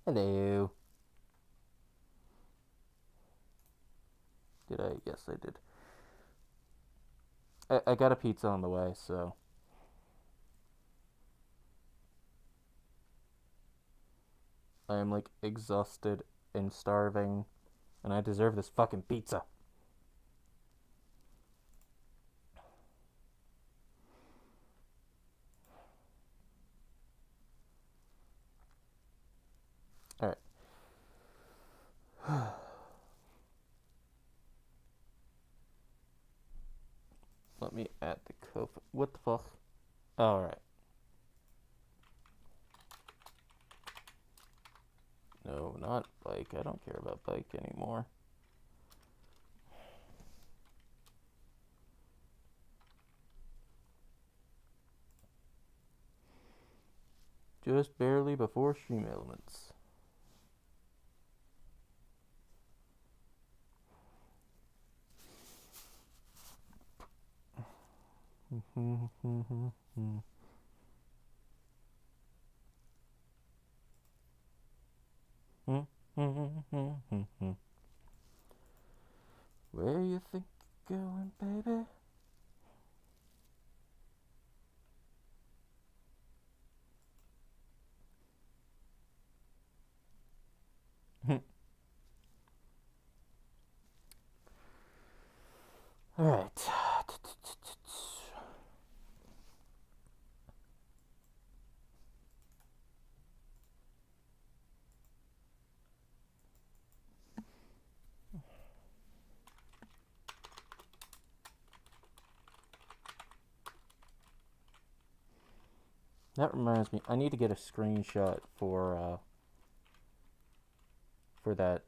Hello. Did I? Yes, I did. I got a pizza on the way, so I am like exhausted and starving, and I deserve this fucking pizza. Alright. Let me add the code. What the fuck? Alright. No, not bike. I don't care about bike anymore. Just barely before stream elements. Where you think you're going, baby? Alright. That reminds me, I need to get a screenshot for that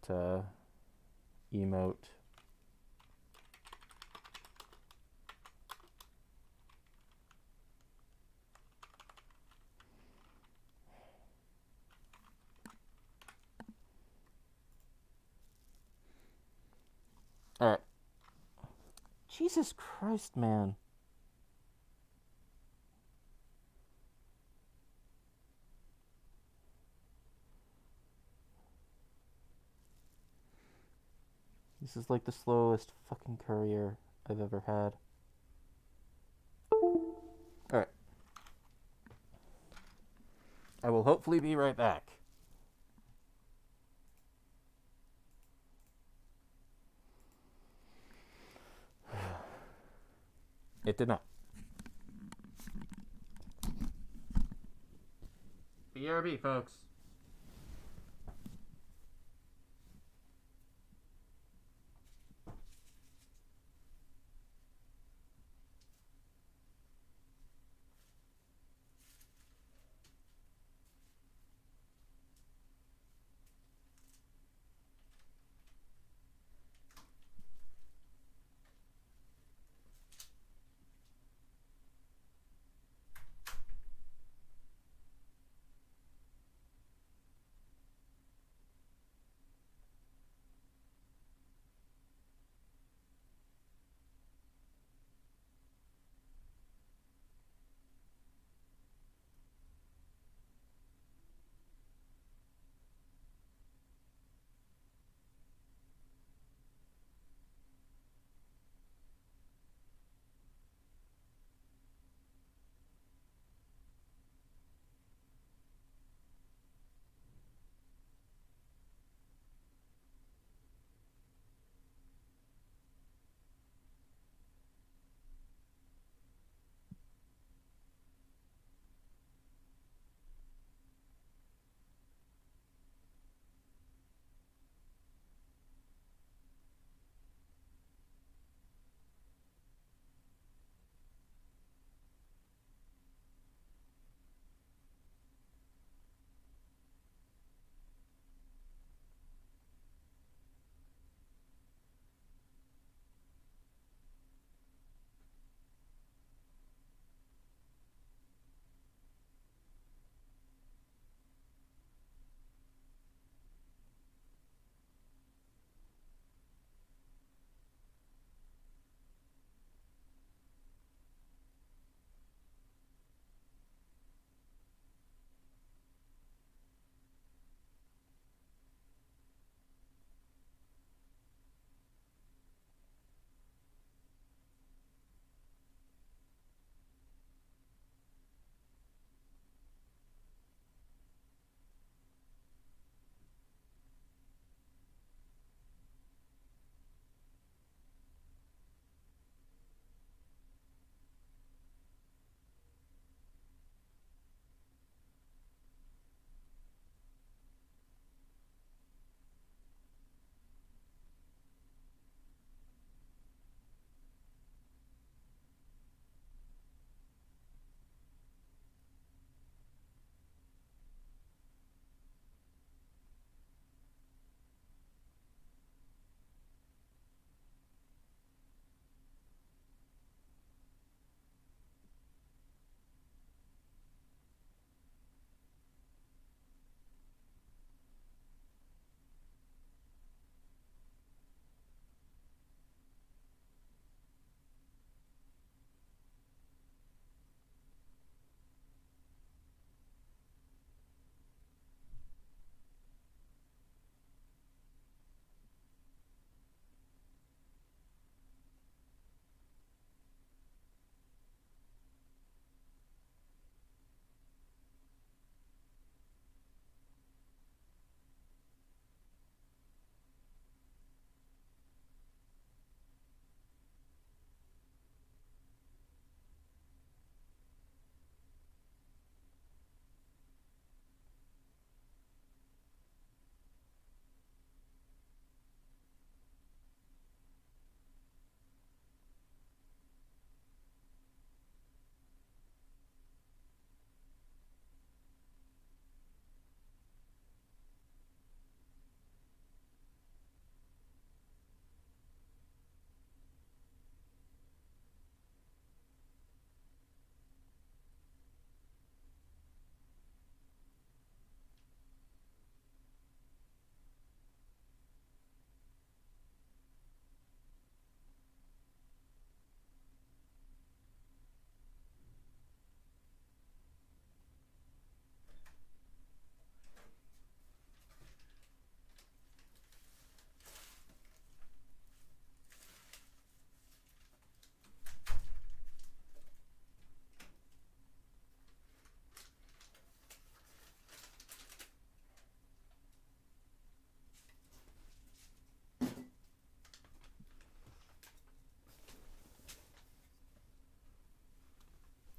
emote. Alright. Jesus Christ, man. This is like the slowest fucking courier I've ever had. Alright. I will hopefully be right back. It did not. BRB, folks.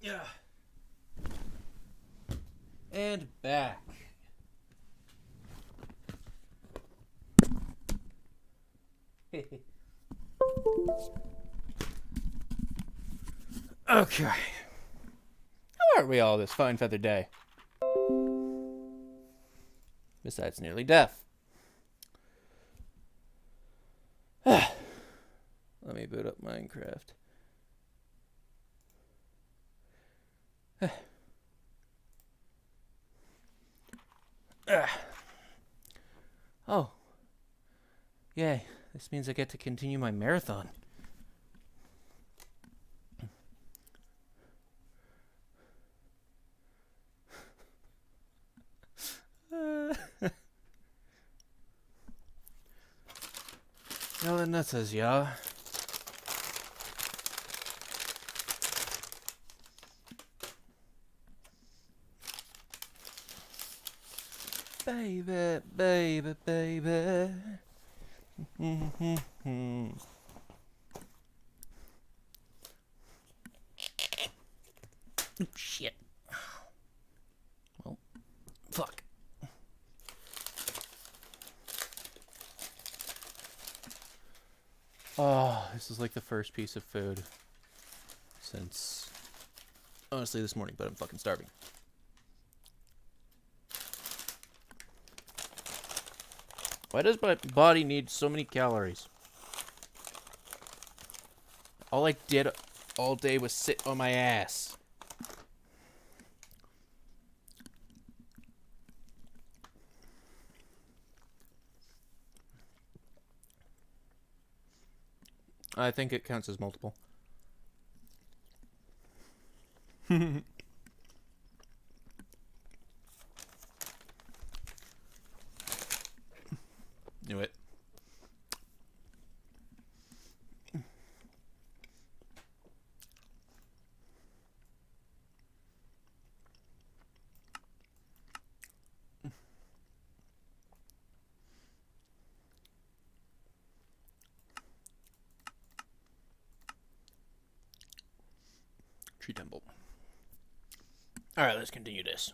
Yeah. And back. Okay. How are we all this fine feathered day? Besides nearly death. Let me boot up Minecraft. Oh. Yay. This means I get to continue my marathon. Well, then that says yeah. Baby, baby, baby. Oh, shit. Well, fuck. Oh, this is like the first piece of food since, honestly, this morning, but I'm fucking starving. Why does my body need so many calories? All I did all day was sit on my ass. I think it counts as multiple. Knew it. Tree temple. Alright, let's continue this.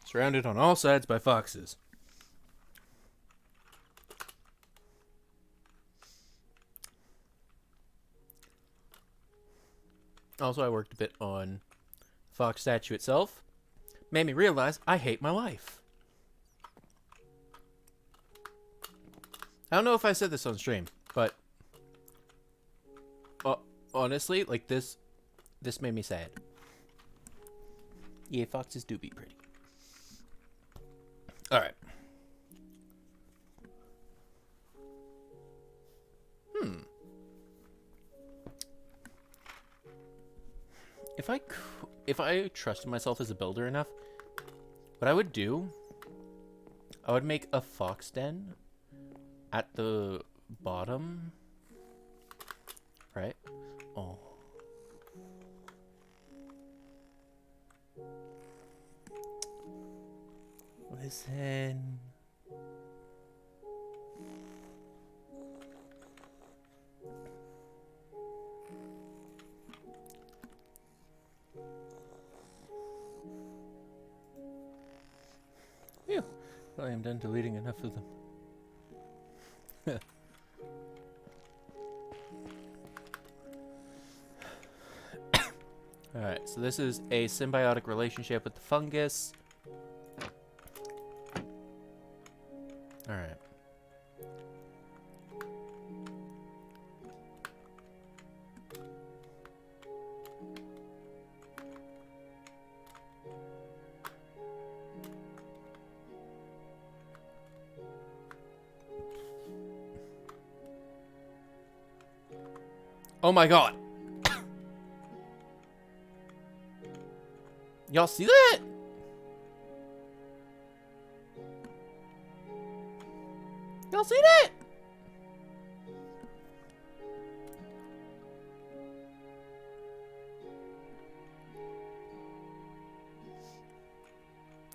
Surrounded on all sides by foxes. Also, I worked a bit on fox statue itself. Made me realize I hate my life. I don't know if I said this on stream, but honestly, like this made me sad. Yeah, foxes do be pretty. All right. If I trusted myself as a builder enough, what I would do, I would make a fox den at the bottom, right? Oh. Listen. Phew. Well, I am done deleting enough of them. Alright, so this is a symbiotic relationship with the fungus. Alright. Oh my god! Y'all see that? Y'all see that?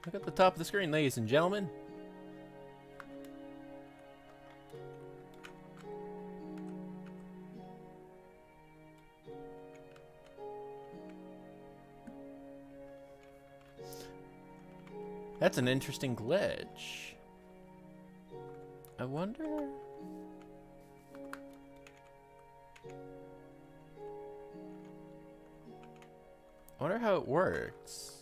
Look at the top of the screen, ladies and gentlemen. That's an interesting glitch. I wonder... how it works.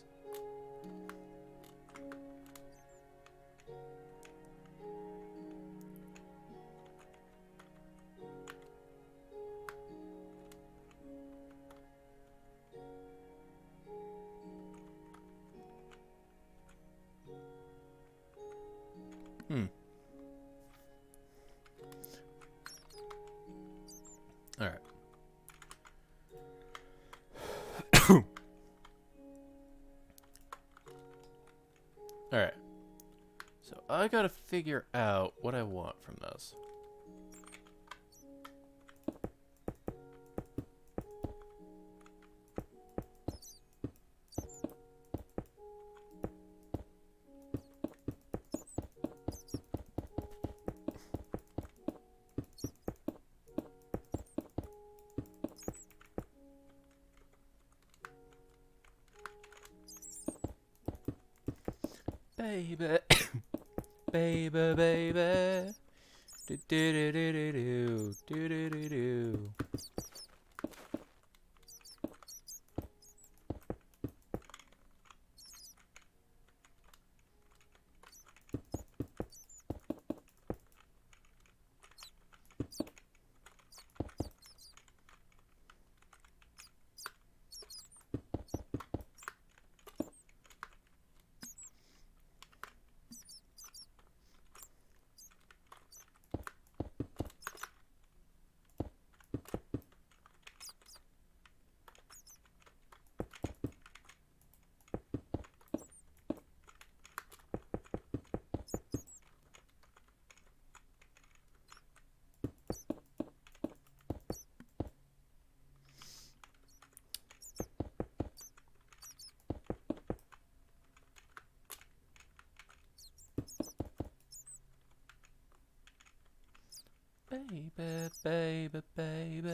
All right. All right. So I gotta figure out what I want from this. Baby, baby, baby. Do do do do do do do do do. Baby, baby, baby.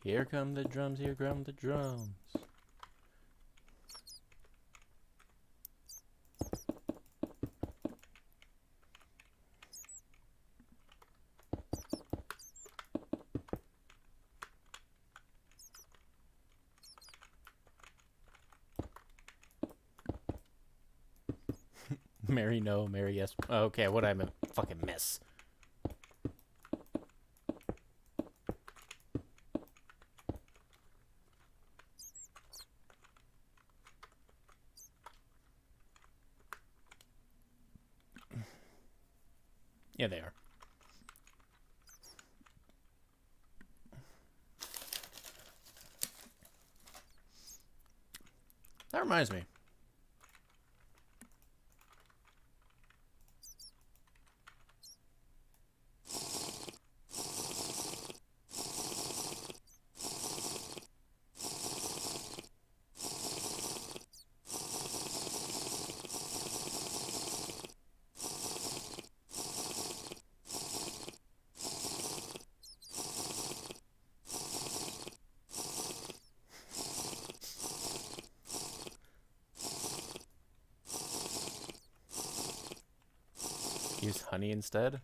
Here come the drums, here come the drums. Mary no, Mary yes. Okay, what did I fucking miss? Yeah, they are. That reminds me. Use honey instead?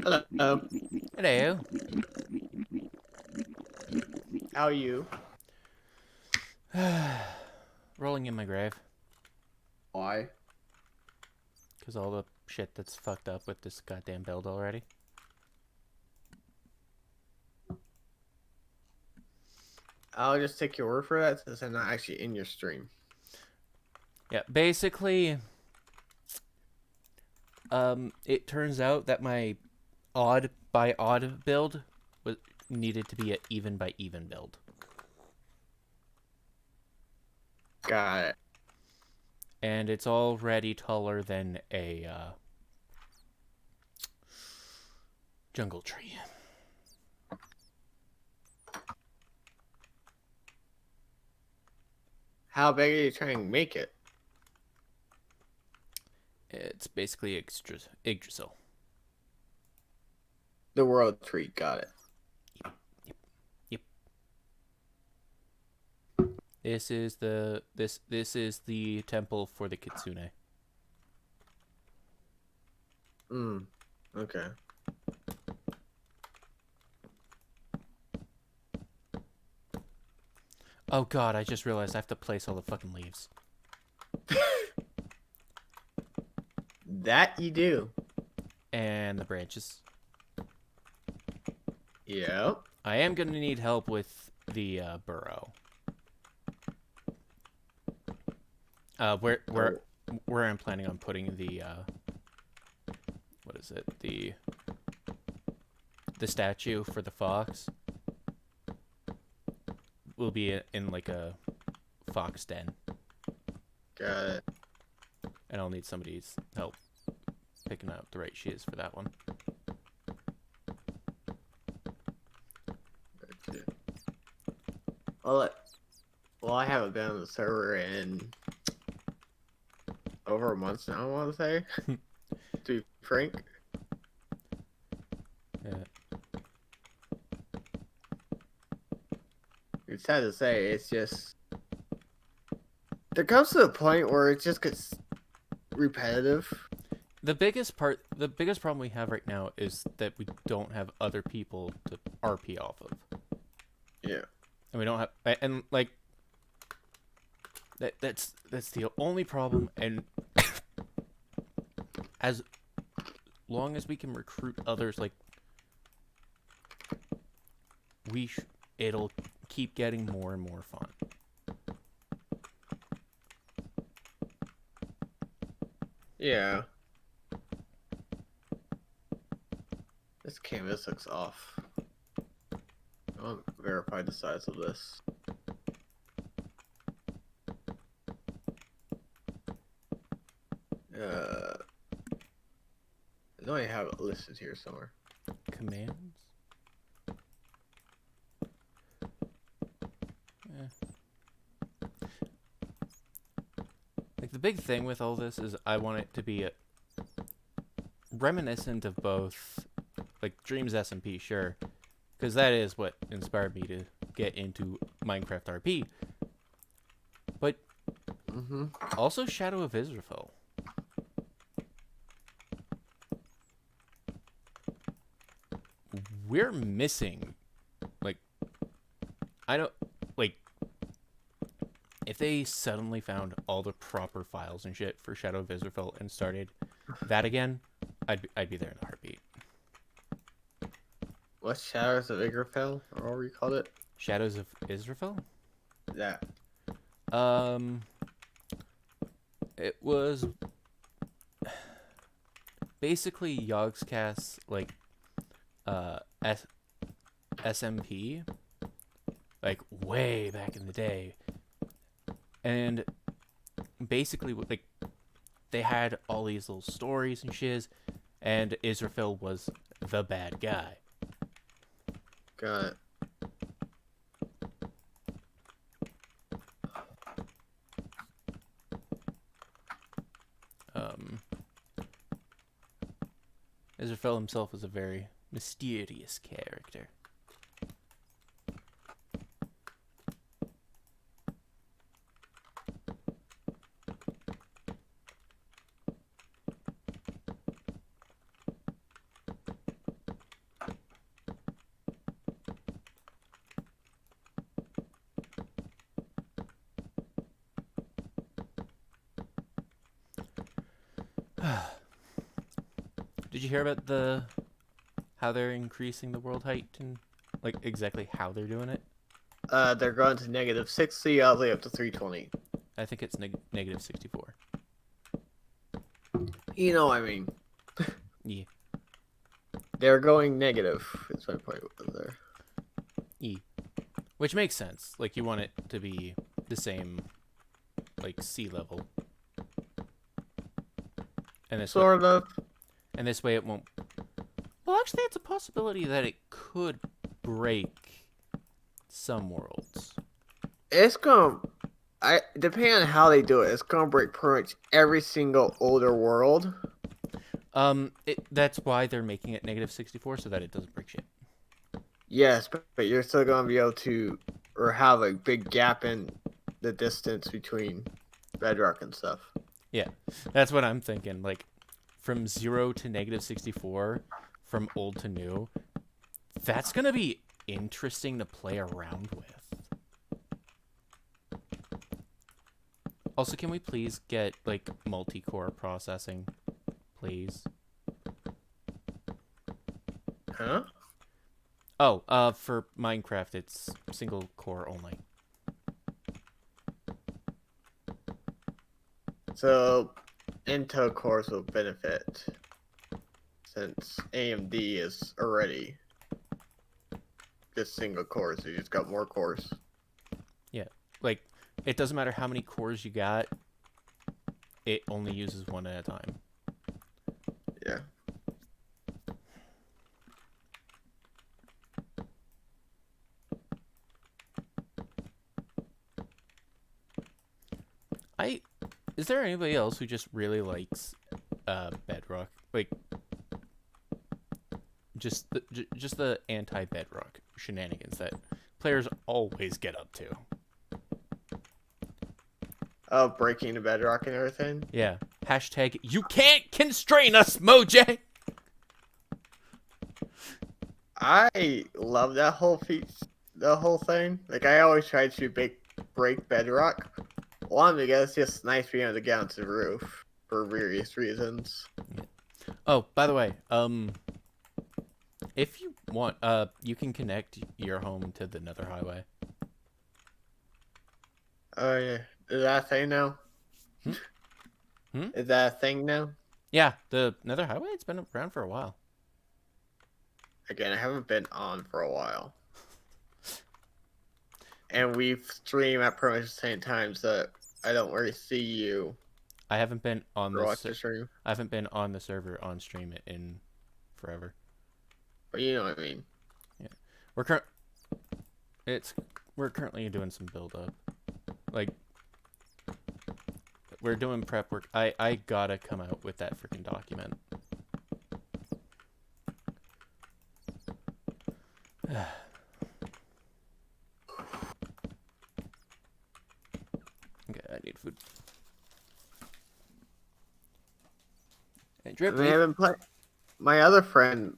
Hello. Hello. How are you? Rolling in my grave. Why? Because all the shit that's fucked up with this goddamn build already. I'll just take your word for that since I'm not actually in your stream. Yeah, basically, it turns out that my odd by odd build needed to be an even by even build. Got it. And it's already taller than a jungle tree. How big are you trying to make it? It's basically Yggdrasil. The world tree. Got it. Yep. This is the temple for the kitsune. Okay. Oh god, I just realized I have to place all the fucking leaves. That you do. And the branches. Yep. I am gonna need help with the burrow. Where I'm planning on putting the what is it? The statue for the fox will be in like a fox den. Got it. And I'll need somebody's help picking out the right shears for that one. Gotcha. Well, I haven't been on the server in over a month now, I want to say. To be frank. Yeah. It's sad to say, it's just... There comes to a point where it just gets repetitive. The biggest problem we have right now is that we don't have other people to RP off of. Yeah. And we don't have, and like, that's the only problem. And as long as we can recruit others, like, it'll keep getting more and more fun. Yeah. This canvas looks off. I want to verify the size of this. I know I have it listed here somewhere. Commands? Like, the big thing with all this is I want it to be reminiscent of both, like, Dreams SMP, sure, because that is what inspired me to get into Minecraft RP, but also Shadow of Israfel. We're missing, like, I don't, like, if they suddenly found all the proper files and shit for Shadow of Israfel and started that again, I'd be there in a heartbeat. What's Shadows of Yggdrasil, or whatever you called it? Shadows of Israfel? That. It was basically Yogscast's, like, SMP, like, way back in the day. And basically, like, they had all these little stories and shiz, and Israfel was the bad guy. Got it. Israfel himself was a very mysterious character. Did you hear about how they're increasing the world height and, like, exactly how they're doing it? They're going to -60 all the way up to 320. I think it's negative 64. You know, I mean, Yeah. they're going negative. Is my point there. Which makes sense. Like, you want it to be the same, like, sea level. And this way, Sort of. and this way it won't. Well, actually, it's a possibility that it could break some worlds. It's gonna. Depending on how they do it, it's gonna break pretty much every single older world. That's why they're making it -64 so that it doesn't break shit. Yes, but you're still gonna be able to, or have a big gap in the distance between Bedrock and stuff. Yeah, that's what I'm thinking. Like, from 0 to -64, from old to new, that's gonna be interesting to play around with. Also, can we please get, like, multi-core processing, please? Huh? Oh, for Minecraft, it's single core only. So, Intel cores will benefit since AMD is already just single cores. So you just got more cores. Yeah, like, it doesn't matter how many cores you got, it only uses one at a time. Yeah. Is there anybody else who just really likes Bedrock? Like, just the anti-Bedrock shenanigans that players always get up to. Oh, breaking the Bedrock and everything. Yeah. Hashtag you can't constrain us, Mojang. I love that whole the whole thing. Like I always try to break Bedrock. One, because it's just nice being able to get onto the roof for various reasons. Oh, by the way, if you want, you can connect your home to the Nether Highway. Oh yeah, is that a thing now? Is that a thing now? Yeah, the Nether Highway. It's been around for a while. Again, I haven't been on for a while, and we've streamed at pretty much the same times that I don't really see you. I haven't been on Or watch the stream. I haven't been on the server on stream it in forever. But you know what I mean. Yeah, we're currently doing some build up. Like, we're doing prep work. I gotta come out with that freaking document. Okay, I need food. And drip. I haven't played. My other friend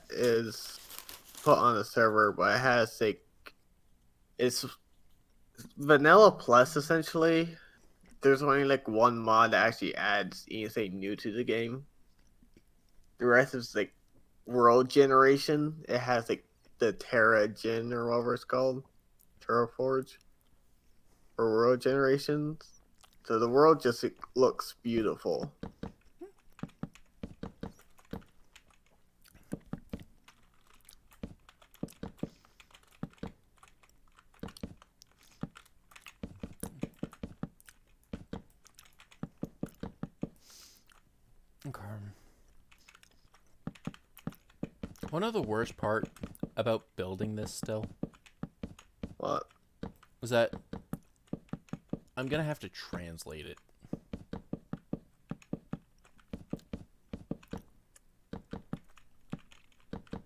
is put on the server, but it has like it's vanilla plus essentially. There's only like one mod that actually adds anything new to the game. The rest is like world generation. It has like the Terra Gen or whatever it's called, Terraforge, or world generations. So the world just looks beautiful. Okay. One of the worst part about building this still What? was that I'm gonna have to translate it.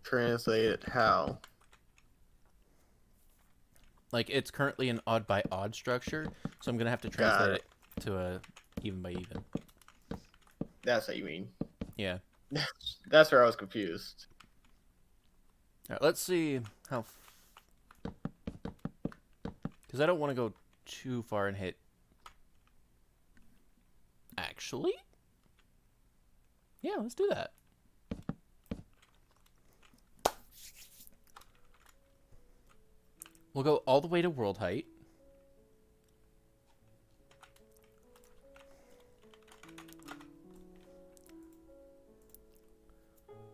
Translate it how? Like, it's currently an odd by odd structure, so I'm gonna have to translate it to a even by even. That's what you mean. Yeah. That's where I was confused. All right, let's see how. Because I don't want to go too far and hit. Actually? Yeah, let's do that. We'll go all the way to world height.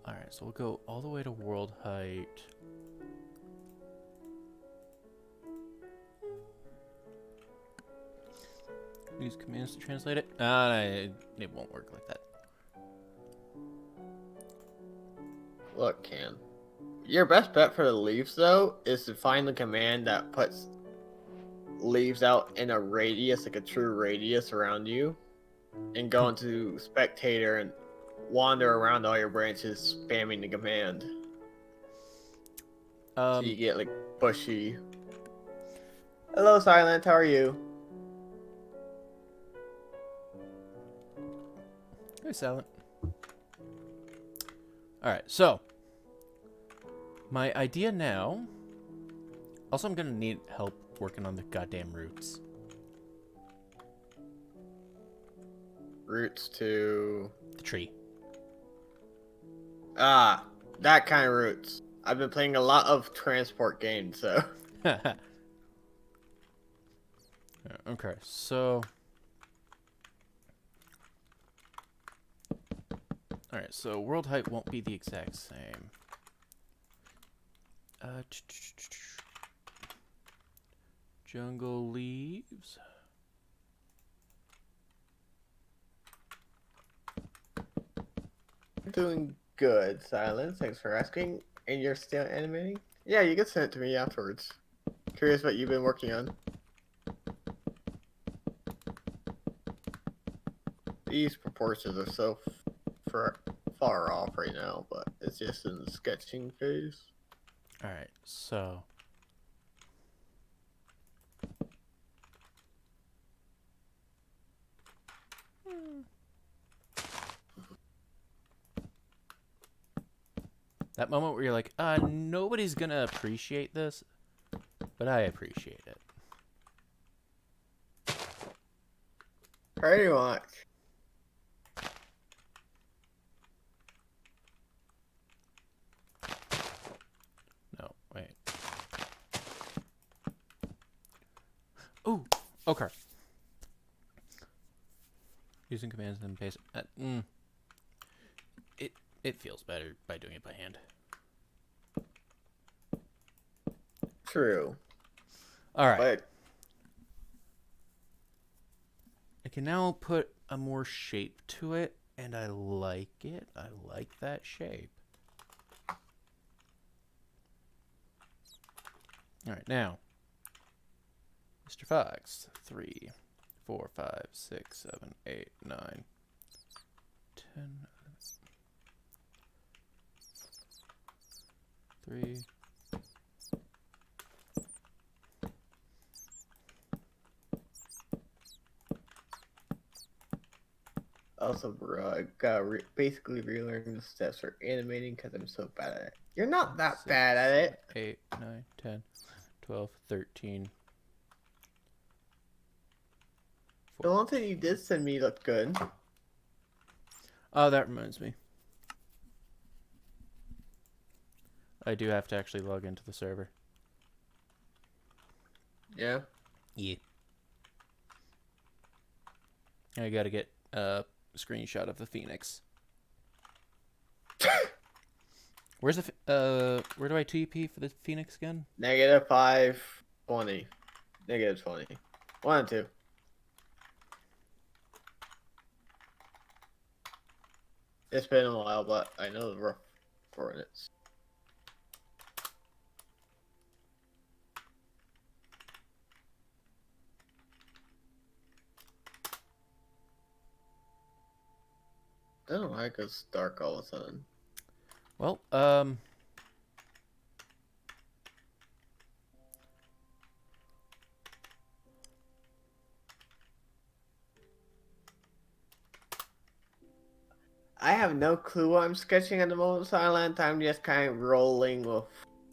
Alright, so we'll go all the way to world height. Use commands to translate it. It won't work like that. Look, Cam. Your best bet for the leaves, though, is to find the command that puts leaves out in a radius, like a true radius around you, and go into spectator and wander around all your branches spamming the command. So you get like bushy. Hello, Silent. How are you? Hey, Silent. Alright, so. My idea now. Also, I'm gonna need help working on the goddamn roots. Roots to The tree. Ah, that kind of roots. I've been playing a lot of transport games, so. Okay, so. Alright, so world height won't be the exact same. Jungle leaves. Doing good, Silence. Thanks for asking. And you're still animating? Yeah, you can send it to me afterwards. Curious what you've been working on. These proportions are so far off right now, but it's just in the sketching phase. Alright, so. That moment where you're like, nobody's gonna appreciate this, but I appreciate it. Pretty much. No, wait. Oh, okay. Using commands and paste. It feels better by doing it by hand. True. All right. But I can now put a more shape to it, and I like it. I like that shape. All right, now, Mr. Fox, 3, 4, 5, 6, 7, 8, 9, 10, 3. also, bro, I gotta basically relearn the steps for animating because I'm so bad at it. You're not that 6, bad at it. 8, 9, 10, 12, 13. The one thing you did send me looked good. Oh, that reminds me. I do have to actually log into the server. Yeah. Yeah. I gotta get a screenshot of the Phoenix. Where's the where do I TP for the Phoenix again? -5, 20. -20. 1 and 2. It's been a while, but I know the rough coordinates. I don't know why it goes dark all of a sudden. Well, I have no clue what I'm sketching at the moment, Silent. I'm just kind of rolling with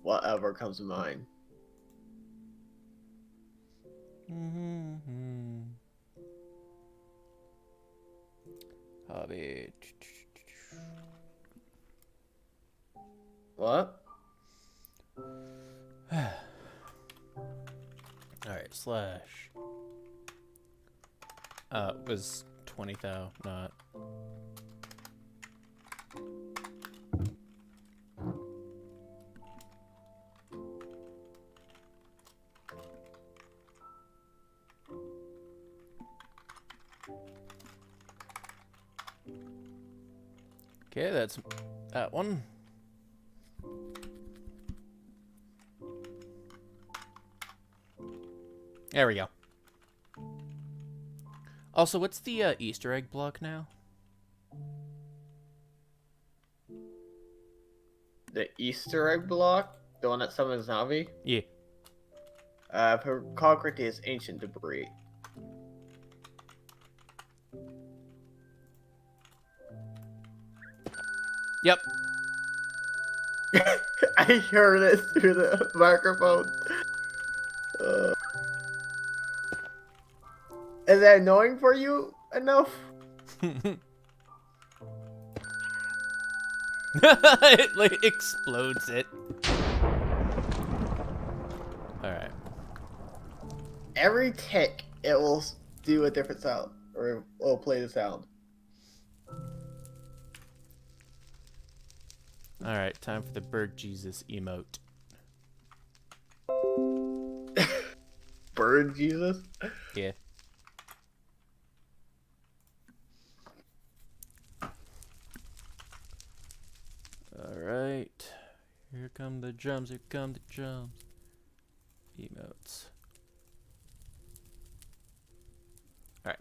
whatever comes to mind. hobby. What? Alright, slash. Was 20,000, not. Okay, that's that one. There we go. Also, what's the Easter egg block now? The Easter egg block, the one that summons Navi. Yeah. For concrete is ancient debris. Yep. I heard it through the microphone. Is that annoying for you enough? It like explodes it. Alright. Every tick, it will do a different sound, or it will play the sound. Alright, time for the Bird Jesus emote. Bird Jesus? Yeah. Alright. Here come the drums, here come the drums. Emotes. Alright.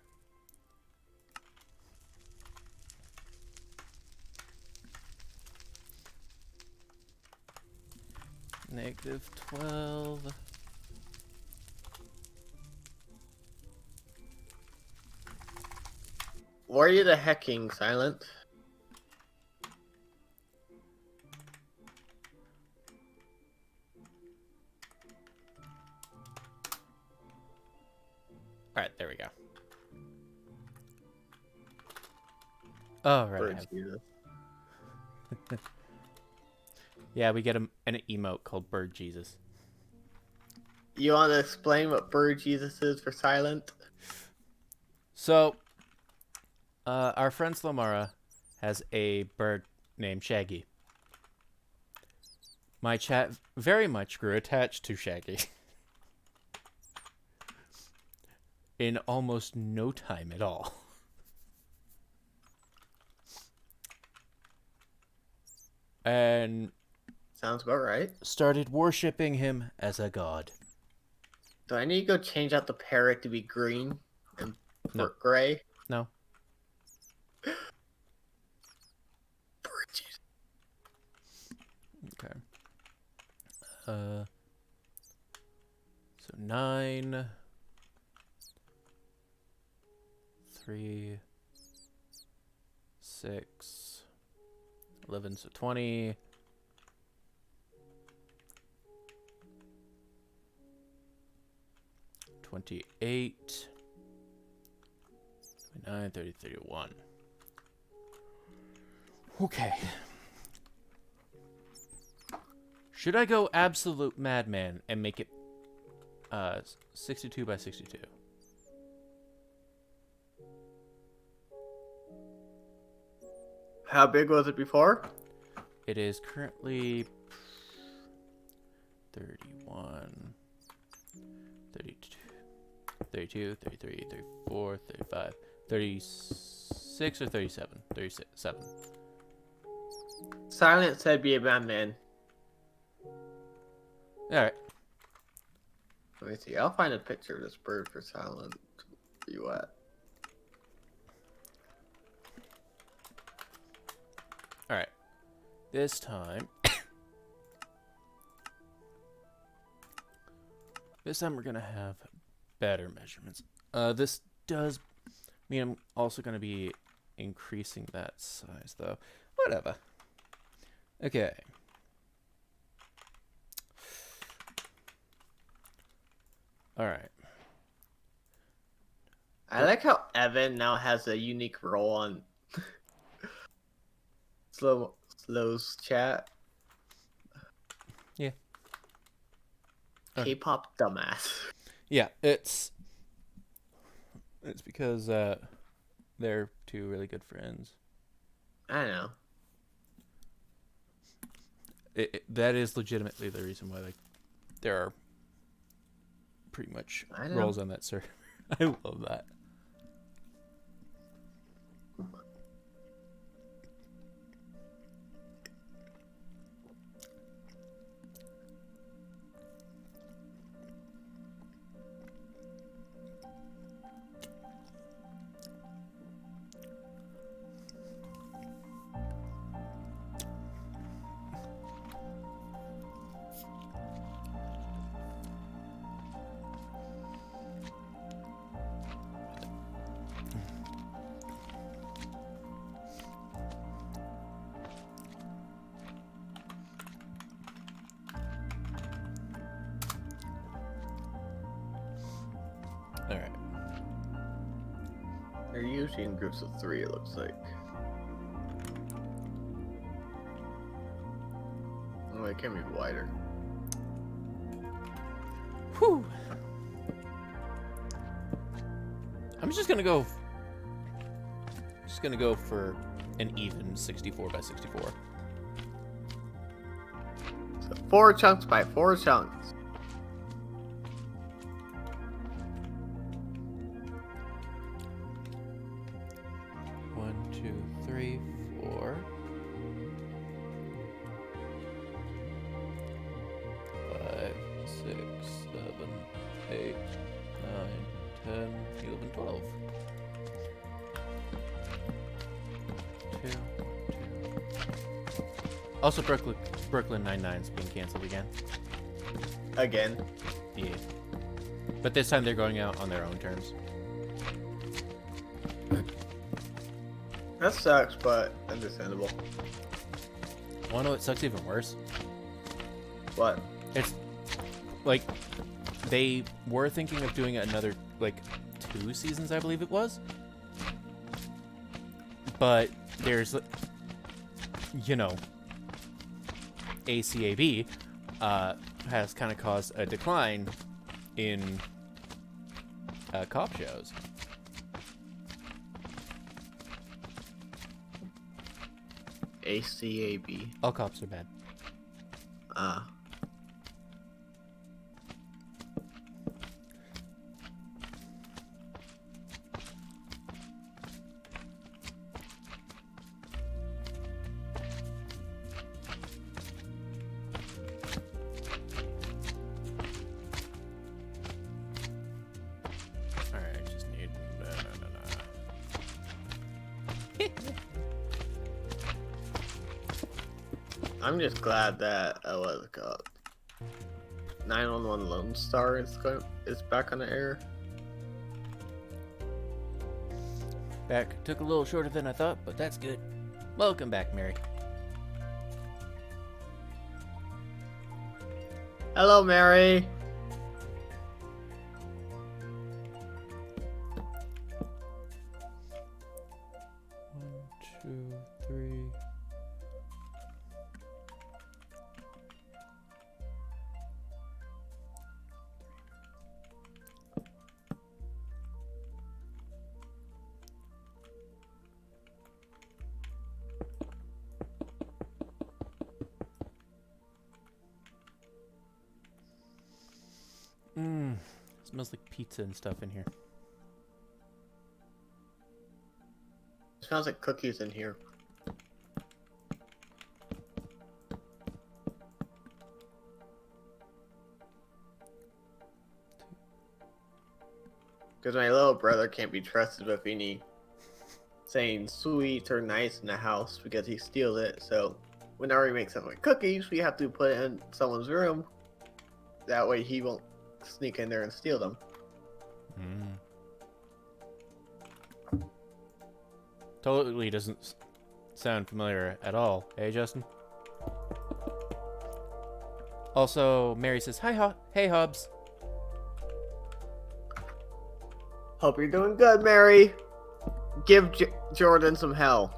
-12. Were you the hacking silent? Alright, there we go. Oh, right. Bird Jesus. Yeah, we get an emote called Bird Jesus. You want to explain what Bird Jesus is for silent? So, our friend Slomara has a bird named Shaggy. My chat very much grew attached to Shaggy. In almost no time at all. And Sounds about right. started worshipping him as a god. Do I need to go change out the parrot to be green and No. gray? No. Bird Jesus. Okay. So 9, 3, 6, 11, so 20. 28, 29, 30, 31. Okay. Should I go absolute madman and make it 62 by 62? How big was it before? It is currently 31, 32, 32, 33, 34, 35, 36 or 37? 37. Silent said be a bad man. Alright. Let me see. I'll find a picture of this bird for silent. Where you at? Alright. This time... this time we're going to have better measurements. This does mean I'm also going to be increasing that size, though. Whatever. Okay. Alright. I like how Evan now has a unique role on Slow's chat. Yeah. K-pop dumbass. Yeah, it's because they're two really good friends. I know. That is legitimately the reason why there are pretty much I know. roles on that server. I love that. They're usually in groups of 3, it looks like. Oh, it can be wider. Whew. I'm just gonna go for an even 64 by 64. So 4 chunks by 4 chunks. One, two, three, 4. 5, 6, 7, 8, 9, 10, 11, 12. 2, 2. Also, Brooklyn Nine-Nine is being canceled again. Again. Yeah. But this time they're going out on their own terms. That sucks, but understandable. Wanna know what sucks even worse? What? It's like they were thinking of doing another 2 seasons, I believe it was. But there's ACAB has kind of caused a decline in cop shows. ACAB. All cops are bad. Alright, I just need... I'm just glad that what's it called? 911 Lone Star is back on the air. Back took a little shorter than I thought, but that's good. Welcome back, Mary. Hello, Mary. One, two, three. Smells like pizza and stuff in here. Smells like cookies in here. Because my little brother can't be trusted with any saying sweet or nice in the house because he steals it. So whenever he makes something like cookies, we have to put it in someone's room. That way he won't sneak in there and steal them. Totally doesn't sound familiar at all. Hey, Justin? Also, Mary says, hi, hey, Hobbs. Hope you're doing good, Mary. Give Jordan some hell.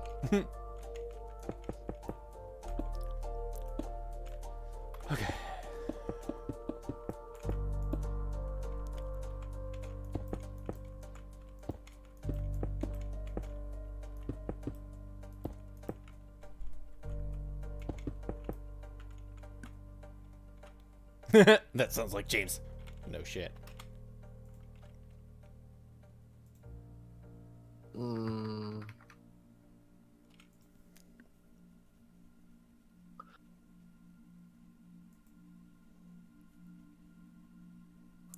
Okay. That sounds like James. No shit.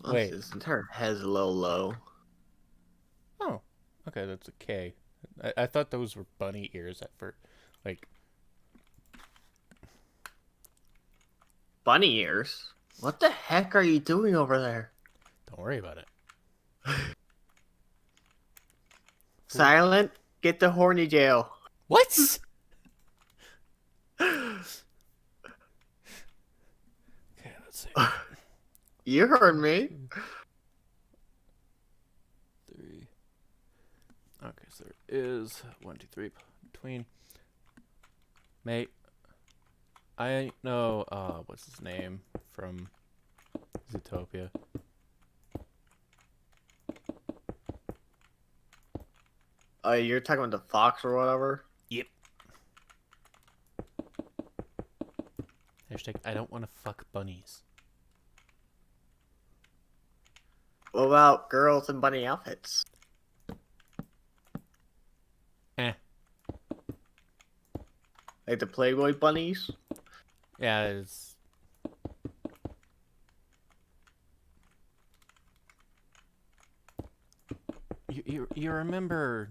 Wait. His entire head's a little low. Oh. Okay, that's a K. I thought those were bunny ears at first. Like... Bunny ears? What the heck are you doing over there? Don't worry about it. Silent, get the horny jail. What? Okay, let's see. You heard me. 3. Okay, so there is 1, 2, 3 between. Mate, I know, what's his name from Zootopia? You're talking about the fox or whatever? Yep. Hashtag, I don't want to fuck bunnies. What about girls in bunny outfits? Eh. Like the Playboy bunnies? Yeah, it's... You remember...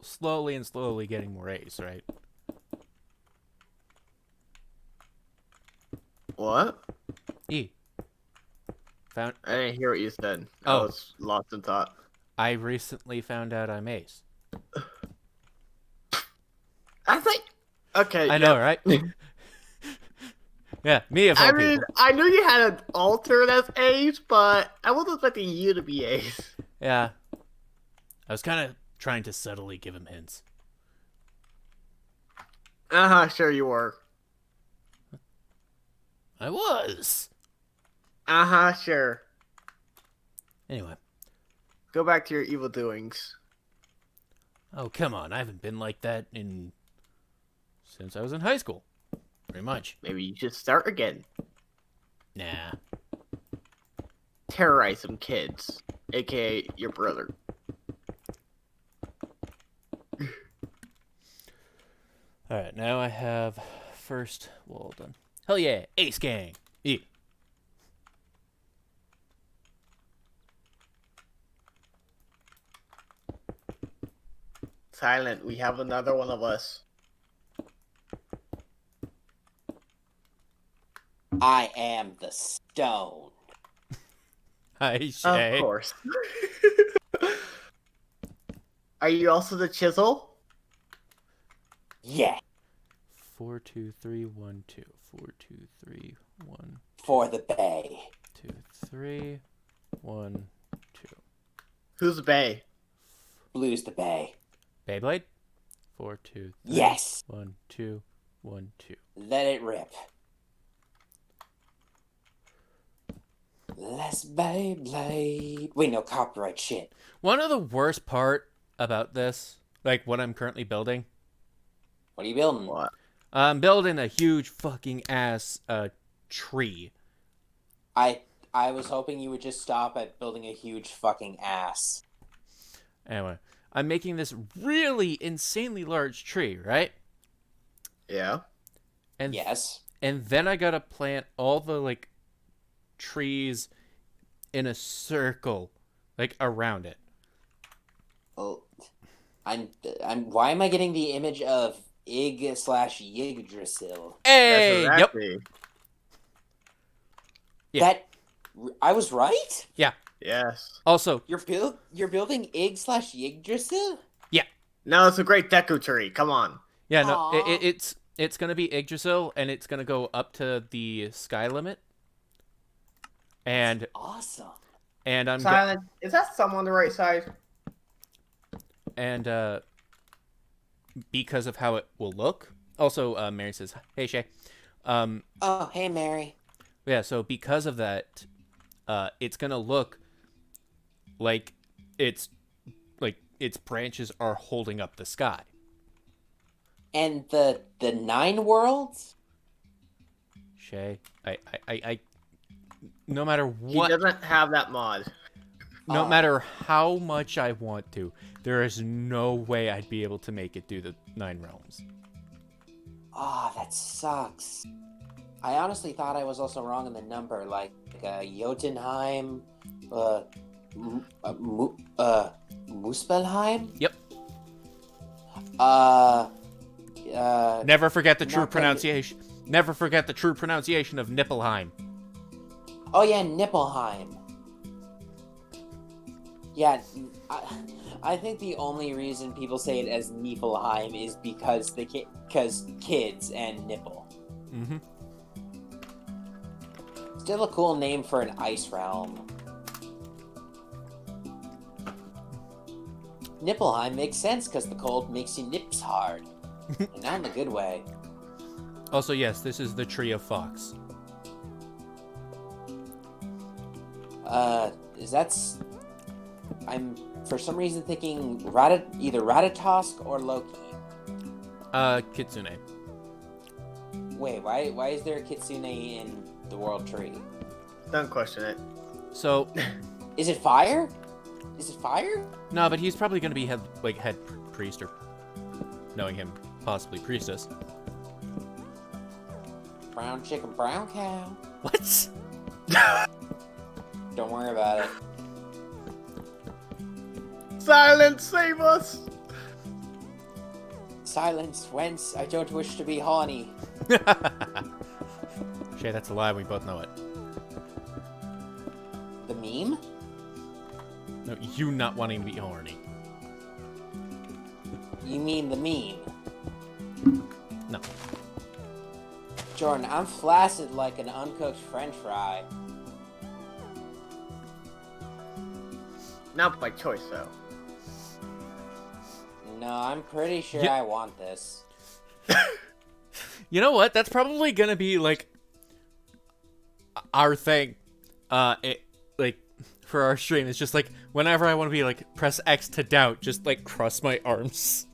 slowly and slowly getting more A's, right? What? E. Found... I didn't hear what you said. I Oh. was lost in thought. I recently found out I'm Ace. I think. Okay. I know, right? Yeah, me of all I mean, people. I knew you had an alter that's Ace, but I wasn't expecting you to be Ace. Yeah. I was kind of trying to subtly give him hints. Sure you were. I was. Sure. Anyway. Go back to your evil doings. Oh, come on. I haven't been like that since I was in high school. Pretty much. Maybe you should start again. Nah. Terrorize some kids, aka your brother. Alright, now I have first wall done. Hell yeah, Ace Gang. Yeah. Silent, we have another one of us. I am the stone. Hi, Shay. Of course. Are you also the chisel? Yeah, 4, 2, 3, 1, 2. 4, 2, 3, 1, for the bay. 2, 3, 1, 2. Who's Bay? Blue's the bay. Beyblade? 4, 2, 3, Yes. 1, 2, 1, 2. Let it rip. Let's Beyblade. Wait, no copyright shit. One of the worst part about this, like what I'm currently building, What are you building? What? I'm building a huge fucking ass tree. I was hoping you would just stop at building a huge fucking ass. Anyway, I'm making this really insanely large tree, right? Yeah. And Yes. and then I gotta plant all the like trees in a circle, like around it. Oh, I'm. Why am I getting the image of Ig/Yggdrasil? Hey, That's yep, exactly. Yeah. That I was right. yeah. Yes. Also, You're building Ig/Yggdrasil. No, it's a great Deku tree. Come on. yeah, no, Aw. it's gonna be Yggdrasil, and it's gonna go up to the sky limit, and Awesome. I'm Silent. Is that someone on the right side? and because of how it will look. Also, Mary says, "Hey Shay." Oh, hey Mary. Yeah, so because of that, it's gonna look like its branches are holding up the sky. And the 9 worlds? Shay, I no matter He what, doesn't have that mod. no Oh. matter how much I want to, there is no way I'd be able to make it do the 9 realms. Ah, that sucks. I honestly thought I was also wrong in the number, like Jotunheim, Muspelheim? Yep. Never Never forget the true not that- pronunciation. Never forget the true pronunciation of Nippelheim. Oh yeah, Nippelheim. Yeah, I think the only reason people say it as Niflheim is because kids and nipple. Mm-hmm. Still a cool name for an ice realm. Nipplheim makes sense because the cold makes your nips hard. And not in a good way. Also, yes, this is the Tree of Fox. I'm for some reason thinking either Ratatosk or Loki. Kitsune. Wait, why is there a Kitsune in the World Tree? Don't question it. So, Is it fire? Is it fire? no, but he's probably gonna be head priest, or knowing him, possibly priestess. Brown chicken, brown cow. What? Don't worry about it. Silence, save us! Silence, whence I don't wish to be horny. Shay, that's a lie. We both know it. The meme? No, you not wanting to be horny. You mean the meme? No. Jordan, I'm flaccid like an uncooked french fry. Not by choice, though. No, I'm pretty sure Yeah. I want this. You know what? That's probably gonna be like our thing. Like for our stream, it's just like whenever I want to be like press X to doubt, just like cross my arms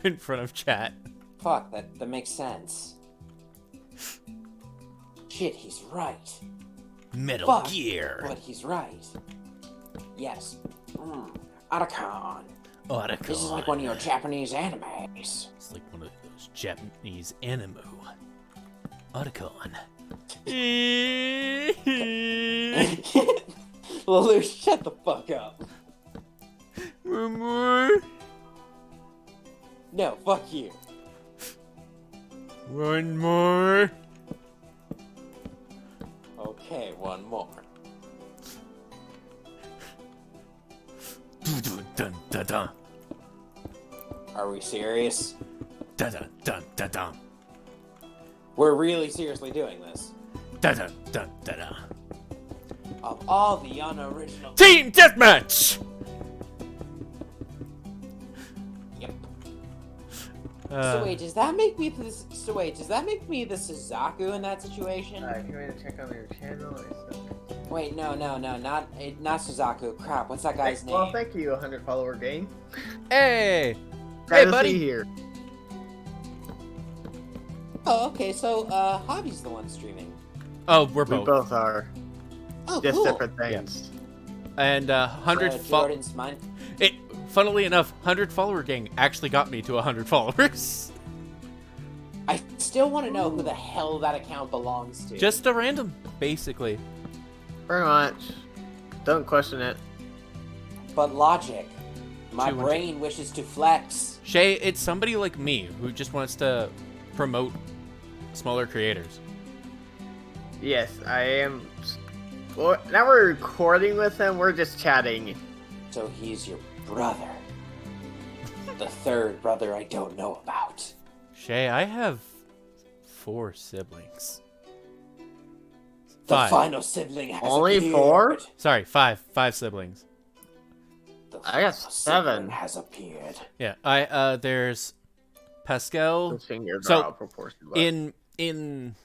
in front of chat. Fuck, that makes sense. Shit, he's right. Metal Fuck, Gear. but he's right. Yes. Otacon. Otacon. This is like one of your Japanese animes. It's like one of those Japanese anime. Otacon. Lelouch, shut the fuck up. One No, fuck you. more. Okay, one more. Dun dun dun Are we serious? dun dun dun dun dun We're really seriously doing this. dun dun dun dun dun. Of all the unoriginal... Team deathmatch. Yep. Uh, So wait, does that make me the Suzaku in that situation? If you want to check on your channel or something. Wait, no, not Suzaku. Crap, what's that guy's Well, name? thank you, 100 follower game. Hey. Glad Hey, to buddy. see you here. Oh, okay, so Hobby's the one streaming. Oh, we're We both. both are. Oh, Just cool. different things. And 100 Jordan's mine. Funnily enough, 100 follower gang actually got me to 100 followers. I still want to know who the hell that account belongs to. Just a random, basically. Very much. Don't question it. But logic. My 200. brain wishes to flex. Shay, it's somebody like me who just wants to promote smaller creators. Yes, I am. Well, now we're recording with him, we're just chatting. So he's your brother. The third brother I don't know about. Shay, I have 4 siblings. The 5. final sibling has Only appeared. 4? Sorry, 5. 5 siblings. The I got final 7. sibling has appeared. Yeah, there's Pascal. Those fingers So, are all proportional. In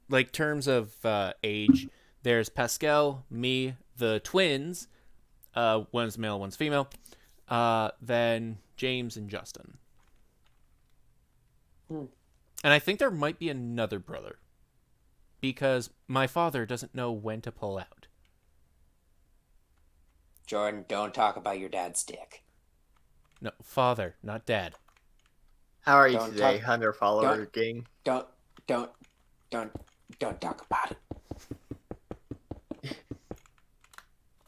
like terms of age, there's Pascal, me, the twins. One's male, one's female. Then James and Justin. Hmm. And I think there might be another brother, because my father doesn't know when to pull out. Jordan, don't talk about your dad's dick. No, father, not dad. How are you Don't today, talk- 100 follower don't- gang? Don't talk about it.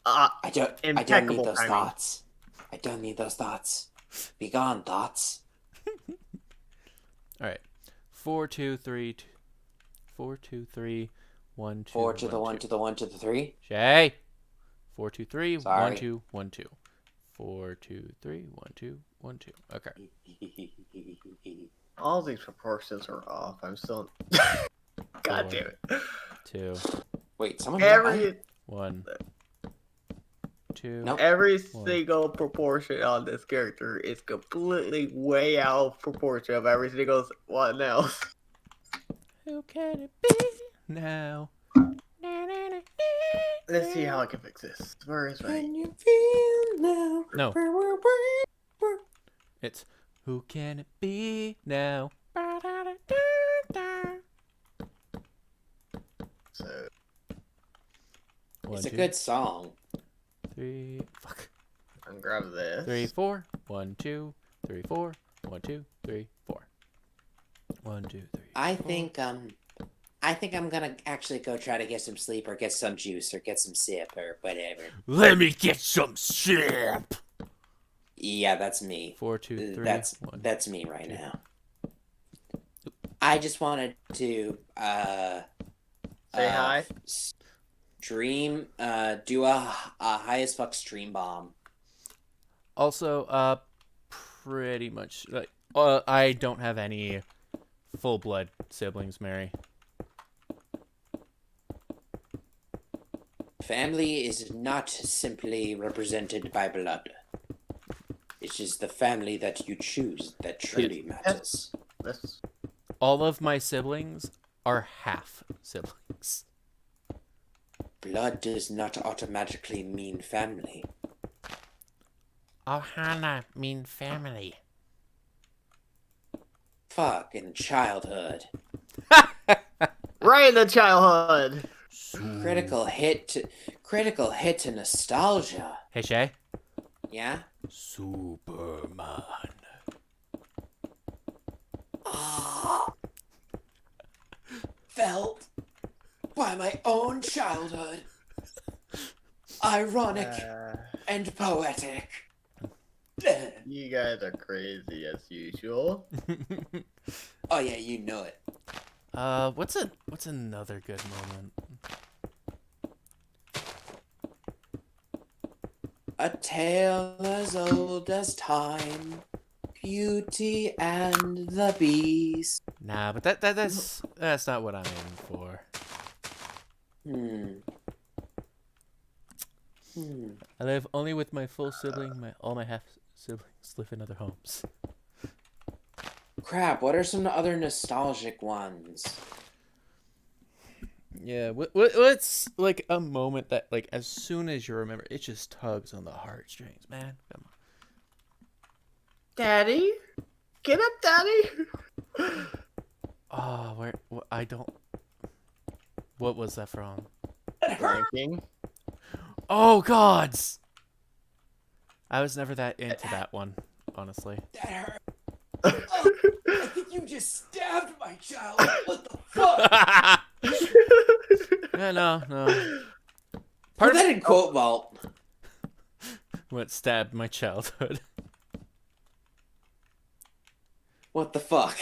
I don't need Impeccable those timing. thoughts. I don't need those thoughts. Be gone, thoughts. All right, 4, 2, 3, 4, 2, 3, 1, 2. 4 to the 1 to the 1 to the 3. Shay. 4, 2, 3, 1, Sorry. 2, 1, 2. 4, 2, 3, 1, 2, 1, 2. Okay. All these proportions are off. I'm still. God damn it. 2, Wait, someone Every. 1, 2. 2. Nope. Every One. single proportion on this character is completely way out of proportion of every single one else. Who can it be now? Let's see how I can fix this. Where is my... Can you feel now? No. It's who can it be now? So, One, It's a 2, good song. 3. Fuck. I'll grab this. 3, 4. 1, 2, 3, 4. 1, 2, 3, 4. 1, 2, 3. I 4. think I'm gonna actually go try to get some sleep or get some juice or get some sip or whatever. Let me get some sip. Yeah, that's me. 4, 2, 3. That's 1. that's me right now. I just wanted to Say hi. stream do a high as fuck stream bomb. Also, pretty much like I don't have any full blood siblings, Mary. Family is not simply represented by blood. It's just the family that you choose that truly matters. This. All of my siblings are half siblings. Blood does not automatically mean family. Ohana mean family. Fuck in childhood. Right in the childhood. Critical hit to nostalgia. Hey Shay. Yeah? Superman. Felt by my own childhood. Ironic and poetic. You guys are crazy as usual. Oh yeah, you know it. What's another good moment? A tale as old as time. Beauty and the Beast. Nah, but that's not what I'm aiming for. I live only with my full sibling. All my half siblings live in other homes. Crap, what are some other nostalgic ones? Yeah, what's like a moment that like as soon as you remember, it just tugs on the heartstrings, man. Come on. Daddy? Get up, Daddy! Oh, I don't. What was that from? Ranking. Oh gods! I was never that into that one, honestly. That hurt. Oh, I think you just stabbed my child. What the fuck? Yeah, no. Put that in quote vault. What stabbed my childhood? What the fuck?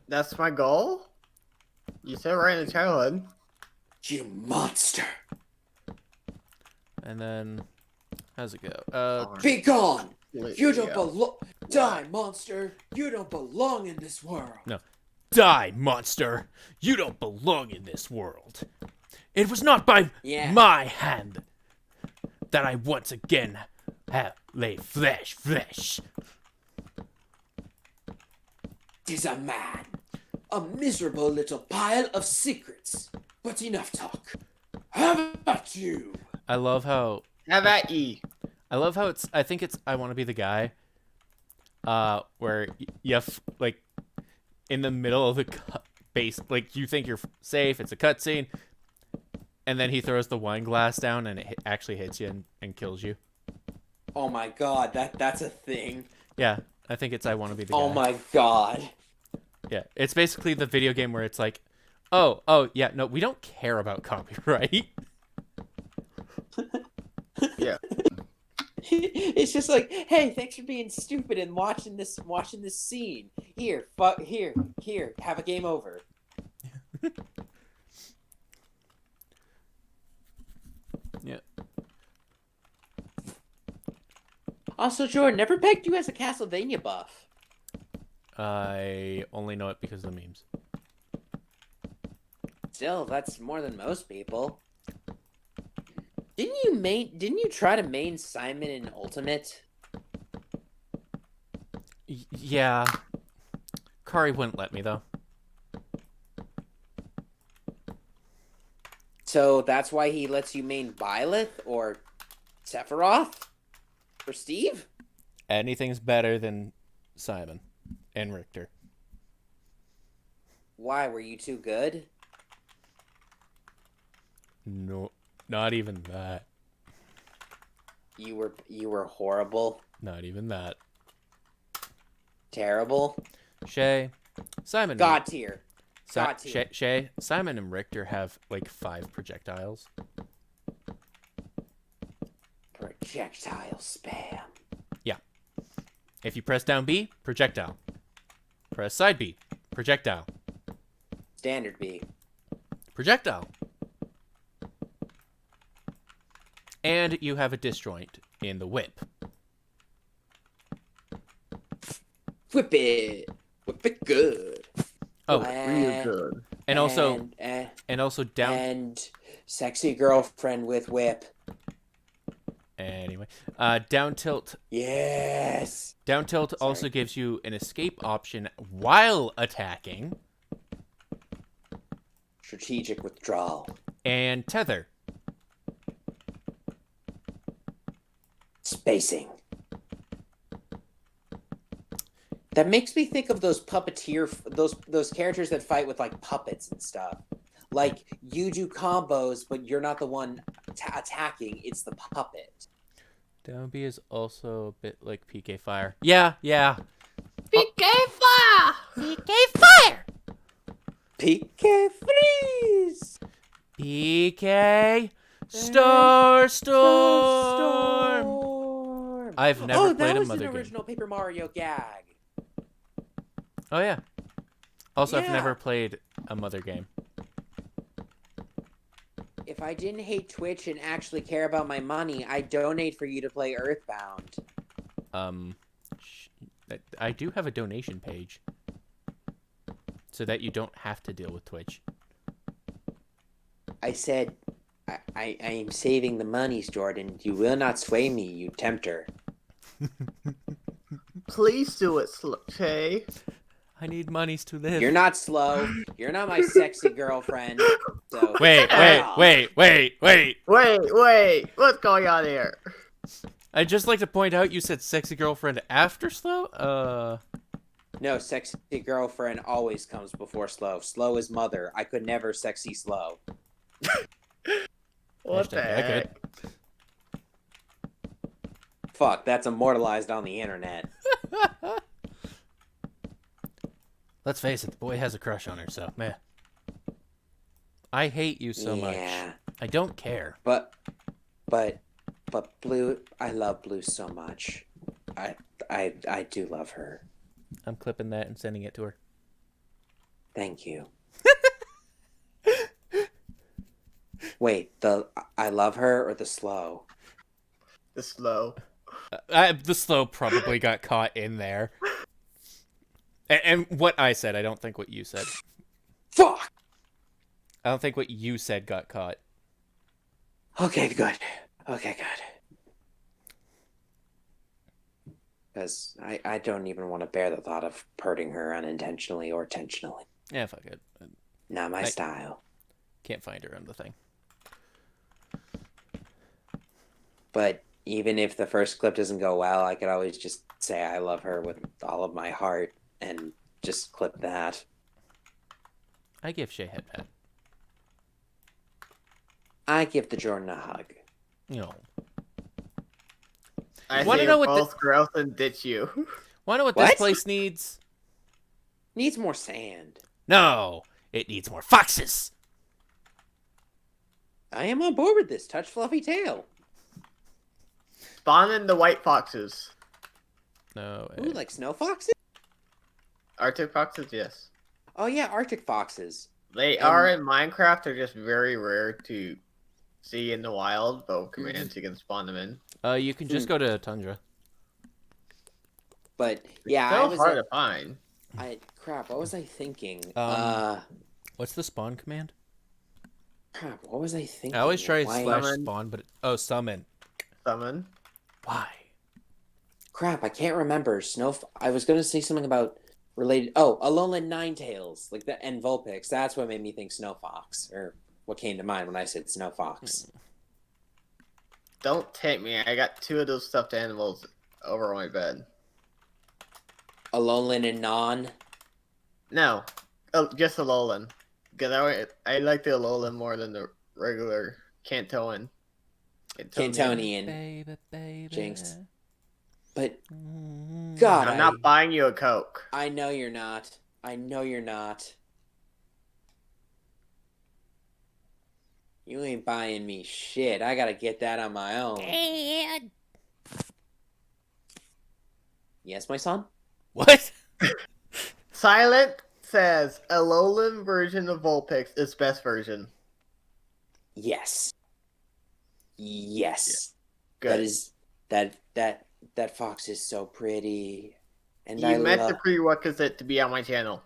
That's my goal? You said right in the childhood. You monster. And then, how's it go? Be gone. You don't Yeah. belong. Die, monster. You don't belong in this world. No. Die, monster! You don't belong in this world. It was not by my hand that I once again have laid flesh. 'Tis a man. A miserable little pile of secrets. But enough talk. How about you? I love how Have at ye. it's. I think it's. I want to be the guy. Where you have like in the middle of the base, like you think you're safe. It's a cutscene, and then he throws the wine glass down, and it actually hits you and kills you. Oh my god, that's a thing. Yeah, I think it's. I want to be the guy. Oh my god. Yeah, it's basically the video game where it's like, oh, yeah, no, we don't care about copyright. Yeah. It's just like, hey, thanks for being stupid and watching this scene. Here, have a game over. Yeah. Also, Jordan, never pegged you as a Castlevania buff. I only know it because of the memes. Still, that's more than most people. Didn't you try to main Simon in Ultimate? Yeah. Kari wouldn't let me, though. So that's why he lets you main Byleth or Sephiroth for Steve? Anything's better than Simon and Richter. Why, were you too good? No, not even that. You were horrible, Not even that. terrible. Shay, Simon. God tier. God tier. Shay, Simon and Richter have like 5 projectiles. Projectile spam. Yeah. If you press down B, projectile. Press side B, projectile. Standard B. Projectile. And you have a disjoint in the whip. Whip it. Whip it good. Oh, Real good. and also down. And sexy girlfriend with whip. Anyway, down tilt. Yes. Down tilt also gives you an escape option while attacking. Strategic withdrawal. And tether. Spacing. That makes me think of those puppeteer, those characters that fight with like puppets and stuff. Like you do combos, but you're not the one attacking; it's the puppet. Down B is also a bit like PK Fire. Yeah. PK Fire! PK Fire! PK freeze. PK Star Storm. Storm. I've never played a that was Mother an game. original Paper Mario gag. Oh yeah. Also, I've Yeah. never played a Mother game. If I didn't hate Twitch and actually care about my money, I'd donate for you to play Earthbound. I do have a donation page, so that you don't have to deal with Twitch. I said, I am saving the monies, Jordan. You will not sway me, you tempter. Please do it, Shay. I need monies to live. You're not slow. You're not my sexy girlfriend. So Wait. Wait. What's going on here? I'd just like to point out you said sexy girlfriend after slow? No, sexy girlfriend always comes before slow. Slow is mother. I could never sexy slow. What the Hashtag I could. heck? Fuck, that's immortalized on the internet. Let's face it, the boy has a crush on her, so, meh. I hate you so much. I don't care. But Blue, I love Blue so much. I do love her. I'm clipping that and sending it to her. Thank you. Wait, the I love her or the slow? The slow. The slow probably got caught in there. And what I said, I don't think what you said. Fuck! I don't think what you said got caught. Okay, good. Because I don't even want to bear the thought of hurting her unintentionally or intentionally. Yeah, fuck it. Not my style. Can't find her on the thing. But even if the first clip doesn't go well, I could always just say I love her with all of my heart and just clip that. I give Shay head pat. I give the Jordan a hug. No. I Wanna say know you're what the- both gross and ditch you. Wanna know what What? this place needs? Needs more sand. No! It needs more foxes! I am on board with this. Touch fluffy tail. Spawn in the white foxes. No. Ooh, like snow foxes? Arctic foxes, yes. Oh yeah, Arctic foxes. They are in Minecraft. They're just very rare to see in the wild, but commands you can spawn them in. You can just go to Tundra. But yeah, So I was hard to find. crap, what was I thinking? What's the spawn command? Crap, what was I thinking? I always try Why- slash Summon. spawn, but summon. Summon. Why? Crap, I can't remember. I was gonna say something about related. Oh, Alolan Ninetales, like the and Vulpix. That's what made me think Snow Fox, or what came to mind when I said Snow Fox. Don't take me. I got 2 of those stuffed animals over my bed. Alolan and Non. No, just a Alolan. Because I like the Alolan more than the regular Cantonian. Cantonian. Baby. Jinx. But Mm. God, I'm not buying you a Coke. I know you're not. I know you're not. You ain't buying me shit. I gotta get that on my own. Dad. Yes, my son? What? Silent says Alolan version of Vulpix is best version. Yes. Yes. Good. That is that fox is so pretty. And You I met love the prerequisite to be on my channel.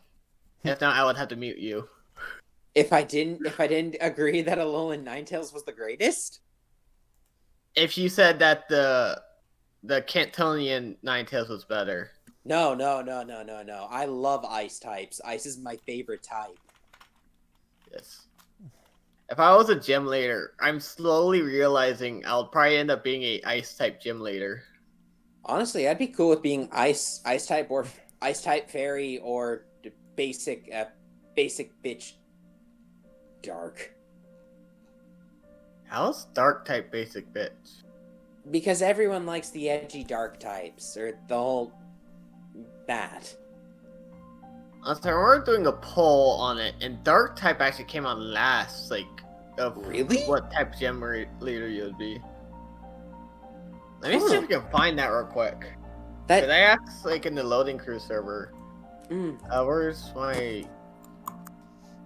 If not, I would have to mute you. if I didn't agree that Alolan Ninetales was the greatest. If you said that the Cantonian Ninetales was better. No. I love ice types. Ice is my favorite type. Yes. If I was a gym leader, I'm slowly realizing I'll probably end up being a ice type gym leader. Honestly, I'd be cool with being ice type or ice type fairy or basic bitch dark. How's dark type basic bitch? Because everyone likes the edgy dark types or the whole that. So we're doing a poll on it, and dark type actually came on last, like, of Really? what type gym leader you would be. Let me see if we can find that real quick. Cause I asked, like, in the loading crew server. Where's my?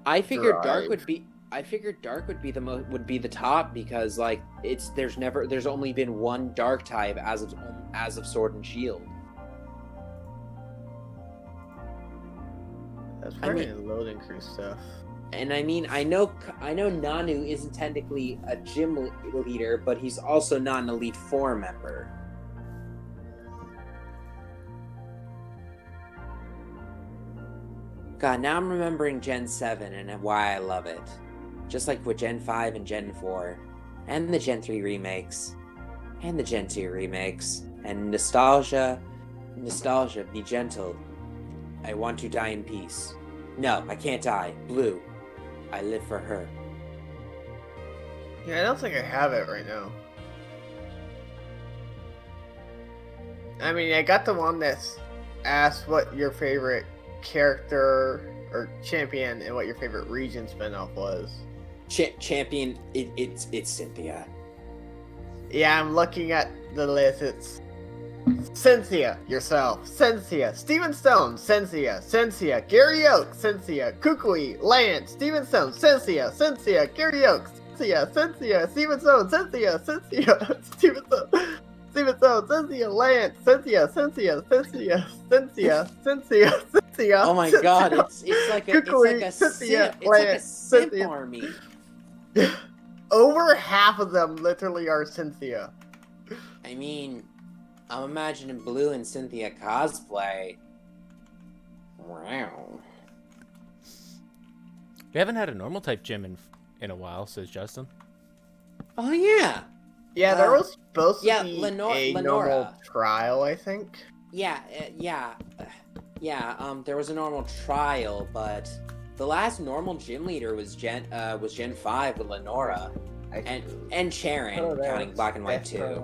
I figured dark Drive. would be. I figured dark would be the top because like there's only been one dark type as of Sword and Shield. That's probably in loading crew stuff. And I mean, I know Nanu isn't technically a gym leader, but he's also not an Elite Four member. God, now I'm remembering Gen 7 and why I love it. Just like with Gen 5 and Gen 4, and the Gen 3 remakes, and the Gen 2 remakes, and nostalgia, be gentle. I want to die in peace. No, I can't die. Blue. I live for her. Yeah, I don't think I have it right now. I mean, I got the one that's asked what your favorite character or champion and what your favorite region spinoff was. Champion, it's Cynthia. Yeah, I'm looking at the list. It's Cynthia yourself, Cynthia, Steven Stone, Cynthia, Gary Oaks, Cynthia, Kukui, Lance, Steven Stone, Cynthia, Gary Oaks, Cynthia, Steven Stone, Cynthia, Steven Stone, Cynthia, Lance, Cynthia. Oh my God, it's like a simp army. Over half of them literally are Cynthia. I mean, I'm imagining Blue and Cynthia cosplay. Wow. We haven't had a normal type gym in a while, says Justin. Oh yeah. Yeah, there was supposed to be a Lenora. normal trial, I think. Yeah. There was a normal trial, but the last normal gym leader was Gen 5 with Lenora and Sharon, counting Black and White 2.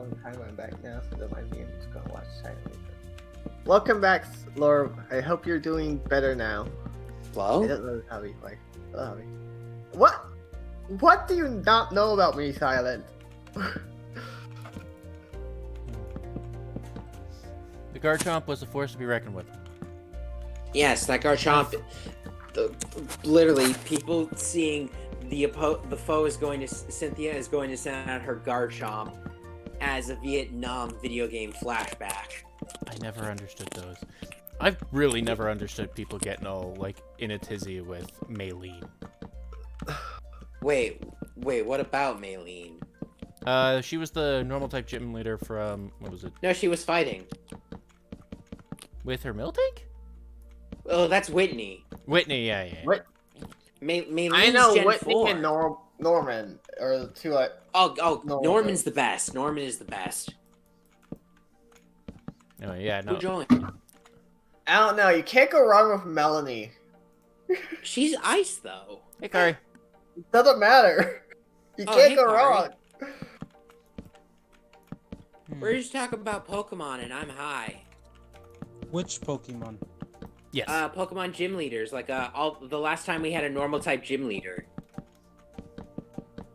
Welcome back, Laura. I hope you're doing better now. Hello? I don't know how we play. Hello, Javi. What do you not know about me, Silent? The Garchomp was a force to be reckoned with. Yes, that Garchomp. Literally, people seeing the foe is going to Cynthia is going to send out her Garchomp as a Vietnam video game flashback. I never understood those. I've really never understood people getting all like in a tizzy with Maylene. Wait, Wait, what about Maylene? She was the normal type gym leader from, what was it? No, she was fighting. With her Miltank? Oh, that's Whitney. Whitney, yeah. What? Maylene's I know Gen Whitney 4. and Norman are the two. Oh, No, Norman's the best. Norman is the best. No, yeah, Who no. joined? I don't know. You can't go wrong with Melanie. She's ice, though. Hey, Kari. Doesn't matter. You Oh, can't hey, go Kari. wrong. We're just talking about Pokemon, and I'm high. Which Pokemon? Yes. Pokemon gym leaders. Like, the last time we had a normal type gym leader.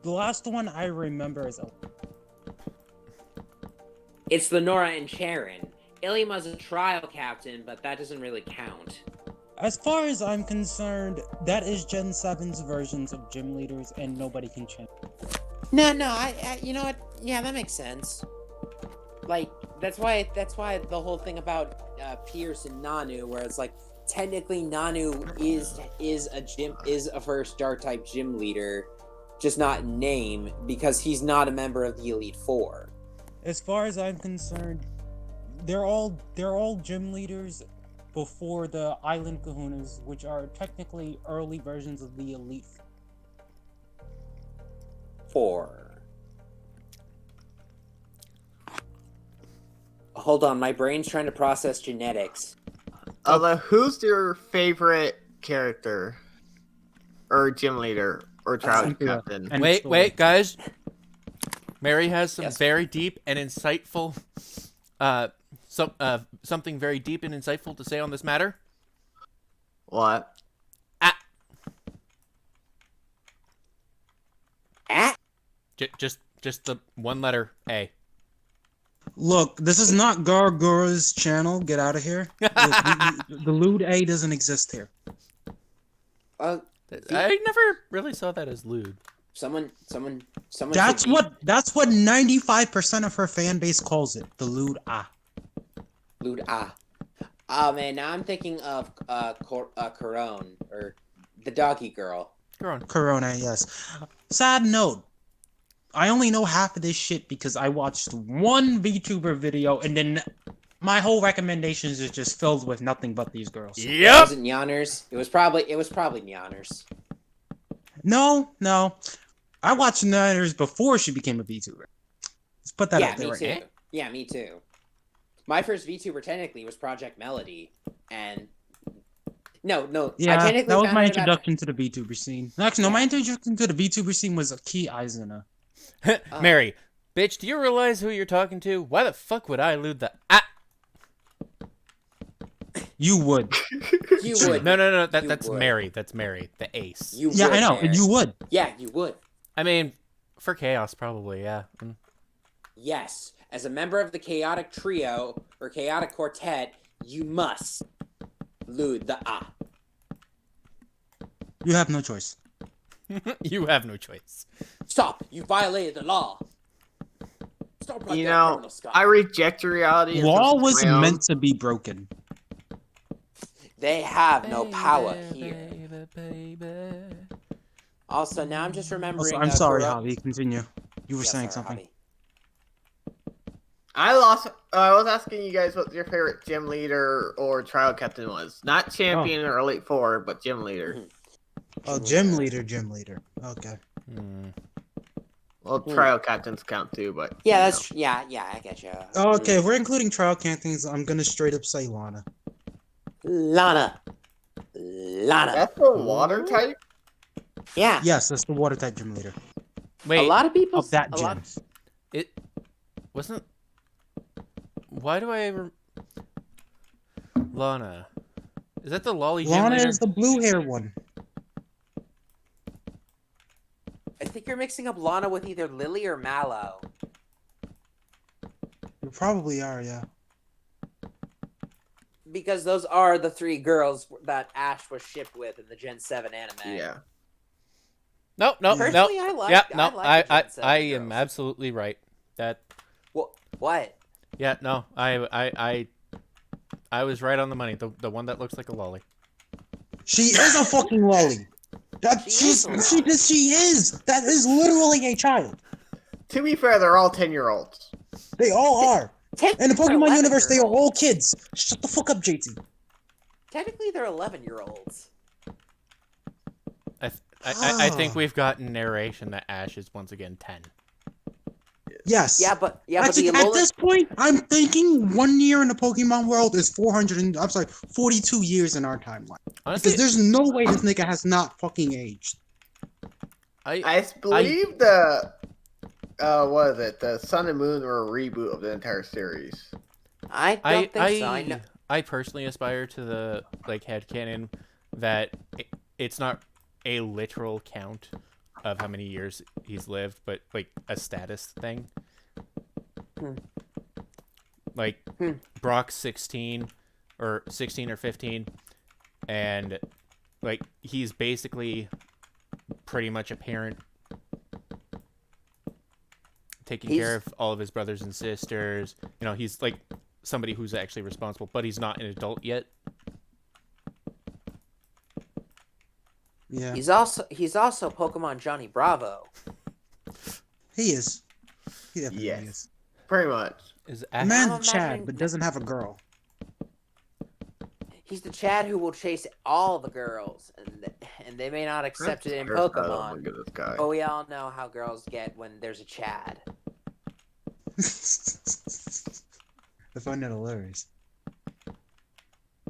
The last one I remember is It's Lenora and Charon. Ilima's a trial captain, but that doesn't really count. as far as I'm concerned, that is Gen 7's versions of gym leaders, and nobody can change. No, I you know what? Yeah, that makes sense. Like, that's why the whole thing about Pierce and Nanu, where it's like technically Nanu is a first dark type gym leader, just not in name, because he's not a member of the Elite Four. As far as I'm concerned, they're all gym leaders before the Island Kahunas, which are technically early versions of the Elite. Four. Hold on, my brain's trying to process genetics. Although, who's your favorite character, or gym leader, or trial Cynthia. captain? And Wait, story. guys. Mary has some Yes. very deep and insightful, something very deep and insightful to say on this matter. What? Just the one letter A. Look, this is not Gargora's channel. Get out of here. Look, the lewd A doesn't exist here. Uh, I never really saw that as lewd. someone. That's should what 95% of her fan base calls it. The lewd A. Lude ah. Oh man, now I'm thinking of Corone, or the doggy girl. Go on. Corona, yes. Sad note. I only know half of this shit because I watched one VTuber video and then my whole recommendations is just filled with nothing but these girls. It Yep. wasn't Yanners. It was probably Yanners. No. I watched Niners before she became a VTuber. Let's put that Yeah, out there me right too. now. Yeah, me too. My first VTuber technically was Project Melody, and no. Yeah, I technically that was found my out about- introduction to the VTuber scene. Actually, no, my introduction to the VTuber scene was Key Eisner. Mary, bitch, do you realize who you're talking to? Why the fuck would I lewd the You would. You would. No. You That's would. Mary. That's Mary, the ace. You Yeah, would, I know, Mary. and you would. Yeah, you would. I mean, for chaos, probably, yeah. Yes, as a member of the Chaotic Trio or Chaotic Quartet, you must lewd the ah. You have no choice. You have no choice. Stop! You violated the law. Stop right You there, know, Colonel Scott. I reject reality. and Law this is was my own. meant to be broken. They have no power Baby, here. baby. Also, now I'm just remembering. Also, I'm sorry, Kuro- Javi. Continue. You were Yeah, saying sorry, something. Javi. I was asking you guys what your favorite gym leader or trial captain was. Not champion or elite four, but gym leader. Oh, gym leader. Okay. Hmm. Well, trial captains count too, but Yeah, you that's yeah. I get you. Oh, okay, if we're including trial cantings, I'm gonna straight up say Lana. Lana. That's the water type. Yeah. Yes, that's the water type gym leader Wait, A lot of people. of that a gym. lot- it wasn't. Why do I? Lana, is that the lolly gym Lana leader? is the blue hair one. I think you're mixing up Lana with either Lily or Mallow. You probably are, yeah. Because those are the three girls that Ash was shipped with in the Gen 7 anime. Yeah. No. Personally, I like. Yeah, I no. like the Gen 7 I am girls. absolutely right. That. What? Yeah, no. I was right on the money. The one that looks like a lolly. She is a fucking lolly. She is. That is literally a child. To be fair, they're all 10-year-olds. They all are. In the Technically, they're Pokemon universe, they are 11-year-olds. all kids. Shut the fuck up, JT. Technically, they're 11-year-olds. I think we've gotten narration that Ash is once again 10. Yes. But Actually, the at Alolan... this point, I'm thinking 1 year in the Pokemon world is 42 years in our timeline. Honestly, Because there's no way this nigga has not fucking aged. I believe what is it? The Sun and Moon were a reboot of the entire series. I don't think so. I know. I personally aspire to the headcanon that it's not a literal count of how many years he's lived, but like a status thing. Like Brock's 16 or 15, and like he's basically pretty much a parent, taking care of all of his brothers and sisters. You know, he's like somebody who's actually responsible, but he's not an adult yet. Yeah. He's also Pokemon Johnny Bravo. He is. He definitely Yes. is. Pretty much. Is The Ash man's I'm a Chad, imagining- but doesn't have a girl. He's the Chad who will chase all the girls, and they may not accept it in Oh my Pokemon. goodness, guy. But we all know how girls get when there's a Chad. I find that hilarious.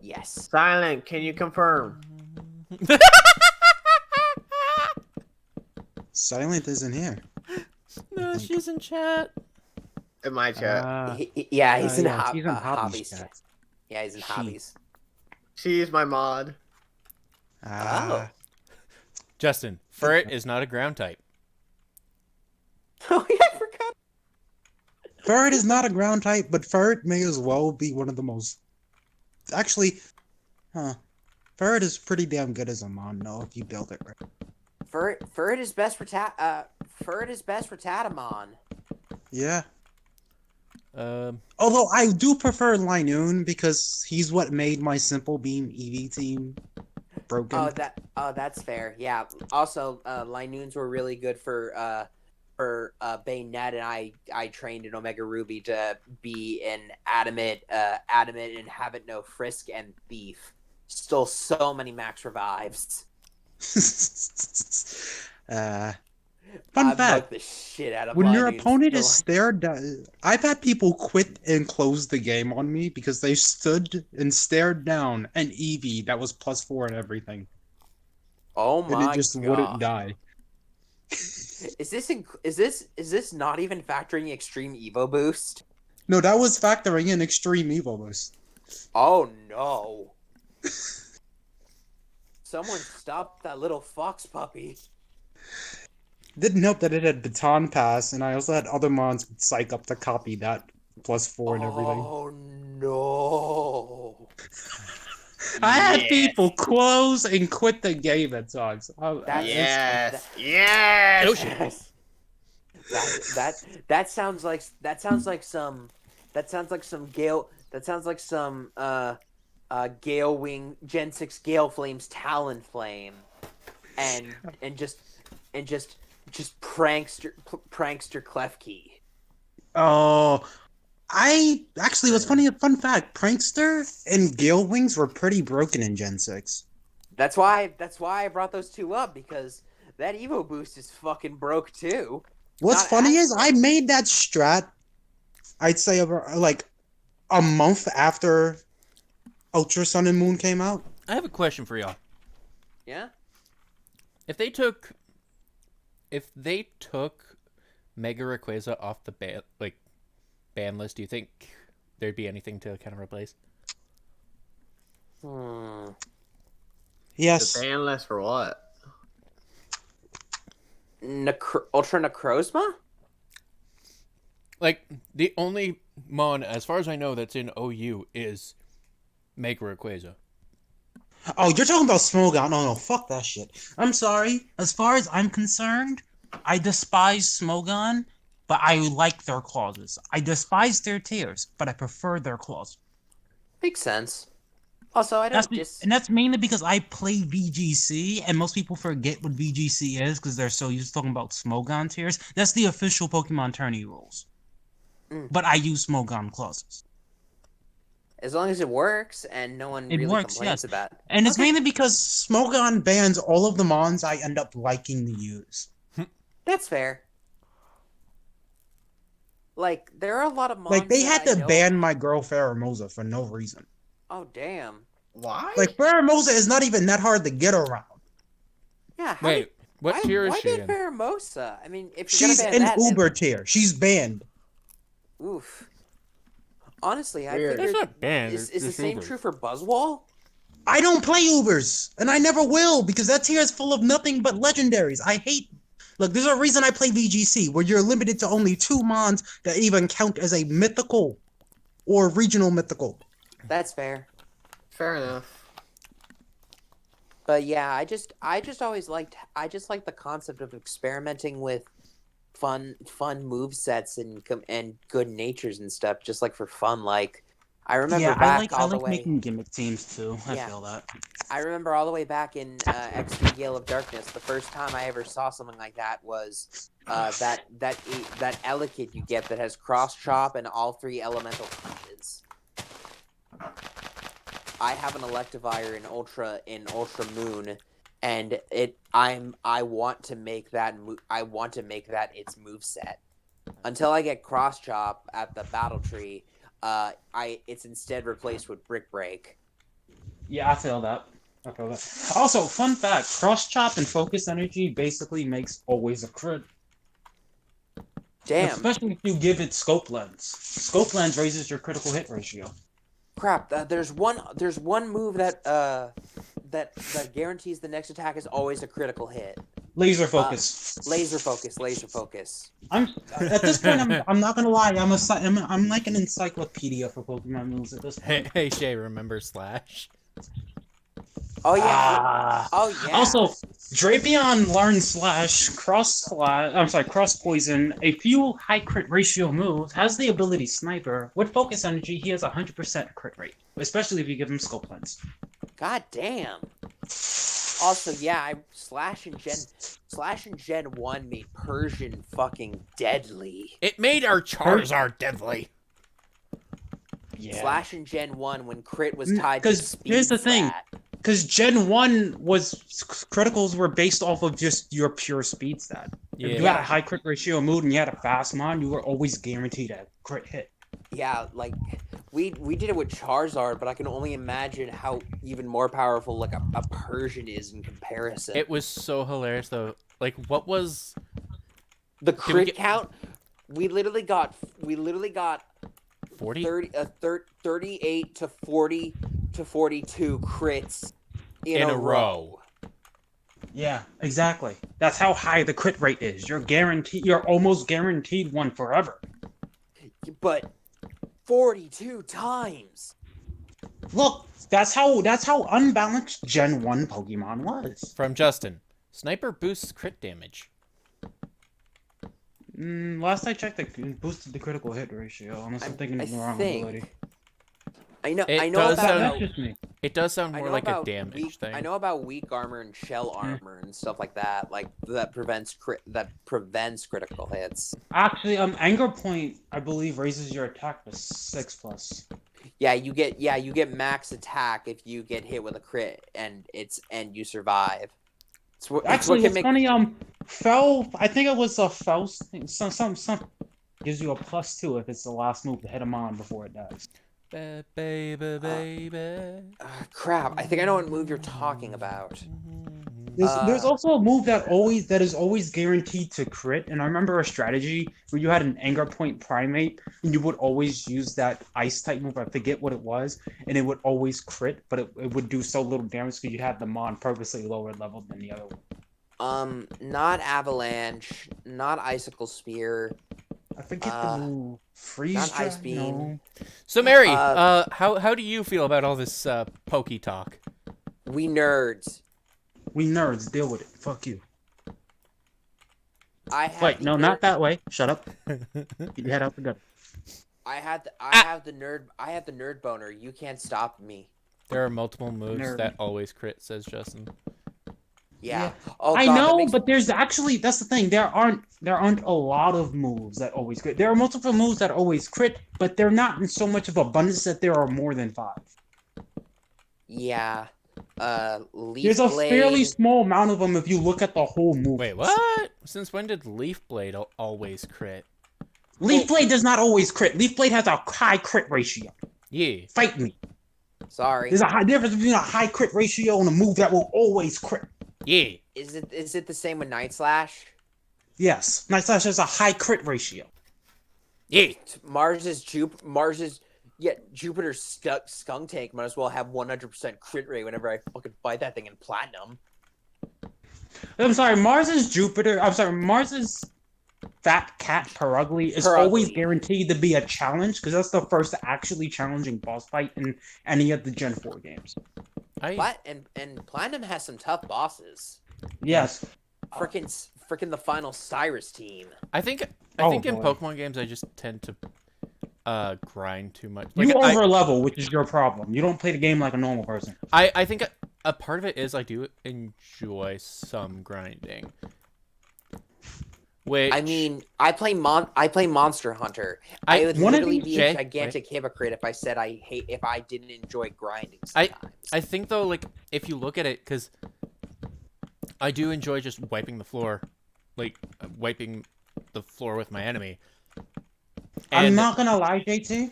Yes. Silent, can you confirm? Silent isn't here. No, she's in chat. In my chat. He's in she's in hobbies. hobbies chat. Yeah, he's in She. hobbies. She's my mod. Justin, Ferret is not a ground type. Oh yeah, I forgot. Ferret is not a ground type, but Ferret may as well be one of the most... Actually, Ferret is pretty damn good as a Mono if you build it right. Ferret is best for Tatamon. Yeah. Although I do prefer Linoon because he's what made my Simple Beam EV team broken. That's fair. Yeah. Also, Linoons were really good for Bayonet, and I trained in Omega Ruby to be an adamant and have it no frisk and thief. Stole so many max revives. Fun I fact. bugged the shit out of When your Linoons. opponent is stared down, I've had people quit and close the game on me because they stood and stared down an Eevee that was +4 and everything, Oh my and it just god! wouldn't die. Is this not even factoring Extreme Evo Boost? No, that was factoring in Extreme Evo Boost. Oh no! Someone stop that little fox puppy. Didn't help that it had Baton Pass, and I also had other mons with Psych Up to copy that +4 and everything. Oh no! I had people close and quit the game at times. That's- Yes! Oh shit. That sounds like some Gale Wing Gen 6 Gale Flame's Talon Flame, and just prankster Klefki. Oh, what's funny, a fun fact, Prankster and Gale Wings were pretty broken in Gen 6. That's why I brought those two up, because that Evo boost is fucking broke too. What's Not funny is as- I made that strat, I'd say over like a month after Ultra Sun and Moon came out. I have a question for y'all. Yeah. If they took Mega Rayquaza off the ban list, do you think there'd be anything to kind of replace? Yes. The ban list for what? Ultra Necrozma? Like, the only mon, as far as I know, that's in OU is Mega Rayquaza. Oh, you're talking about Smogon. No, fuck that shit. I'm sorry. As far as I'm concerned, I despise Smogon, but I like their clauses. I despise their tears, but I prefer their claws. Makes sense. Also, I don't And that's mainly because I play VGC, and most people forget what VGC is because they're so used to talking about Smogon tiers. That's the official Pokemon tourney rules. Mm. But I use Smogon clauses. As long as it works and no one It really works, complains yes. about it. And it's Okay. mainly because Smogon bans all of the mons I end up liking to use. That's fair. Like, there are a lot of mons Like, they that had I to know... ban my girl Pheromosa for no reason. Oh, damn. Why? Like, Pheromosa is not even that hard to get around. Yeah, how Wait, what tier is why she ban in? Pheromosa? I mean, if you're She's gonna ban an that... Uber tier. She's banned. Oof. Honestly, I Weird. figured... That's not banned. Is it's the just same Uber. true for Buzzwall? I don't play Ubers, and I never will, because that tier is full of nothing but legendaries. I hate... Look, there's a reason I play VGC, where you're limited to only 2 mons that even count as a mythical or regional mythical. That's fair. Fair enough. But yeah, I just always liked the concept of experimenting with fun move sets and good natures and stuff, just like for fun. Like I remember Yeah, back I all the like way. making gimmick teams too. I Yeah. feel that. I remember all the way back in XP Gale of Darkness. The first time I ever saw something like that was that Elekid you get that has cross chop and all 3 elemental punches. I have an Electivire in Ultra Moon, and I want to make that its moveset. Until I get cross chop at the battle tree, it's instead replaced with Brick Break. Yeah, I feel that. Also, fun fact, cross chop and focus energy basically makes always a crit. Damn. Especially if you give it scope lens. Scope lens raises your critical hit ratio. Crap, there's one move that guarantees the next attack is always a critical hit. Laser focus. Laser focus. I'm at this point. I'm not gonna lie. I'm like an encyclopedia for Pokemon moves at this point. Hey Shay, remember Slash? Oh yeah. Ah. Oh yeah. Also, Drapion learns cross poison, a few high crit ratio moves, has the ability Sniper. With focus energy, he has 100% crit rate, especially if you give him scope lens. God damn. Also, yeah, Slash and Gen 1 made Persian fucking deadly. It made our Charizard deadly. Yeah. Slash and Gen 1 when crit was tied to speed. Here's the thing. stat. Because Gen 1 was criticals were based off of just your pure speed stat. Yeah. If you had a high crit ratio move and you had a fast mon, you were always guaranteed a crit hit. Yeah, like we did it with Charizard, but I can only imagine how even more powerful like a Persian is in comparison. It was so hilarious though. Like, what was the crit count? We literally got 40? 38 to 40 to 42 crits in a row. Yeah, exactly. That's how high the crit rate is. You're almost guaranteed one forever. But 42 times. Look, that's how unbalanced Gen 1 Pokemon was. From Justin. Sniper boosts crit damage. Last I checked, it boosted the critical hit ratio. Unless I'm thinking of the wrong ability. I know Does about sound- That's just me. It does sound more like a damage weak, thing. I know about weak armor and shell armor and stuff like that, like that prevents critical hits. Actually, Anger Point, I believe, raises your attack to 6+. Yeah, you get max attack if you get hit with a crit and you survive. Actually, it's funny. Fell. I think it was a Fell. Some gives you a +2 if it's the last move to hit him on before it dies. Baby. Crap! I think I know what move you're talking about. There's also a move that is always guaranteed to crit, and I remember a strategy where you had an Anger Point Primate, and you would always use that Ice type move. I forget what it was, and it would always crit, but it would do so little damage because you had the mon purposely lower level than the other one. Not Avalanche, not Icicle Spear. I forget the move. Freeze not Dra- Ice Beam. No. So Mary, how do you feel about all this Poke talk? We nerds. We nerds deal with it. Fuck you. Wait, no, not that way. Shut up. Get your head out the gutter. I have the nerd boner. You can't stop me. There are multiple moves Nerd. that always crit, says Justin. Yeah. Oh, I God, that know, makes- but there's actually that's the thing. There aren't a lot of moves that always crit. There are multiple moves that always crit, but they're not in so much of abundance that there are more than 5. Yeah. Leaf There's a Blade. fairly small amount of them if you look at the whole move. Wait, what? Since when did Leaf Blade always crit? Leaf Blade does not always crit. Leaf Blade has a high crit ratio. Yeah. Fight me. Sorry. There's a high difference between a high crit ratio and a move that will always crit. Yeah. Is it the same with Night Slash? Yes, Night Slash has a high crit ratio. Yeah. Jupiter's skunk tank might as well have 100% crit rate whenever I fucking fight that thing in platinum. I'm sorry, Mars's Fat Cat Perugly is always guaranteed to be a challenge because that's the first actually challenging boss fight in any of the Gen 4 games. And platinum has some tough bosses. Yes. Frickin' the final Cyrus team. I think in boy. Pokemon games I just tend to grind too much. You over level, which is your problem. You don't play the game like a normal person. I think a part of it is I do enjoy some grinding. Which, I mean, I play Monster Hunter. I would one of literally these- be a gigantic hypocrite if I said if I didn't enjoy grinding sometimes. I think though, like if you look at it, because I do enjoy just wiping the floor, like wiping the floor with my enemy. I'm not gonna lie, JT.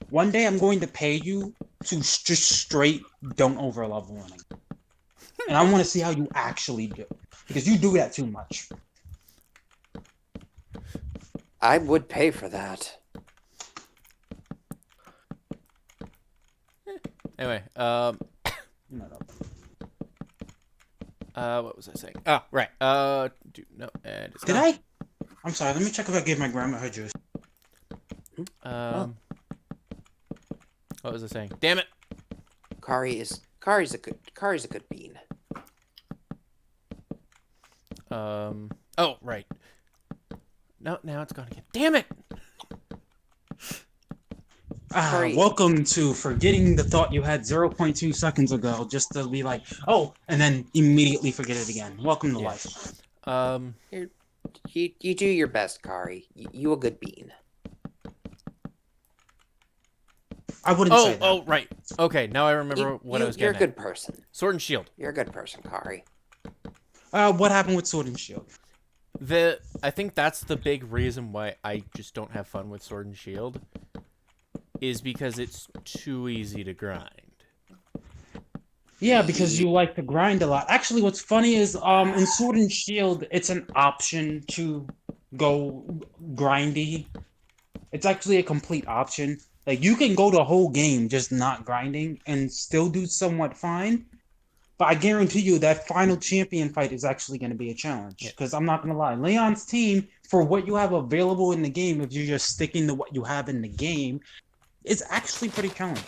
One day I'm going to pay you to just straight don't over level winning, and I want to see how you actually do because you do that too much. I would pay for that. Anyway, No. what was I saying? Oh, right. Did I? I'm sorry. Let me check if I gave my grandma her juice. What was I saying? Damn it! Kari's a good bean. Oh, right. No, now it's gone again. Damn it! Sorry. Welcome to forgetting the thought you had 0.2 seconds ago, just to be like, oh, and then immediately forget it again. Welcome to life. You do your best, Kari. You a good bean. I wouldn't say that. Oh, right. Okay, now I remember what I was You're a getting good person. Sword and Shield. You're a good person, Kari. What happened with Sword and Shield? I think that's the big reason why I just don't have fun with Sword and Shield, is because it's too easy to grind. Yeah, because you like to grind a lot. Actually, what's funny is, in Sword and Shield, it's an option to go grindy. It's actually a complete option. Like, you can go the whole game just not grinding and still do somewhat fine. But I guarantee you that final champion fight is actually going to be a challenge. Because I'm not going to lie. Leon's team, for what you have available in the game, if you're just sticking to what you have in the game, is actually pretty challenging.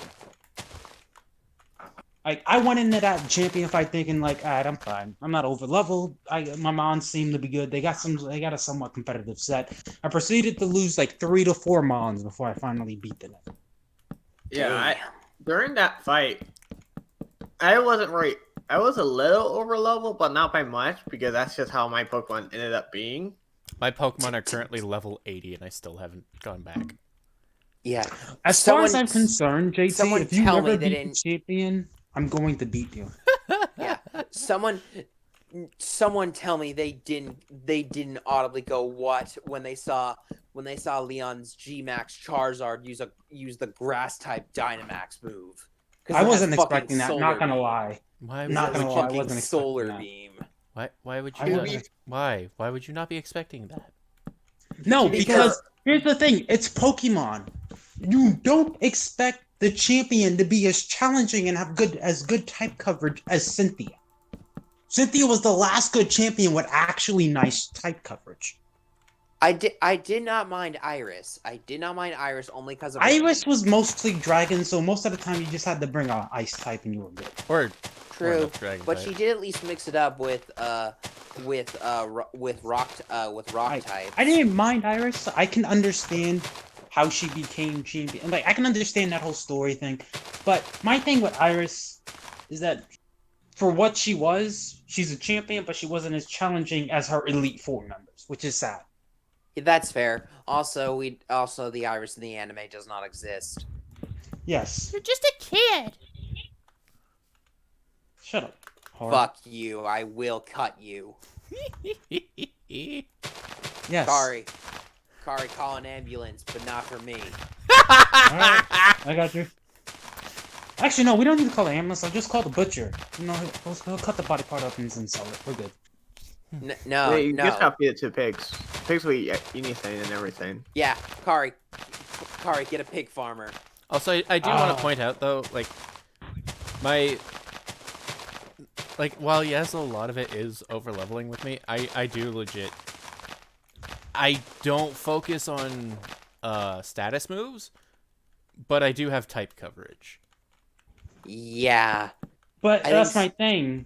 Like, I went into that champion fight thinking, like, alright, I'm fine. I'm not over leveled. My mons seem to be good. They got a somewhat competitive set. I proceeded to lose like 3 to 4 mons before I finally beat the net. Yeah, during that fight, I wasn't right. I was a little over level, but not by much because that's just how my Pokemon ended up being. My Pokemon are currently level 80 and I still haven't gone back. Yeah. As far as I'm concerned, JT, if you tell never me that beat the champion, I'm going to beat you. Yeah. Someone tell me they didn't audibly go what when they saw Leon's G-Max Charizard use the grass type Dynamax move. I wasn't expecting that, not gonna lie. Not gonna lie, I wasn't solar expecting that. beam. Why would you why would you not be expecting that? No, because here's the thing, it's Pokemon. You don't expect the champion to be as challenging and have good type coverage as Cynthia. Cynthia was the last good champion with actually nice type coverage. I did not mind Iris. I did not mind Iris only because of Iris was mostly dragon, so most of the time you just had to bring an ice type and you were good. Or True, dragon but type. she did at least mix it up with rock type. I didn't mind Iris. I can understand how she became champion. Like, I can understand that whole story thing. But my thing with Iris is that for what she was, she's a champion, but she wasn't as challenging as her Elite Four members, which is sad. That's fair. Also, the Iris in the anime does not exist. Yes. You're just a kid. Shut up. Whore. Fuck you. I will cut you. Yes. Kari, call an ambulance, but not for me. Alright, I got you. Actually, no, we don't need to call the ambulance. I'll just call the butcher. You know, he'll cut the body part up and sell it. We're good. No, you no. just gotta feed it to pigs. Pigs will eat anything and everything. Yeah, Kari, get a pig farmer. Also, I do want to point out though, like while yes, a lot of it is over leveling with me, I do legit. I don't focus on status moves, but I do have type coverage. Yeah. But I that's think my thing.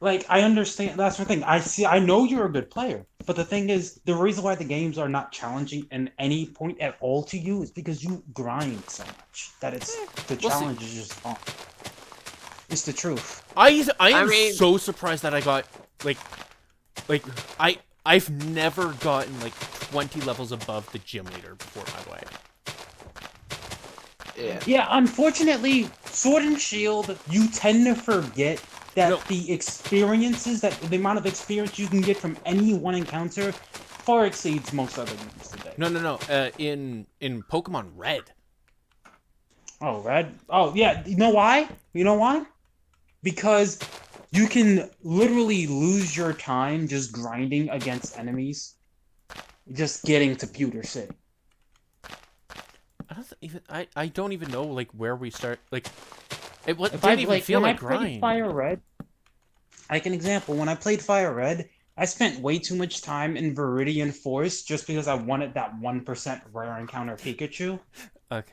Like, I understand. That's my thing. I know you're a good player, but the thing is, the reason why the games are not challenging in any point at all to you is because you grind so much that the challenge is just fun. It's the truth. I am mean- so surprised that I got I've never gotten like 20 levels above the gym leader before, by the way. Yeah. Yeah, unfortunately, Sword and Shield, you tend to forget that No. the amount of experience you can get from any one encounter far exceeds most other games today. No. In Pokemon Red. Oh, Red? Oh, yeah. You know why? Because you can literally lose your time just grinding against enemies, just getting to Pewter City. I don't even know like where we start. Like, it If didn't even feel when like I played grind. Fire Red, like an example, when I played Fire Red, I spent way too much time in Viridian Forest just because I wanted that 1% rare encounter Pikachu. Okay.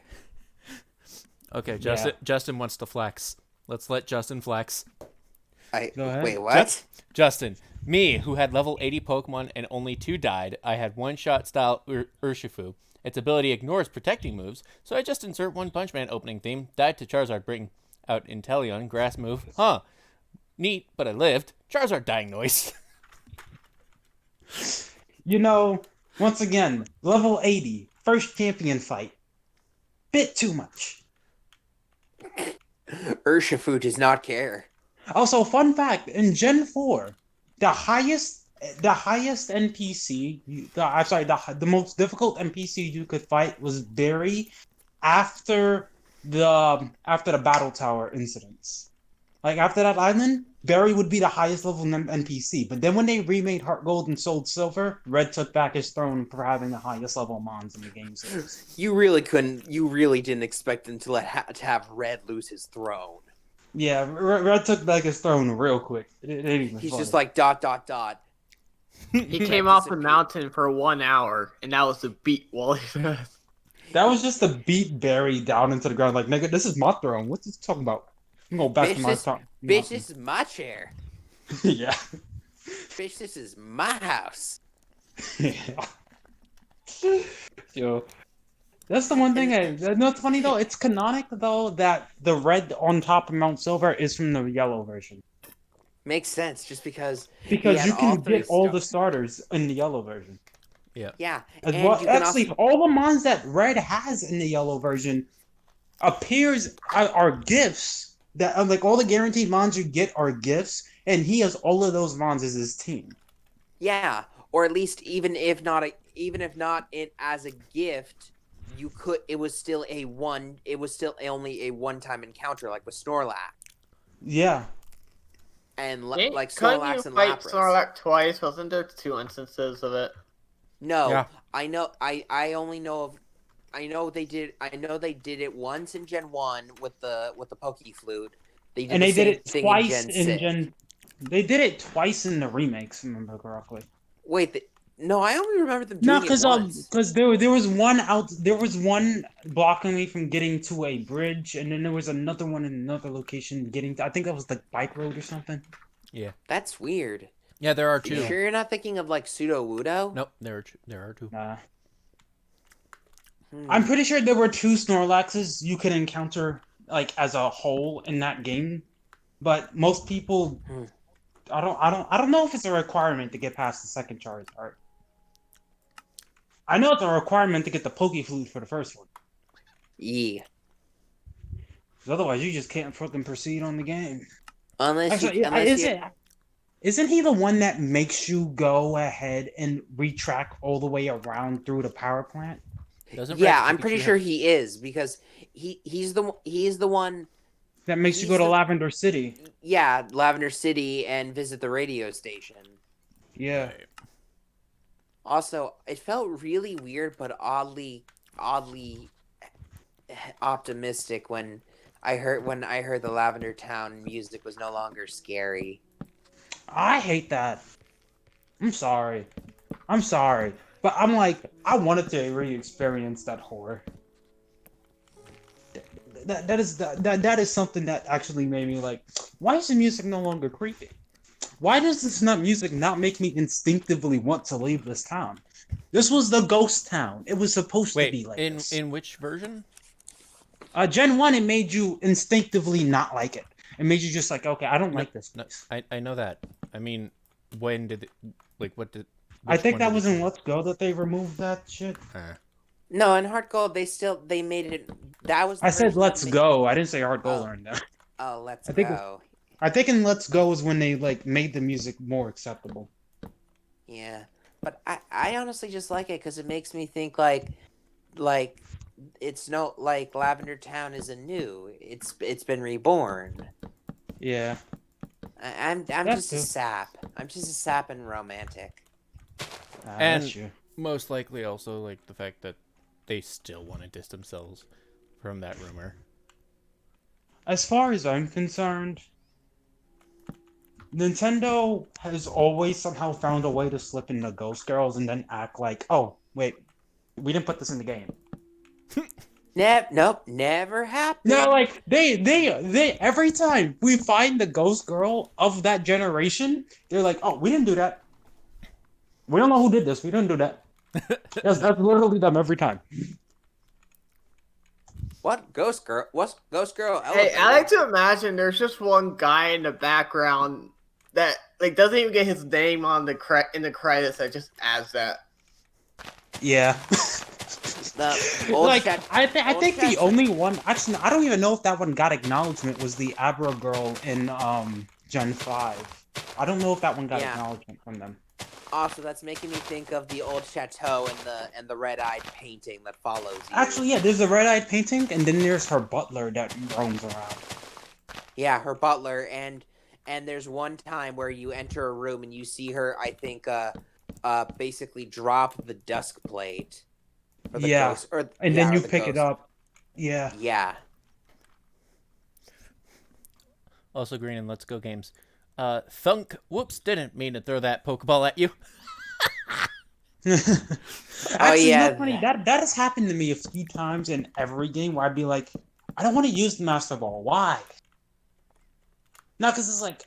Okay, Yeah. Justin wants to flex. Let's let Justin flex. Go ahead. Wait, what? Justin, me, who had level 80 Pokemon and only 2 died, I had one-shot style Urshifu. Its ability ignores protecting moves, so I just insert One Punch Man opening theme, died to Charizard, bring out Inteleon, grass move. Huh. Neat, but I lived. Charizard dying noise. You know, once again, level 80, first champion fight. Bit too much. Urshifu does not care. Also, fun fact, in Gen 4, the highest NPC, the most difficult NPC you could fight was Barry after the Battle Tower incidents. Like, after that island, Barry would be the highest level NPC. But then when they remade Heart Gold and Soul Silver, Red took back his throne for having the highest level Mons in the game series. You really didn't expect him to have Red lose his throne. Yeah, Red took back his throne real quick. It ain't even He's funny. just like ... He came off the mountain for 1 hour, and that was the beat Wally. That was just to beat Barry down into the ground. Like, nigga, this is my throne. What's this talking about? I'm going back to my top. Bitch, this is my chair. Yeah. Bitch, this is my house. Yeah. Yo. That's the one thing. No, it's funny though. It's canonic though that the red on top of Mount Silver is from the yellow version. Makes sense, just because You can get all the starters in the yellow version. Yeah. As And well, you can actually, also... all the mons that Red has in the yellow version are gifts. That like all the guaranteed mons you get are gifts, and he has all of those mons as his team. Yeah, or at least even if not it as a gift, you could. It was still only a one-time encounter, like with Snorlax Yeah. and Couldn't like you Snorlax and fight Lapras. Snorlax twice? Wasn't there 2 instances of it? No, Yeah. I know. I only know of. I know they did it once in Gen 1 with the Poke Flute. They did it twice in Gen 6. They did it twice in the remakes, if I remember correctly. Wait, no, I only remember them No, doing it once. because there was one blocking me from getting to a bridge, and then there was another one in another location getting to, I think that was the bike road or something. That's weird. Yeah, there are You 2. sure you're not thinking of like Pseudo Wudo? Nope, there are 2. I'm pretty sure there were 2 Snorlaxes you could encounter like as a whole in that game, but most people, I don't know if it's a requirement to get past the second Charizard. I know it's a requirement to get the Poke Flute for the first one. Yeah. 'Cause otherwise, you just can't fucking proceed on the game. Unless you, Actually, unless you, isn't he the one that makes you go ahead and retrack all the way around through the power plant? Doesn't yeah, Red I'm Pikachu pretty have- sure he is because he's the one. That makes you He's go to the- Lavender City. Yeah, Lavender City and visit the radio station. Yeah. Right. Also, it felt really weird, but oddly optimistic when I heard the Lavender Town music was no longer scary. I hate that. I'm sorry. But I'm like, I wanted to re-experience that horror. That is something that actually made me like, why is the music no longer creepy? Why does this music not make me instinctively want to leave this town? This was the ghost town. It was supposed to be Wait, like in this. in which version? Gen 1, it made you instinctively not like it. It made you just like, okay, I don't like this No, place. I know that. I mean, when did what did? I which think one that did was it in Let's Go that they removed that shit. No, in Heart Gold they made it. That was. The I said version Let's that Go. I didn't say Hard Gold Oh. or anything. Oh, let's I think- go. I think in Let's Go is when they like made the music more acceptable. Yeah, but I honestly just like it because it makes me think like it's no like Lavender Town isn't new. It's been reborn. Yeah. I'm That's just a true. sap. I'm just a sap and romantic. And- That's true. Most likely, also like the fact that they still want to distance themselves from that rumor. As far as I'm concerned, Nintendo has always somehow found a way to slip into Ghost Girls and then act like, oh, wait, we didn't put this in the game. Nope, never happened. No, like they every time we find the Ghost Girl of that generation, they're like, oh, we didn't do that. We don't know who did this. We didn't do that. That's literally them every time. What Ghost Girl? What's Ghost Girl? Hey, I like to imagine there's just one guy in the background that like doesn't even get his name on the in the credits that just adds that. Yeah. The old Like chat- I old think the chat- only one actually I don't even know if that one got acknowledgement was the Abra girl in Gen 5. I don't know if that one got Yeah. acknowledgement from them. Also, that's making me think of the old chateau and the red-eyed painting that follows you. Actually, yeah, there's a red-eyed painting and then there's her butler that roams around. Yeah, her butler, and there's one time where you enter a room and you see her, I think, basically drop the dusk plate. For the Yeah, ghost, or, And yeah, then or you the pick it ghost. up. Yeah. Yeah. Also, Green and Let's Go games. Thunk. Whoops! Didn't mean to throw that Pokeball at you. Actually, yeah. you know, funny, that has happened to me a few times in every game where I'd be like, I don't want to use the Master Ball. Why? No, because it's like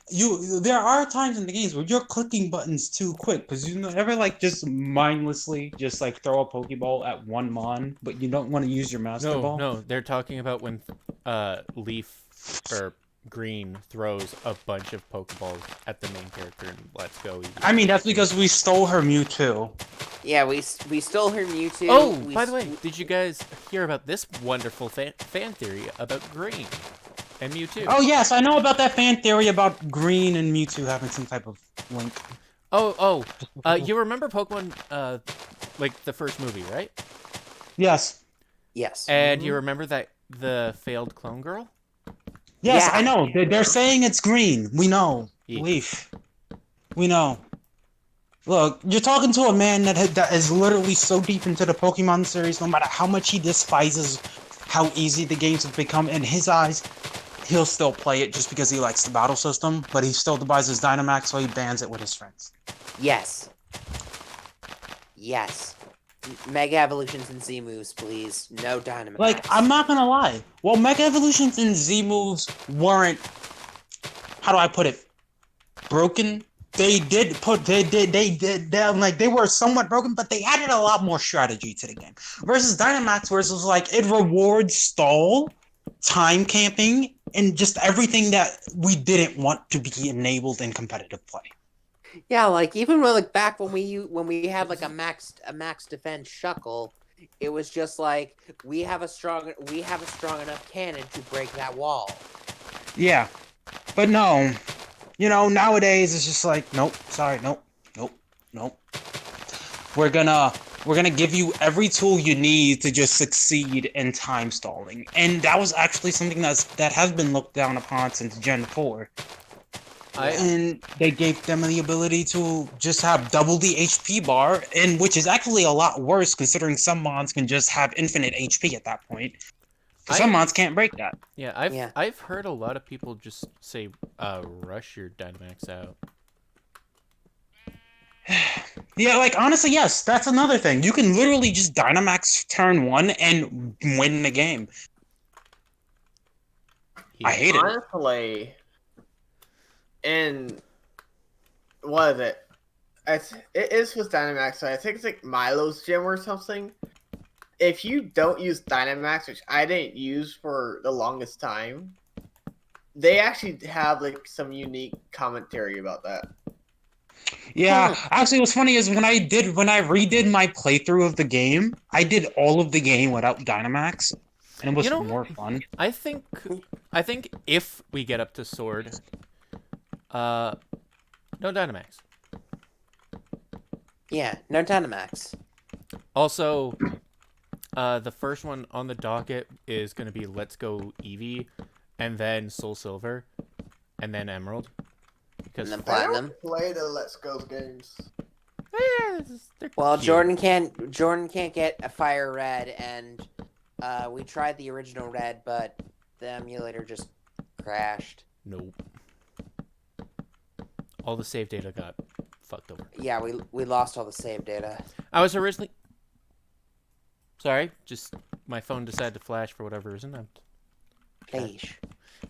there are times in the games where you're clicking buttons too quick because you never like just mindlessly just like throw a Pokeball at one mon, but you don't want to use your Master Ball. No, they're talking about when Leaf or Green throws a bunch of Pokeballs at the main character in Let's Go. Eevee. I mean that's because we stole her Mewtwo. Yeah, we stole her Mewtwo. Oh, we by the way, st- did you guys hear about this wonderful fan theory about Green and Mewtwo? Oh yes, I know about that fan theory about Green and Mewtwo having some type of link. You remember Pokemon, like the first movie, right? Yes. Yes. And you remember that the failed clone girl? Yes, Yeah. I know. They're saying it's Green. We know. Yeah. Leaf. We know. Look, you're talking to a man that is literally so deep into the Pokemon series, no matter how much he despises how easy the games have become in his eyes, he'll still play it just because he likes the battle system, but he still despises Dynamax, so he bans it with his friends. Yes. Yes. Mega Evolutions and Z moves, please. No Dynamax. Like, I'm not gonna lie. Well, Mega Evolutions and Z moves weren't, how do I put it, broken. They were somewhat broken, but they added a lot more strategy to the game. Versus Dynamax, where it was like, it rewards stall, time camping, and just everything that we didn't want to be enabled in competitive play. Yeah, like even when like back when we had like a max defense shuckle, it was just like we have a strong enough cannon to break that wall. Yeah, but no, nowadays it's just like, nope, sorry, nope, nope, nope. We're gonna give you every tool you need to just succeed in time stalling, and that was actually something that has been looked down upon since Gen 4. And they gave them the ability to just have double the HP bar, and which is actually a lot worse considering some mods can just have infinite HP at that point. Some mods can't break that. Yeah, I've heard a lot of people just say, rush your Dynamax out. Yeah, like honestly, yes, that's another thing. You can literally just Dynamax turn 1 and win the game. Yeah. I hate it. Honestly, and what is it? It is with Dynamax, so I think it's like Milo's gym or something. If you don't use Dynamax, which I didn't use for the longest time, they actually have like some unique commentary about that. Yeah, actually, what's funny is when I redid my playthrough of the game, I did all of the game without Dynamax, and it was more fun. I think if we get up to Sword, no Dynamax. Yeah, no Dynamax. Also, the first one on the docket is going to be Let's Go Eevee, and then Soul Silver, and then Emerald. Because And then Platinum. I don't play the Let's Go games. Well, cute. Jordan can't get a Fire Red, and we tried the original Red, but the emulator just crashed. Nope. All the save data got fucked over. Yeah, we lost all the save data. I was originally... Sorry, just my phone decided to flash for whatever reason. Beige.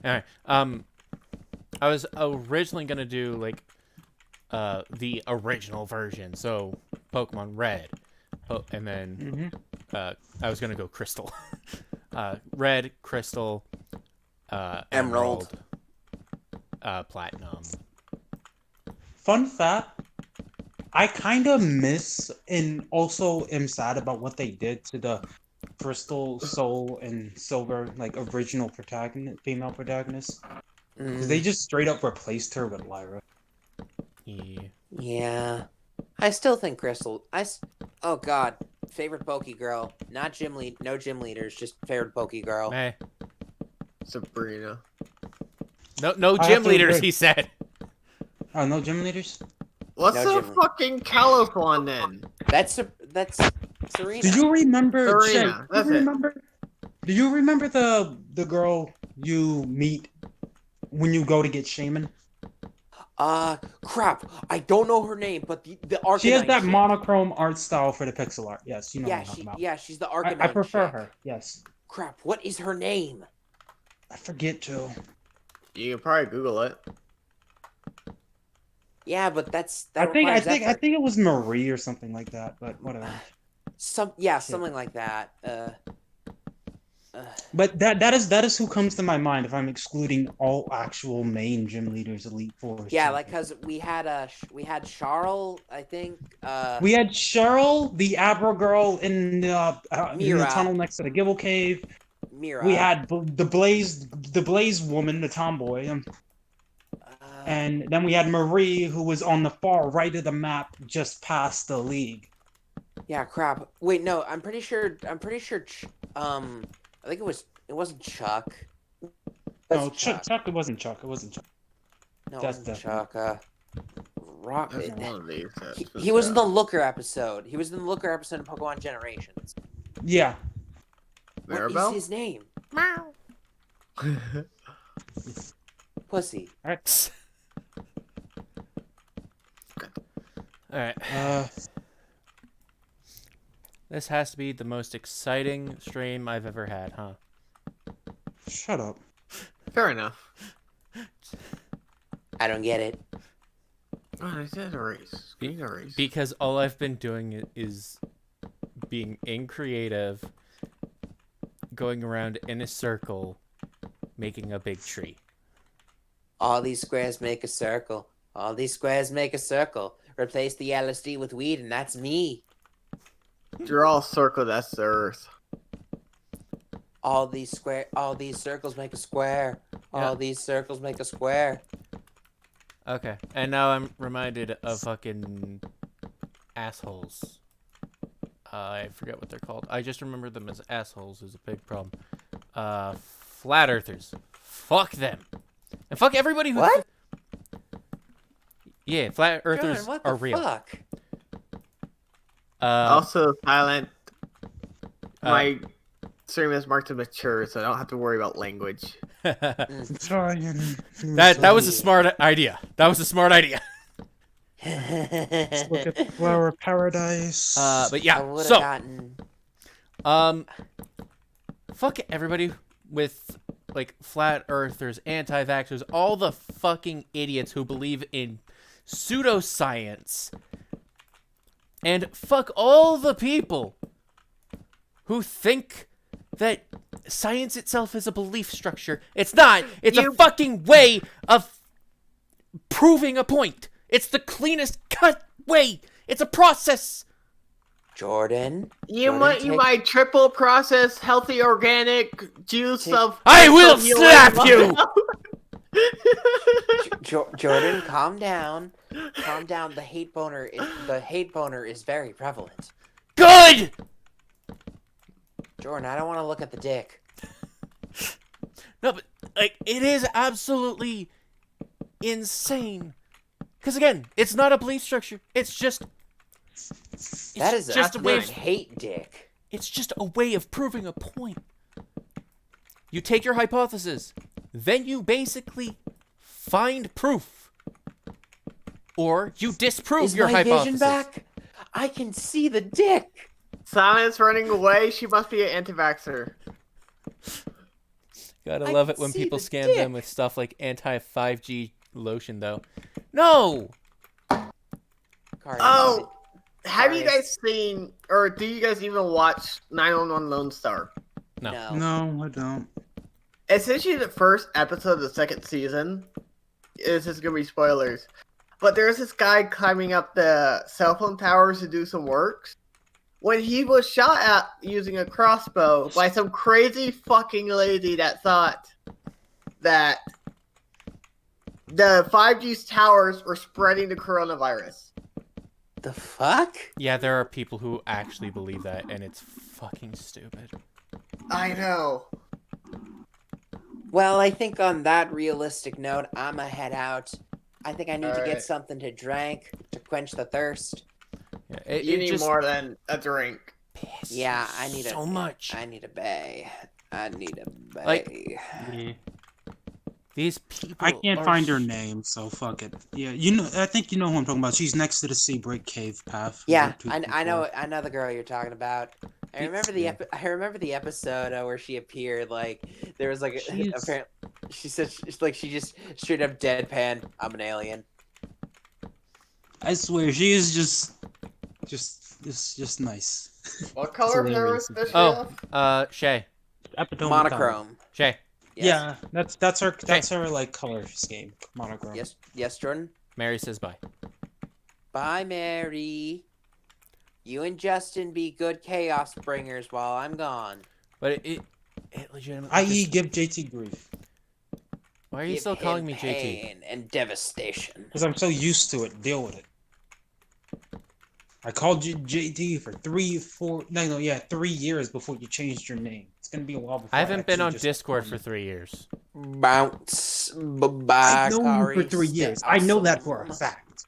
Alright, I was originally gonna do, like, the original version, so Pokemon Red. And then, I was gonna go Crystal. Red, Crystal, Emerald, Platinum. Fun fact, I kind of miss and also am sad about what they did to the Crystal, Soul, and Silver, like, original female protagonists. Because they just straight up replaced her with Lyra. Yeah. Yeah. I still think Crystal... Oh, God. Favorite Poke Girl. Not gym lead... No gym leaders, just favorite Poke Girl. Hey. Sabrina. No gym leaders, he said. Oh, no gym leaders? What's No the gym- fucking Kalos one then? That's Serena. Do you remember... Serena, Shay, do you remember the girl you meet when you go to get Shaman? Crap. I don't know her name, but the Arcanine She has that chick. monochrome art style for the pixel art. Yes, you know what I'm talking about. Yeah, she's the Arcanine I prefer chick. her, yes. Crap, what is her name? I forget too. You can probably Google it. Yeah, but that I think effort. it was Marie or something like that, but whatever. Something like that. But that is who comes to my mind if I'm excluding all actual main gym leaders, Elite Four. Yeah, like because we had Charles, I think. We had Cheryl, the Abra girl in the Mira. tunnel next to the Gibble Cave. Mira. We had the Blaze woman, the tomboy, and then we had Marie, who was on the far right of the map, just past the league. Yeah, crap. Wait, no, I'm pretty sure. I think it wasn't Chuck. No, Chuck. It wasn't Chuck. It wasn't Chuck. No, it That's wasn't Chuck. Rock. There's one of these. He was in the Looker episode. He was in the Looker episode of Pokemon Generations. Yeah. What Maribel? is his name? Meow. Pussy. All right. Alright. This has to be the most exciting stream I've ever had, huh? Shut up. Fair enough. I don't get it. Oh, I said a race. Give me a race. Because all I've been doing is being in creative, going around in a circle, making a big tree. All these squares make a circle. All these squares make a circle. Replace the LSD with weed, and that's me. Draw a circle. That's the Earth. All these circles make a square. All these circles make a square. Okay, and now I'm reminded of fucking assholes. I forget what they're called. I just remember them as assholes is a big problem. Flat earthers. Fuck them. And fuck everybody who... What? Yeah, flat earthers Jordan, what are the real. fuck? Also, silent. My stream is marked as mature, so I don't have to worry about language. That was a smart idea. That was a smart idea. Let's look at Flower Paradise. But I yeah, would have so gotten. fuck everybody with like flat earthers, anti-vaxxers, all the fucking idiots who believe in pseudoscience. And fuck all the people who think that science itself is a belief structure. It's not. It's a fucking way of proving a point. It's the cleanest cut way. It's a process. Jordan. You might triple process healthy organic juice of. I will slap you. Jordan, calm down. Calm down. The hate boner is very prevalent. Good. Jordan, I don't want to look at the dick. No, but like it is absolutely insane. Because again, it's not a belief structure. It's just That is just a way of hate dick. It's just a way of proving a point. You take your hypothesis, then you basically find proof, or you disprove Is your my hypothesis. vision back? I can see the dick. Silence running away. She must be an anti-vaxxer. Gotta I love it can when see people the scam dick. them with stuff like anti-5G lotion, though. No. Kari, Oh, have you Sorry. guys seen, or do you guys even watch 911 Lone Star? No. No, I don't. Essentially, the first episode of the second season. This is gonna be spoilers, but there's this guy climbing up the cell phone towers to do some works. When he was shot at using a crossbow by some crazy fucking lady that thought that the 5G's towers were spreading the coronavirus. The fuck? Yeah, there are people who actually believe that, and it's fucking stupid. I know. Well, I think on that realistic note, I'ma head out. I think I need to Alright. get something to drink to quench the thirst. Yeah, You need just more than a drink. pisses Yeah, I me need so much. I need a bay. I need a bay. Like- Yeah. These people. I can't are find her sh- name, so fuck it. Yeah, you know. I think you know who I'm talking about. She's next to the Sea Break Cave path. Yeah, Two I people. know the girl you're talking about. I remember I remember the episode where she appeared. Like there was like She's- apparently she said she just straight up deadpan. I'm an alien. I swear, she is just nice. What color hilarious. is this? Oh, Shay. Epitome Monochrome. Shay. Yes. Yeah, that's her like color scheme. Monochrome. Yes, Jordan. Mary says bye. Bye, Mary. You and Justin be good chaos bringers while I'm gone. But it legitimately. I.e., just- give JT grief Why are you Give still calling him me JT? pain and devastation. because I'm so used to it. Deal with it. I called you JT for 3 years before you changed your name. It's gonna be a while before I haven't been actually on just Discord call for you. 3 years. Bounce back. I've known you for 3 years. I know that for a fact.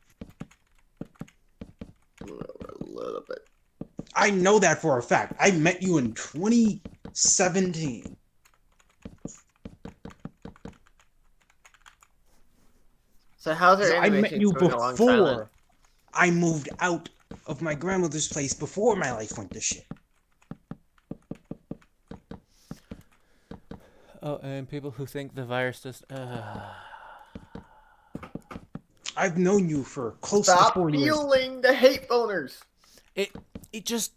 A little bit. I know that for a fact. I met you in 2017. So how's her So I met animation you going along, Silent? before I moved out of my grandmother's place, before my life went to shit. Oh, and people who think the virus does. I've known you for close to Stop 4 years. fueling the hate boners. It just.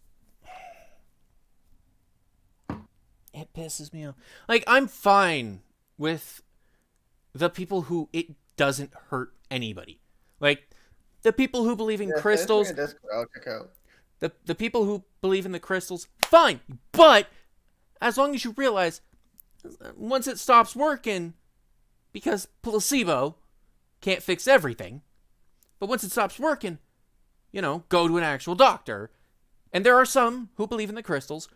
It pisses me off. Like, I'm fine with the people who it doesn't hurt anybody. Like, the people who believe in crystals, the people who believe in the crystals, fine. But as long as you realize, once it stops working, because placebo can't fix everything, but once it stops working, go to an actual doctor. And there are some who believe in the crystals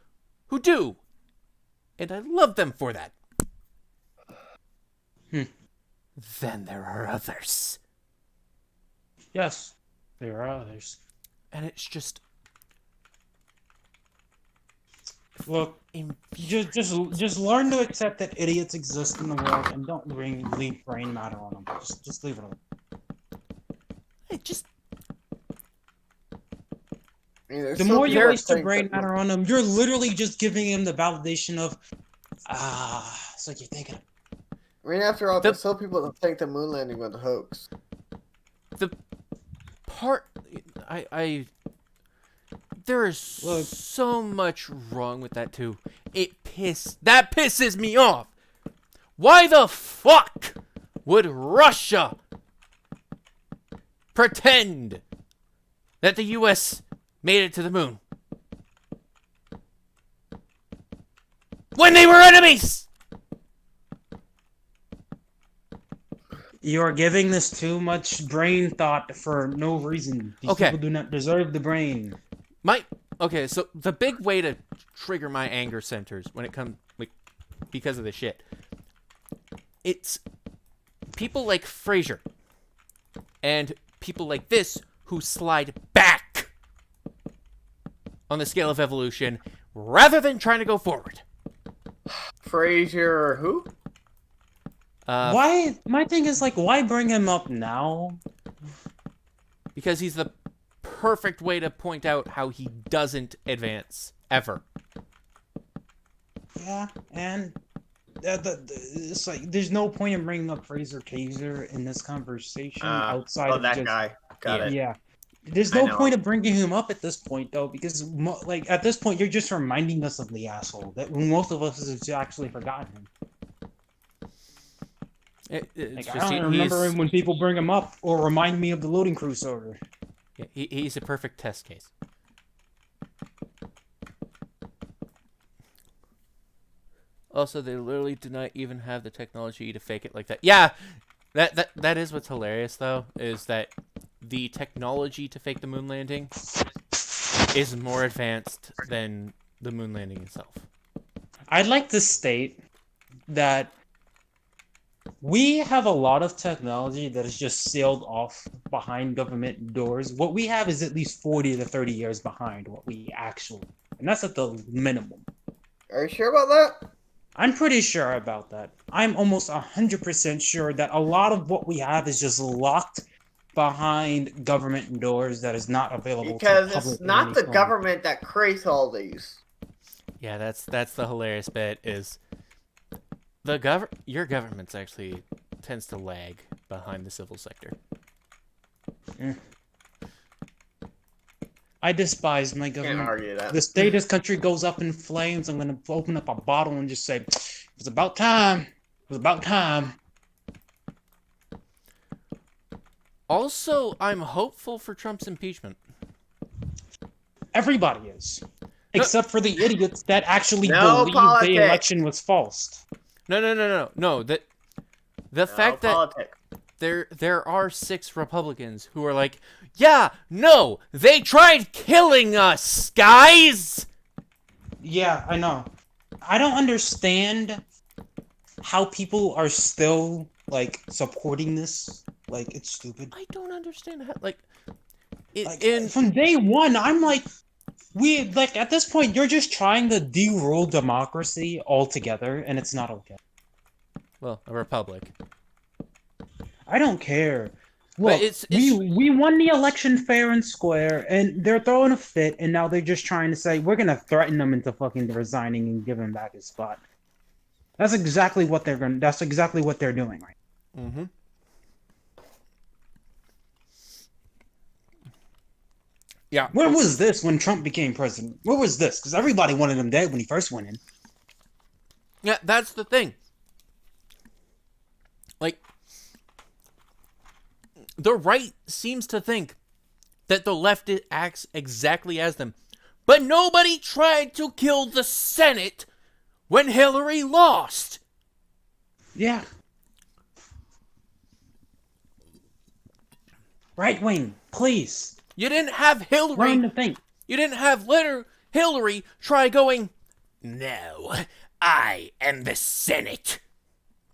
who do. And I love them for that. Then there are others. Yes, there are others. And it's just... Look, just learn to accept that idiots exist in the world and don't leave brain matter on them. Just leave it alone. It just... The more you waste your brain matter on them, you're literally just giving him the validation of, it's like you're thinking. I mean, after all, some people don't think the moon landing was a hoax. The part... There is so much wrong with that, too. That pisses me off! Why the fuck would Russia pretend that the U.S. made it to the moon when they were enemies? You're giving this too much brain thought for no reason. These people do not deserve the brain. So the big way to trigger my anger centers when it comes, because of the shit, it's people like Fraser and people like this who slide back on the scale of evolution rather than trying to go forward. Fraser, who? Why? My thing is, why bring him up now? Because he's the perfect way to point out how he doesn't advance, ever. Yeah, and it's there's no point in bringing up Fraser Kaiser in this conversation outside of that guy. Got it. Yeah. There's no point of bringing him up at this point, though, because, at this point, you're just reminding us of the asshole that most of us have actually forgotten him. I don't remember him when people bring him up or remind me of the Loading Cruiser. Yeah, he's a perfect test case. Also, they literally do not even have the technology to fake it like that. Yeah, that is what's hilarious, though, is that the technology to fake the moon landing is more advanced than the moon landing itself. I'd like to state that we have a lot of technology that is just sealed off behind government doors. What we have is at least 40 to 30 years behind what we actually, and that's at the minimum. Are you sure about that? I'm pretty sure about that. I'm almost 100% sure that a lot of what we have is just locked behind government doors that is not available because to the public. It's not the government that creates all these. Yeah, that's the hilarious bit is your government's actually tends to lag behind the civil sector. I despise my government. Can't argue that. The day this country goes up in flames, I'm going to open up a bottle and just say, it was about time. It was about time. Also, I'm hopeful for Trump's impeachment. Everybody is. Except for the idiots that actually believe the election was false. No. The fact that there are 6 Republicans who are like, yeah, no, they tried killing us, guys! Yeah, I know. I don't understand how people are still, supporting this. It's stupid. I don't understand how, from day one, I'm at this point, you're just trying to de-rule democracy altogether, and it's not okay. Well, a republic. I don't care. Look, we won the election fair and square, and they're throwing a fit, and now they're just trying to say, we're going to threaten him into fucking resigning and give him back his spot. That's exactly what they're doing right now. Mm-hmm. Yeah. Where was this when Trump became president? Where was this? Because everybody wanted him dead when he first went in. Yeah, that's the thing. Like, the right seems to think that the left acts exactly as them. But nobody tried to kill the Senate when Hillary lost. Yeah. Right wing, please. You didn't have Hillary. Learn to think. You didn't have Hillary try going, "No, I am the Senate,"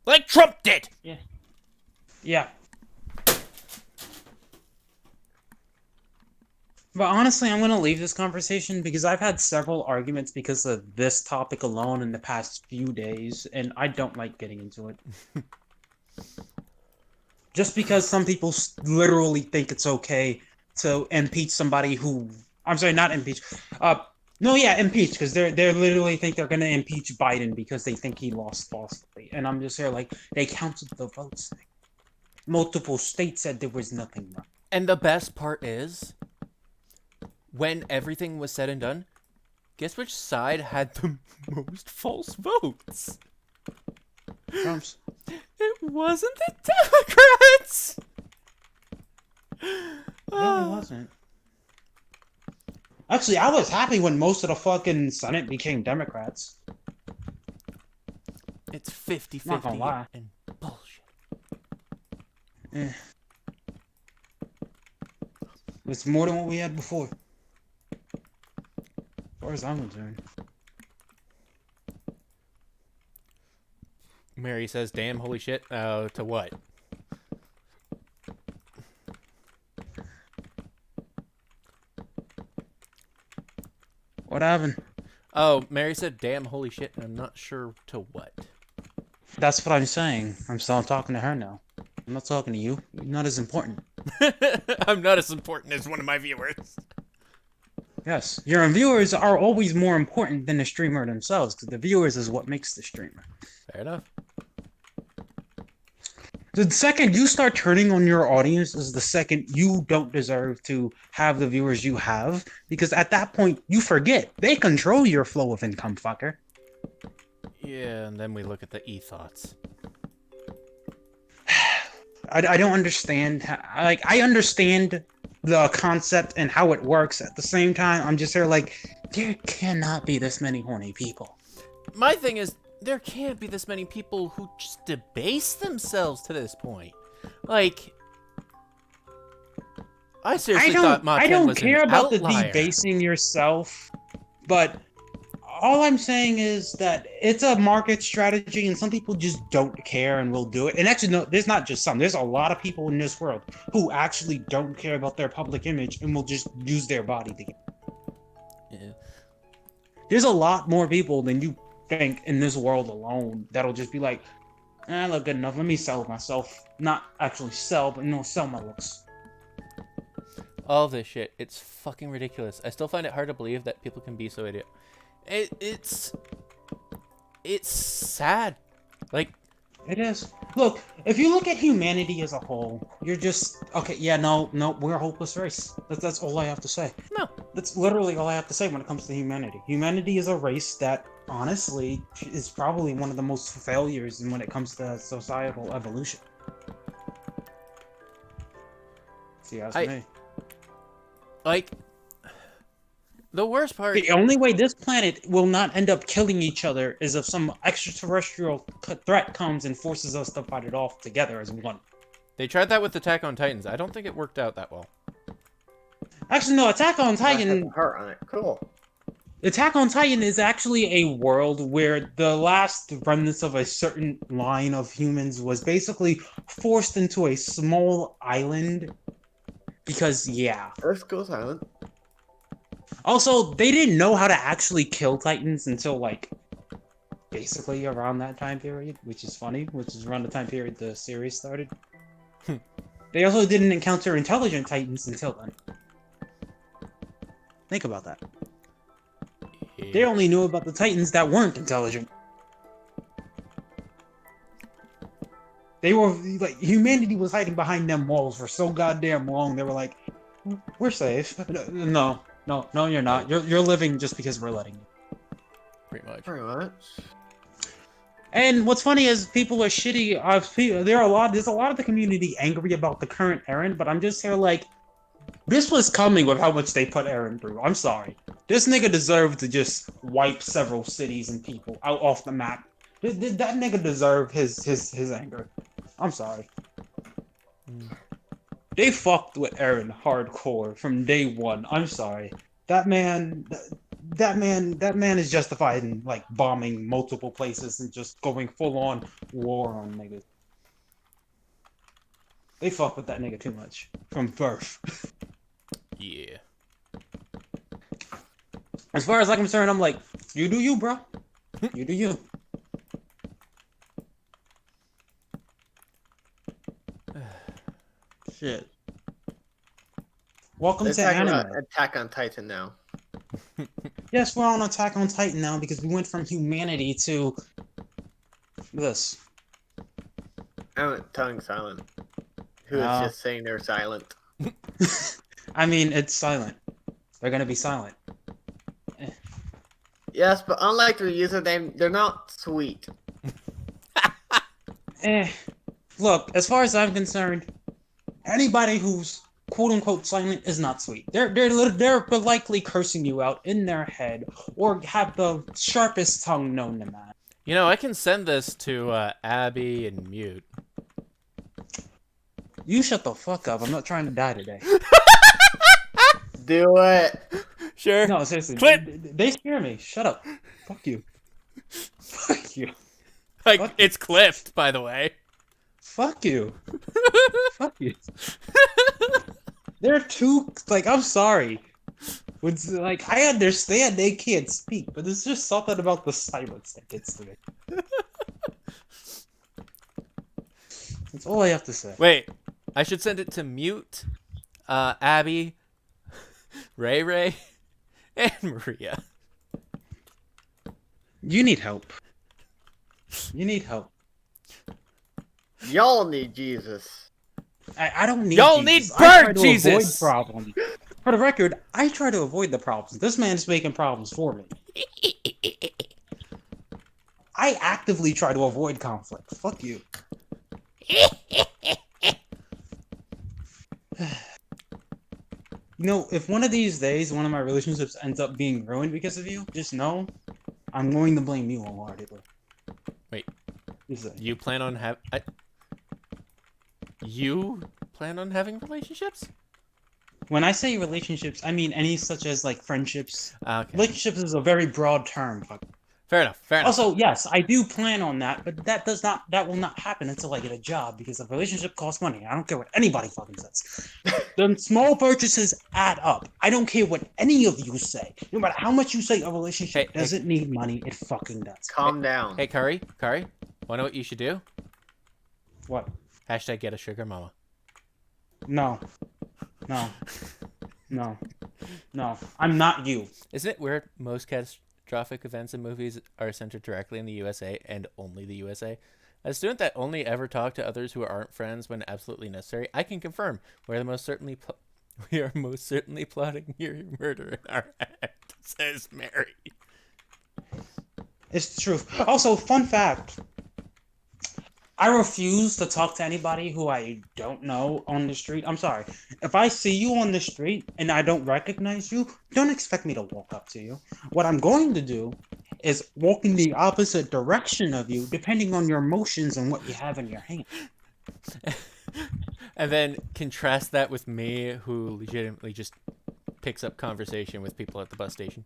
like Trump did. Yeah. Yeah. But honestly, I'm going to leave this conversation because I've had several arguments because of this topic alone in the past few days, and I don't like getting into it. Just because some people literally think it's okay to impeach somebody who... I'm sorry, not impeach. Impeach, because they literally think they're going to impeach Biden because they think he lost falsely. And I'm just here like, they counted the votes. Multiple states said there was nothing wrong. And the best part is, when everything was said and done, guess which side had the most false votes? Trump's. It wasn't the Democrats! No, it wasn't. Actually, I was happy when most of the fucking Senate became Democrats. It's Not gonna lie. 50-50 and bullshit. Eh. It's more than what we had before. As far as I'm concerned. Mary says, "Damn, holy shit." To what? What happened? Oh, Mary said, "Damn, holy shit," and I'm not sure to what. That's what I'm saying. I'm still talking to her now. I'm not talking to you. You're not as important. I'm not as important as one of my viewers. Yes, your viewers are always more important than the streamer themselves, because the viewers is what makes the streamer. Fair enough. The second you start turning on your audience is the second you don't deserve to have the viewers you have, because at that point, you forget. They control your flow of income, fucker. Yeah, and then we look at the e-thoughts. I don't understand. I understand the concept and how it works. At the same time, I'm just here like, there cannot be this many horny people. My thing is, there can't be this many people who just debase themselves to this point. Like, I seriously thought Mach 10 I don't was care an about outlier. the debasing yourself, but all I'm saying is that it's a market strategy, and some people just don't care and will do it. And actually, no, there's not just some. There's a lot of people in this world who actually don't care about their public image and will just use their body to get. Yeah. There's a lot more people than you think in this world alone that'll just be like, I look good enough. Let me sell myself. Not actually sell, but sell my looks. All this shit, it's fucking ridiculous. I still find it hard to believe that people can be so idiot. It's sad. Like, it is. Look, if you look at humanity as a whole, you're just okay. Yeah, no, we're a hopeless race. That's all I have to say. No, that's literally all I have to say when it comes to humanity. Humanity is a race that, honestly, is probably one of the most failures when it comes to societal evolution. See, that's me. Like, the worst part... The only way this planet will not end up killing each other is if some extraterrestrial threat comes and forces us to fight it off together as one. They tried that with Attack on Titans. I don't think it worked out that well. Actually, no, Attack on Titan... Heart on it. Cool. Attack on Titan is actually a world where the last remnants of a certain line of humans was basically forced into a small island. Because, yeah. Earth goes island. Also, they didn't know how to actually kill Titans until, like, basically around that time period, which is funny, which is around the time period the series started. They also didn't encounter intelligent Titans until then. Think about that. Yeah. They only knew about the Titans that weren't intelligent. They were, like, humanity was hiding behind them walls for so goddamn long, they were like, we're safe. No, you're not. You're living just because we're letting you. Pretty much. Pretty much. And what's funny is people are shitty. There's a lot of the community angry about the current Aaron, but I'm just here like, this was coming with how much they put Aaron through. I'm sorry. This nigga deserved to just wipe several cities and people out off the map. That nigga deserved his anger. I'm sorry. They fucked with Aaron hardcore from day one. I'm sorry. That man is justified in like bombing multiple places and just going full on war on niggas. They fuck with that nigga too much from birth. Yeah. As far as I'm concerned, I'm like, you do you, bro. You do you. Shit. Welcome Let's to talk anime. about Attack on Titan now. Yes, we're on Attack on Titan now because we went from humanity to this. I'm tongue silent. Who is No. just saying they're silent? I mean, it's silent. They're gonna be silent. Yes, but unlike their username, they're not sweet. Look, as far as I'm concerned, anybody who's quote unquote silent is not sweet. They're likely cursing you out in their head or have the sharpest tongue known to man. You know, I can send this to Abby and Mute. You shut the fuck up. I'm not trying to die today. Do it. Sure. No, seriously. Clip. They scare me. Shut up. Fuck you. Fuck you. Like, Fuck. it's clipped, by the way. Fuck you. Fuck you. They're too, like, I'm sorry. It's like, I understand they can't speak, but there's just something about the silence that gets to me. That's all I have to say. Wait, I should send it to Mute, Abby, Ray, and Maria. You need help. You need help. Y'all need Jesus. I don't need Y'all Jesus. need I try bird to Jesus! avoid problems. For the record, I try to avoid the problems. This man's making problems for me. I actively try to avoid conflict. Fuck you. You know, if one of these days one of my relationships ends up being ruined because of you, just know I'm going to blame you wholeheartedly. Wait, Just say. you plan on You plan on having relationships? When I say relationships, I mean any such as like friendships. Okay. Relationships is a very broad term. Fuck. Fair enough. Also, yes, I do plan on that, but that will not happen until I get a job because a relationship costs money. I don't care what anybody fucking says. The small purchases add up. I don't care what any of you say. No matter how much you say a relationship doesn't need money, it fucking does. Calm down. Hey, Curry, wanna know what you should do? What? Hashtag get a sugar mama. No. I'm not you. Isn't it weird most catastrophic events in movies are centered directly in the USA and only the USA? As a student that only ever talked to others who aren't friends when absolutely necessary, I can confirm we are most certainly plotting your murder in our act, says Mary. It's the truth. Also, fun fact. I refuse to talk to anybody who I don't know on the street. I'm sorry. If I see you on the street and I don't recognize you, don't expect me to walk up to you. What I'm going to do is walk in the opposite direction of you, depending on your motions and what you have in your hand. And then contrast that with me, who legitimately just picks up conversation with people at the bus station.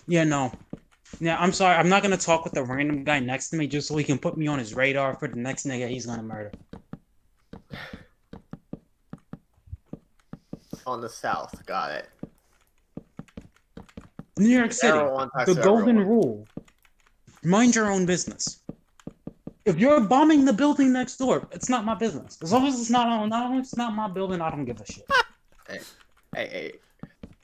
Yeah, no. Yeah, I'm sorry. I'm not going to talk with the random guy next to me just so he can put me on his radar for the next nigga he's going to murder. On the south, got it. New York City, Everyone talks the to golden everyone. rule. Mind your own business. If you're bombing the building next door, it's not my business. As long as it's not my building, I don't give a shit. Hey.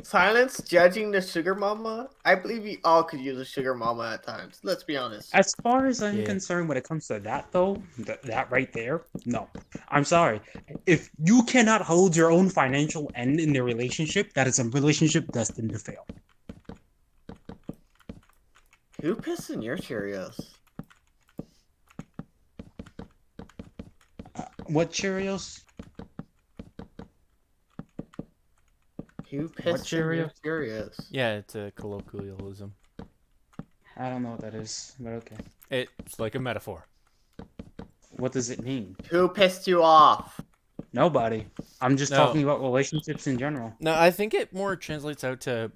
Silence judging the sugar mama? I believe we all could use a sugar mama at times. Let's be honest. As far as I'm Yeah. concerned, when it comes to that, though, that right there, no. I'm sorry. If you cannot hold your own financial end in the relationship, that is a relationship destined to fail. Who pissed in your Cheerios? What Cheerios? You pissed in your Cheerios? Cheerios. Yeah, it's a colloquialism. I don't know what that is, but okay. It's like a metaphor. What does it mean? Who pissed you off? Nobody. I'm just No. talking about relationships in general. No, I think it more translates out to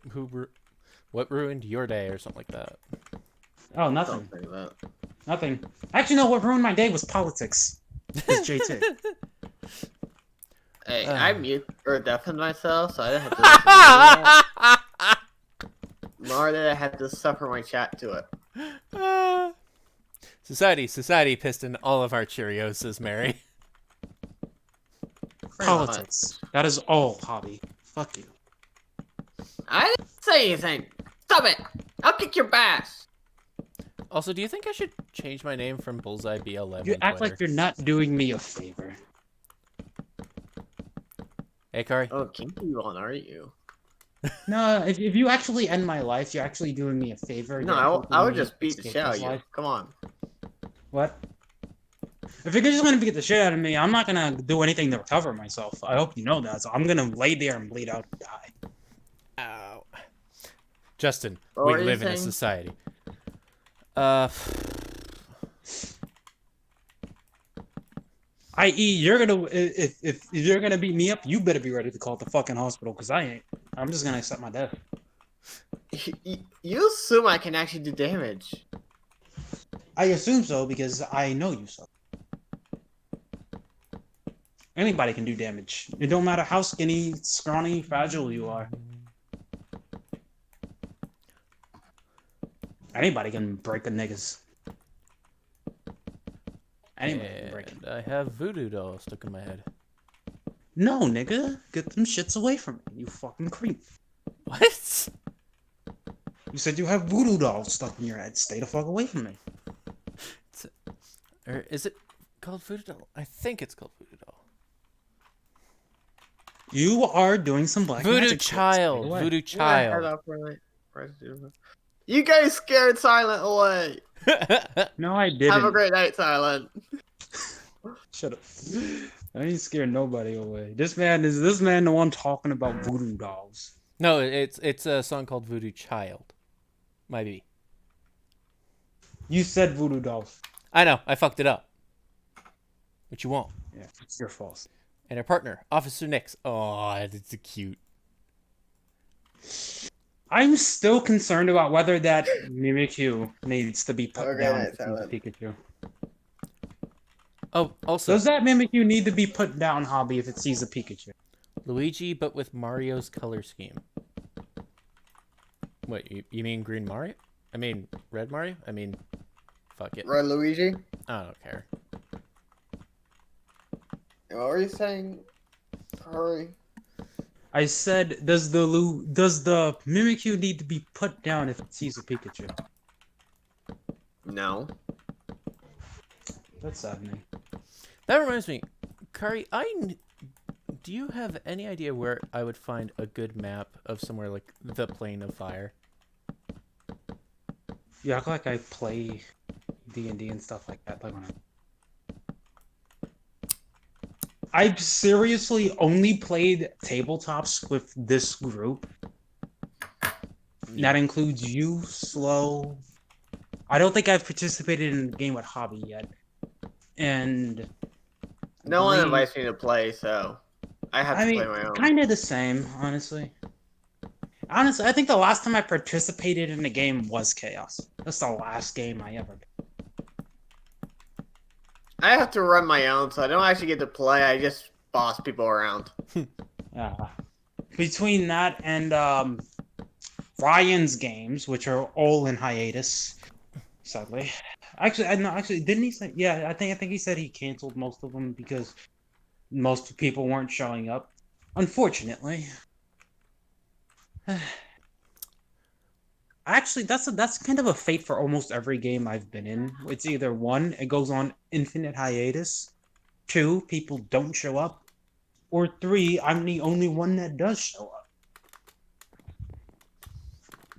what ruined your day or something like that. Oh, nothing. Don't think that. Nothing. Actually, no, what ruined my day was politics. It's JT. Hey, I mute or deafened myself, so I didn't have to listen to that. Nor did I have to suffer my chat to it. Society pissed in all of our Cheerios, says Mary. Politics. That is all, Hobby. Fuck you. I didn't say anything. Stop it. I'll kick your ass. Also, do you think I should change my name from Bullseye BLM? You on act Twitter? like you're not doing me a favor. Hey, Kari. Oh, kinky one, are you? No, if you actually end my life, you're actually doing me a favor. No, You're helping I would me just beat the escape shit out of this you. life. Come on. What? If you're just gonna beat the shit out of me, I'm not gonna do anything to recover myself. I hope you know that. So I'm gonna lay there and bleed out and die. Ow. Justin, What we were you live in a saying? society. I.e., you're gonna if you're gonna beat me up, you better be ready to call the fucking hospital, because I ain't. I'm just gonna accept my death. You assume I can actually do damage. I assume so because I know you so. Anybody can do damage. It don't matter how skinny, scrawny, fragile you are. Anybody can break a niggas. Anybody can break it. And I have voodoo doll stuck in my head. No, nigga. Get them shits away from me, you fucking creep. What? You said you have voodoo dolls stuck in your head. Stay the fuck away from me. Or is it called voodoo doll? I think it's called voodoo doll. You are doing some black Voodoo magic shit. Stay child. away. Voodoo Yeah, I heard child. that you guys scared Silent away. No, I didn't. Have a great night, Silent. Shut up. I ain't scared nobody away. This man the one talking about voodoo dolls. No, it's a song called Voodoo Child. Might be. You said voodoo dolls. I know, I fucked it up. What you want? Yeah, it's your fault. And her partner, Officer Nix. Oh, it's cute. I'm still concerned about whether that Mimikyu needs to be put Okay, down night, if it's Pikachu. Oh, also, Does that Mimikyu need to be put down, Hobby, if it sees a Pikachu? Luigi, but with Mario's color scheme. Wait, you mean Green Mario? I mean, Red Mario? I mean, fuck it. Red Luigi? I don't care. What were you saying? Hurry. I said, does the Mimikyu need to be put down if it sees a Pikachu? No. That's saddening. That reminds me, Kari, do you have any idea where I would find a good map of somewhere like the Plane of Fire? You act like I play D&D and stuff like that. Like when I've seriously only played tabletops with this group. That includes you, Slow. I don't think I've participated in the game with Hobby yet. And No one Green- invites me to play, so I have to play my own. kind of the same, honestly. Honestly, I think the last time I participated in a game was Chaos. That's the last game I ever did. I have to run my own, so I don't actually get to play. I just boss people around. Between that and Ryan's games, which are all in hiatus, sadly. Actually, didn't he say? Yeah, I think he said he canceled most of them because most people weren't showing up. Unfortunately. Actually, that's kind of a fate for almost every game I've been in. It's either one, it goes on infinite hiatus, two, people don't show up, or three, I'm the only one that does show up.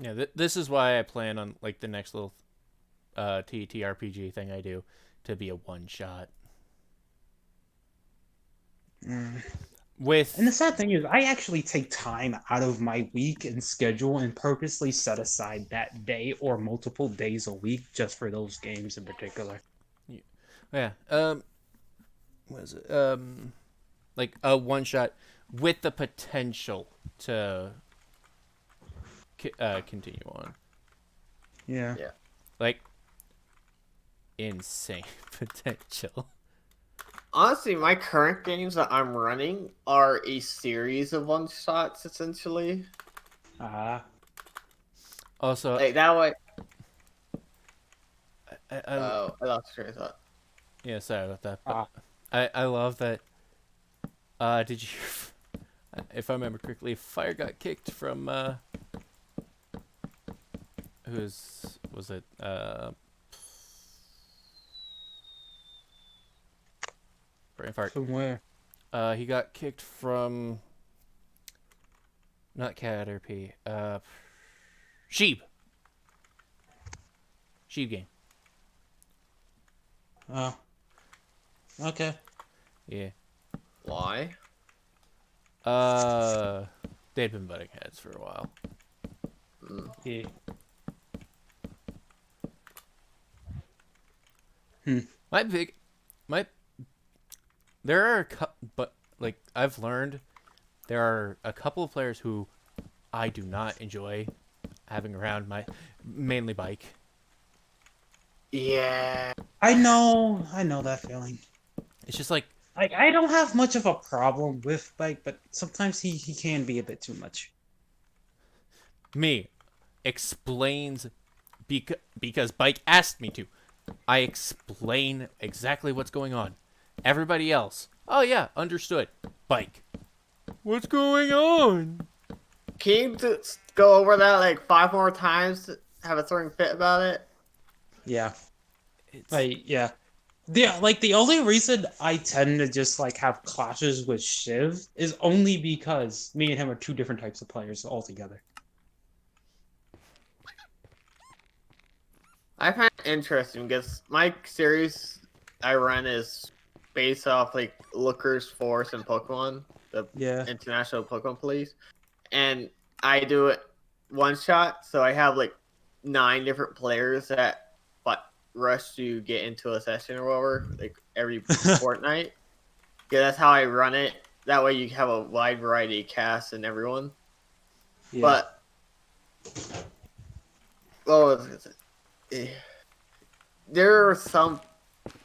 Yeah, this is why I plan on like the next little TTRPG thing I do to be a one shot. With And the sad thing is, I actually take time out of my week and schedule and purposely set aside that day or multiple days a week just for those games in particular. yeah, what is it? Like a one shot with the potential to continue on. Yeah. Yeah. Like insane potential. Honestly, my current games that I'm running are a series of one shots essentially. Also, Like that way. I I lost train of thought. yeah, sorry about that. But Ah. I love that. Did you? If I remember correctly, Fire got kicked from who's was it? Brain fart. From where? He got kicked from not Caterpie. Sheep. Sheep game. Oh. Okay. Yeah. Why? They'd been butting heads for a while. Yeah. My there are but like I've learned there are a couple of players who I do not enjoy having around my mainly bike. Yeah. I know that feeling. It's just like Like, I don't have much of a problem with Bike, but sometimes he can be a bit too much. me explains because bike asked me to. I explain exactly what's going on. Everybody else, oh yeah, understood. Bike, what's going on? Can you just go over that like 5 more times? Have a throwing fit about it? Yeah. It's Yeah. The only reason I tend to just like have clashes with Shiv is only because me and him are two different types of players altogether. I find it interesting because my series I run is based off like Looker's Force and Pokemon, the Yeah. International Pokemon Police, and I do it one shot. So I have like 9 different players that rush to get into a session or whatever, like every fortnight. Yeah, that's how I run it. That way you have a wide variety of casts and everyone. Yeah. But oh, there are some.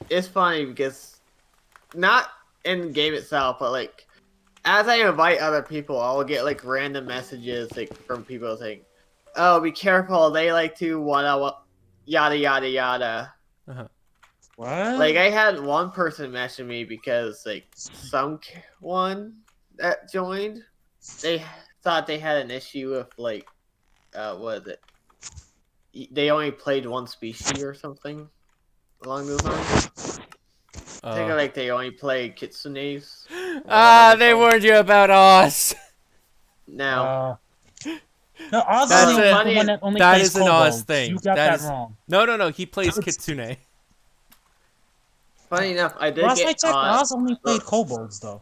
It's funny because not in game itself, but like as I invite other people, I'll get like random messages like from people saying, "Oh, be careful! They like to yada yada yada." What? Like I had one person message me because like someone that joined, they thought they had an issue with like what is it? They only played one species or something along those lines. I think like they only played kitsunes. they warned you about Oz. Now, No, Oz That's is it. the one that only That plays is an Oz kobolds. thing. You got That that is- wrong. No. He plays It's- Kitsune. funny enough, I did Last I get checked, Odd. Oz only played kobolds though.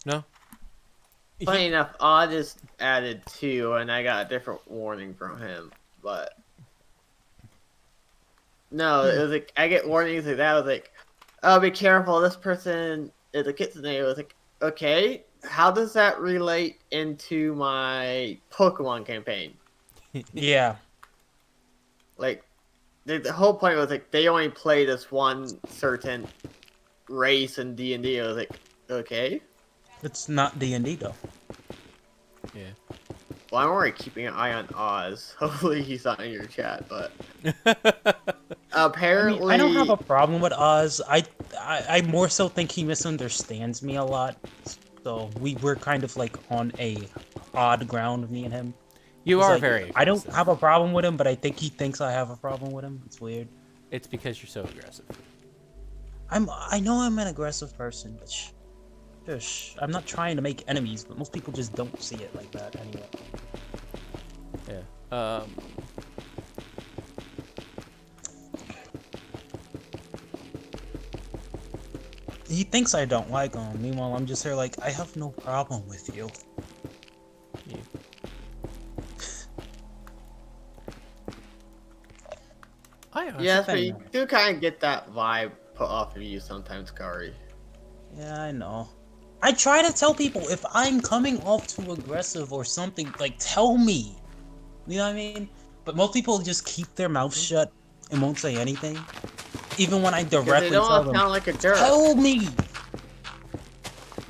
No. Funny enough, Odd is added too, and I got a different warning from him. But no, it was like I get warnings like that. I was like, "Oh, be careful! This person is a kitsune." I was like, "Okay, how does that relate into my Pokemon campaign?" Yeah. Like, the whole point was like they only play this one certain race in D&D. I was like, okay. It's not D&D though. Yeah. Well, I'm already keeping an eye on Oz. Hopefully he's not in your chat, but apparently I don't have a problem with Oz. I more so think he misunderstands me a lot. So we're kind of like on a odd ground, me and him. You He's are like, very. I don't aggressive. have a problem with him, but I think he thinks I have a problem with him. It's weird. It's because you're so aggressive. I know I'm an aggressive person, but shush. I'm not trying to make enemies, but most people just don't see it like that anyway. Yeah. he thinks I don't like him. Meanwhile, I'm just here like, I have no problem with you. Yeah. I honestly Yes, but thing. you do kind of get that vibe put off of you sometimes, Kari. Yeah, I know. I try to tell people if I'm coming off too aggressive or something, like, tell me. You know what I mean? But most people just keep their mouths shut and won't say anything. Even when I Because they directly don't tell want to them, sound like a jerk. tell me!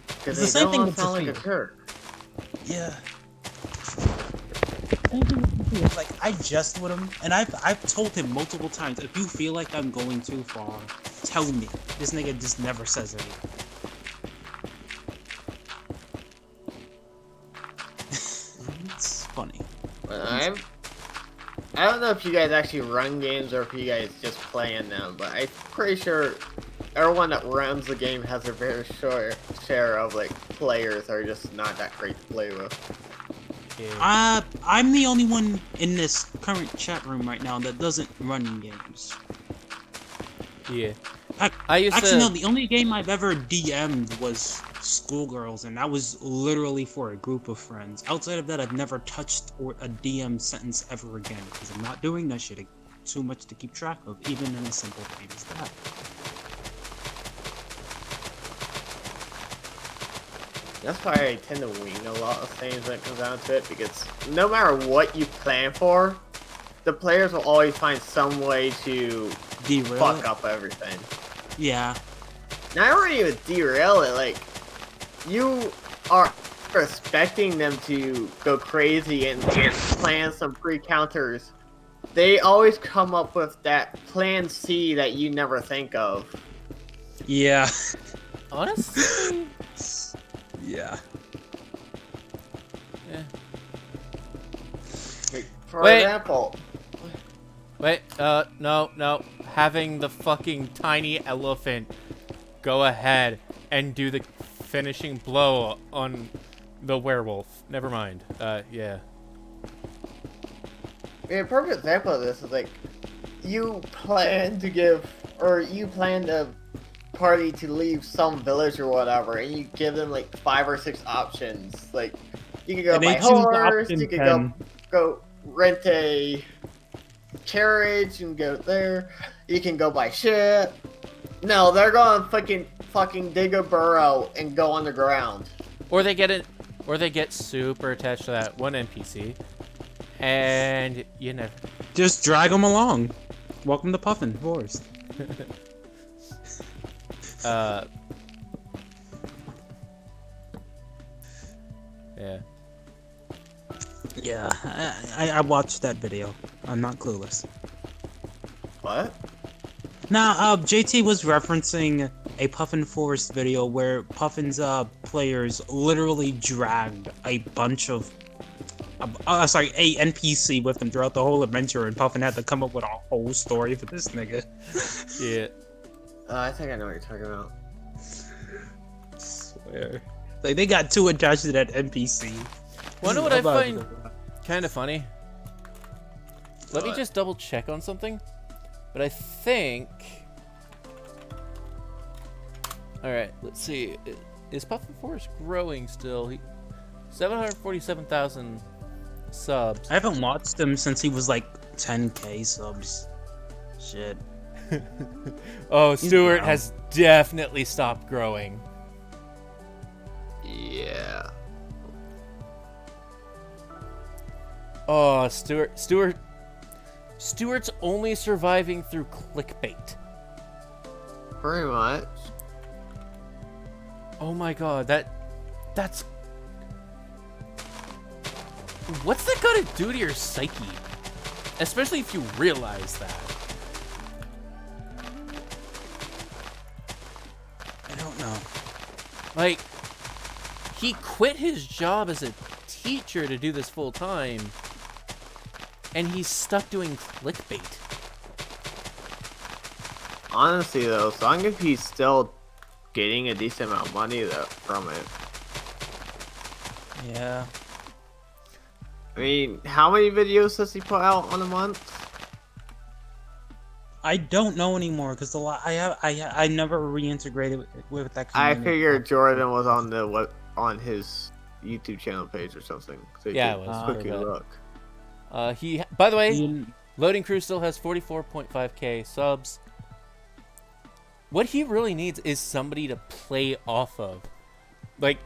Because It's the they same don't thing want with to sound like a Sophia. jerk. Yeah. Same thing with Sophia. Like, I jest with him, and I've told him multiple times, if you feel like I'm going too far, tell me. This nigga just never says anything. It's funny. But I don't know if you guys actually run games or if you guys just play in them, but I'm pretty sure everyone that runs the game has a very share of like players that are just not that great to play with. Yeah. I'm the only one in this current chat room right now that doesn't run games. Yeah. I used Actually, no, to. the only game I've ever DM'd was Schoolgirls, and that was literally for a group of friends. Outside of that, I've never touched a DM sentence ever again, because I'm not doing that shit too much to keep track of, even in a simple game as that. That's why I tend to wing a lot of things when it comes down to it, because no matter what you plan for, the players will always find some way to Derail fuck it? up everything. Yeah. Not really even derail it, like, you are expecting them to go crazy and plan some pre-counters. They always come up with that plan C that you never think of. Yeah. Honestly. Yeah. Yeah. Like, for Wait. example, Wait. No. Having the fucking tiny elephant go ahead and do the finishing blow on the werewolf. Never mind. Yeah. a perfect example of this is like, you plan the party to leave some village or whatever, and you give them like 5 or 6 options. Like, you can go And they by choose horse, option you can 10. go rent a carriage and go there. You can go by ship. No, they're going fucking dig a burrow and go underground. Or they get super attached to that one NPC, and you never. Just drag them along. Welcome to Puffin Forest. Yeah. Yeah, I watched that video. I'm not clueless. What? Now, JT was referencing a Puffin Forest video where Puffin's players literally dragged a bunch of, a NPC with them throughout the whole adventure, and Puffin had to come up with a whole story for this nigga. Yeah. I think I know what you're talking about. Swear. Like, they got too attached to that NPC. Wonder what I find kind of funny? Let me What? just double check on something. But I think... Alright, let's see. Is Puffin Forest growing still? 747,000 subs. I haven't watched him since he was like 10k subs. Shit. Oh, Stuart down. has definitely stopped growing. Yeah. Oh, Stuart's only surviving through clickbait. Pretty much. Oh my god, that's... What's that gonna do to your psyche? Especially if you realize that. I don't know. Like, he quit his job as a teacher to do this full time, and he's stuck doing clickbait. Honestly, though, so I'm if he's still getting a decent amount of money though from it. Yeah. I mean, how many videos does he put out on a month? I don't know anymore because I never reintegrated with that I community. figured Jordan was on his YouTube channel page or something, so you Yeah, could it was quickly for that. look. By the way, You- Loading Crew still has 44.5k subs. What he really needs is somebody to play off of. Like,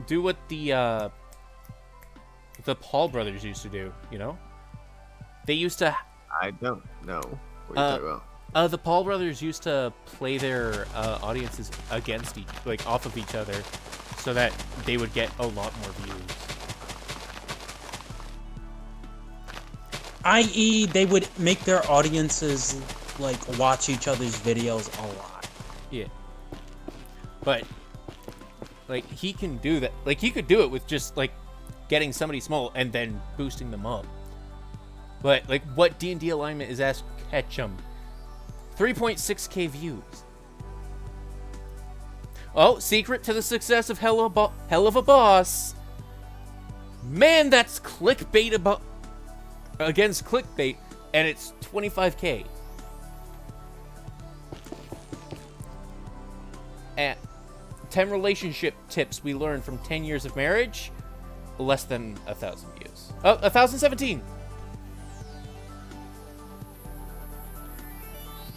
do what the Paul brothers used to do, you know? They used to I don't know what you're talking about. the Paul brothers used to play their audiences against off of each other so that they would get a lot more views. i.e., they would make their audiences like watch each other's videos a lot. Yeah. But like he can do that. Like he could do it with just like getting somebody small and then boosting them up. But like what D&D alignment is Ask Ketchum? 3.6k views. Oh, secret to the success of Hell of a Boss. Man, that's clickbait against clickbait, and it's 25k. And 10 relationship tips we learned from 10 years of marriage, less than 1,000 views. Oh, 1,017.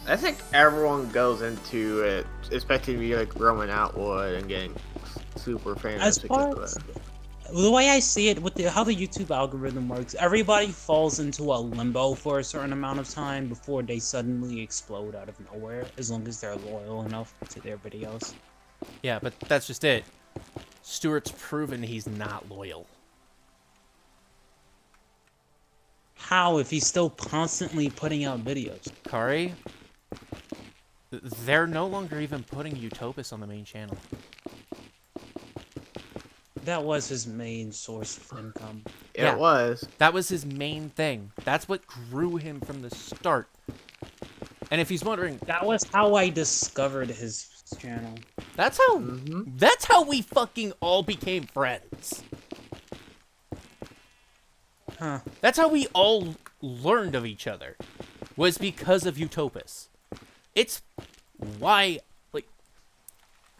I think everyone goes into it, especially if you're like Roman Outwood and getting super famous. As far because of that. The way I see it, with how the YouTube algorithm works, everybody falls into a limbo for a certain amount of time before they suddenly explode out of nowhere, as long as they're loyal enough to their videos. Yeah, but that's just it. Stuart's proven he's not loyal. How, if he's still constantly putting out videos? Kari, they're no longer even putting Utopus on the main channel. That was his main source of income. Yeah. It was. That was his main thing. That's what grew him from the start. And if he's wondering, That was how I discovered his channel. that's how we fucking all became friends. Huh. That's how we all learned of each other. Was because of Utopus. It's why, like,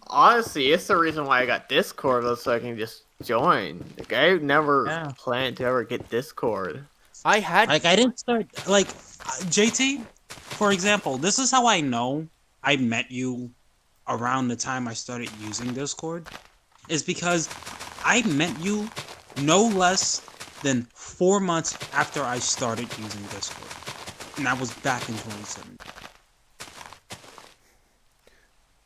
Honestly, it's the reason why I got Discord, so I can just join. Like, I never planned to ever get Discord. I had Like, I didn't start, like, JT, for example, this is how I know I met you around the time I started using Discord, is because I met you no less than 4 months after I started using Discord. And that was back in 2017.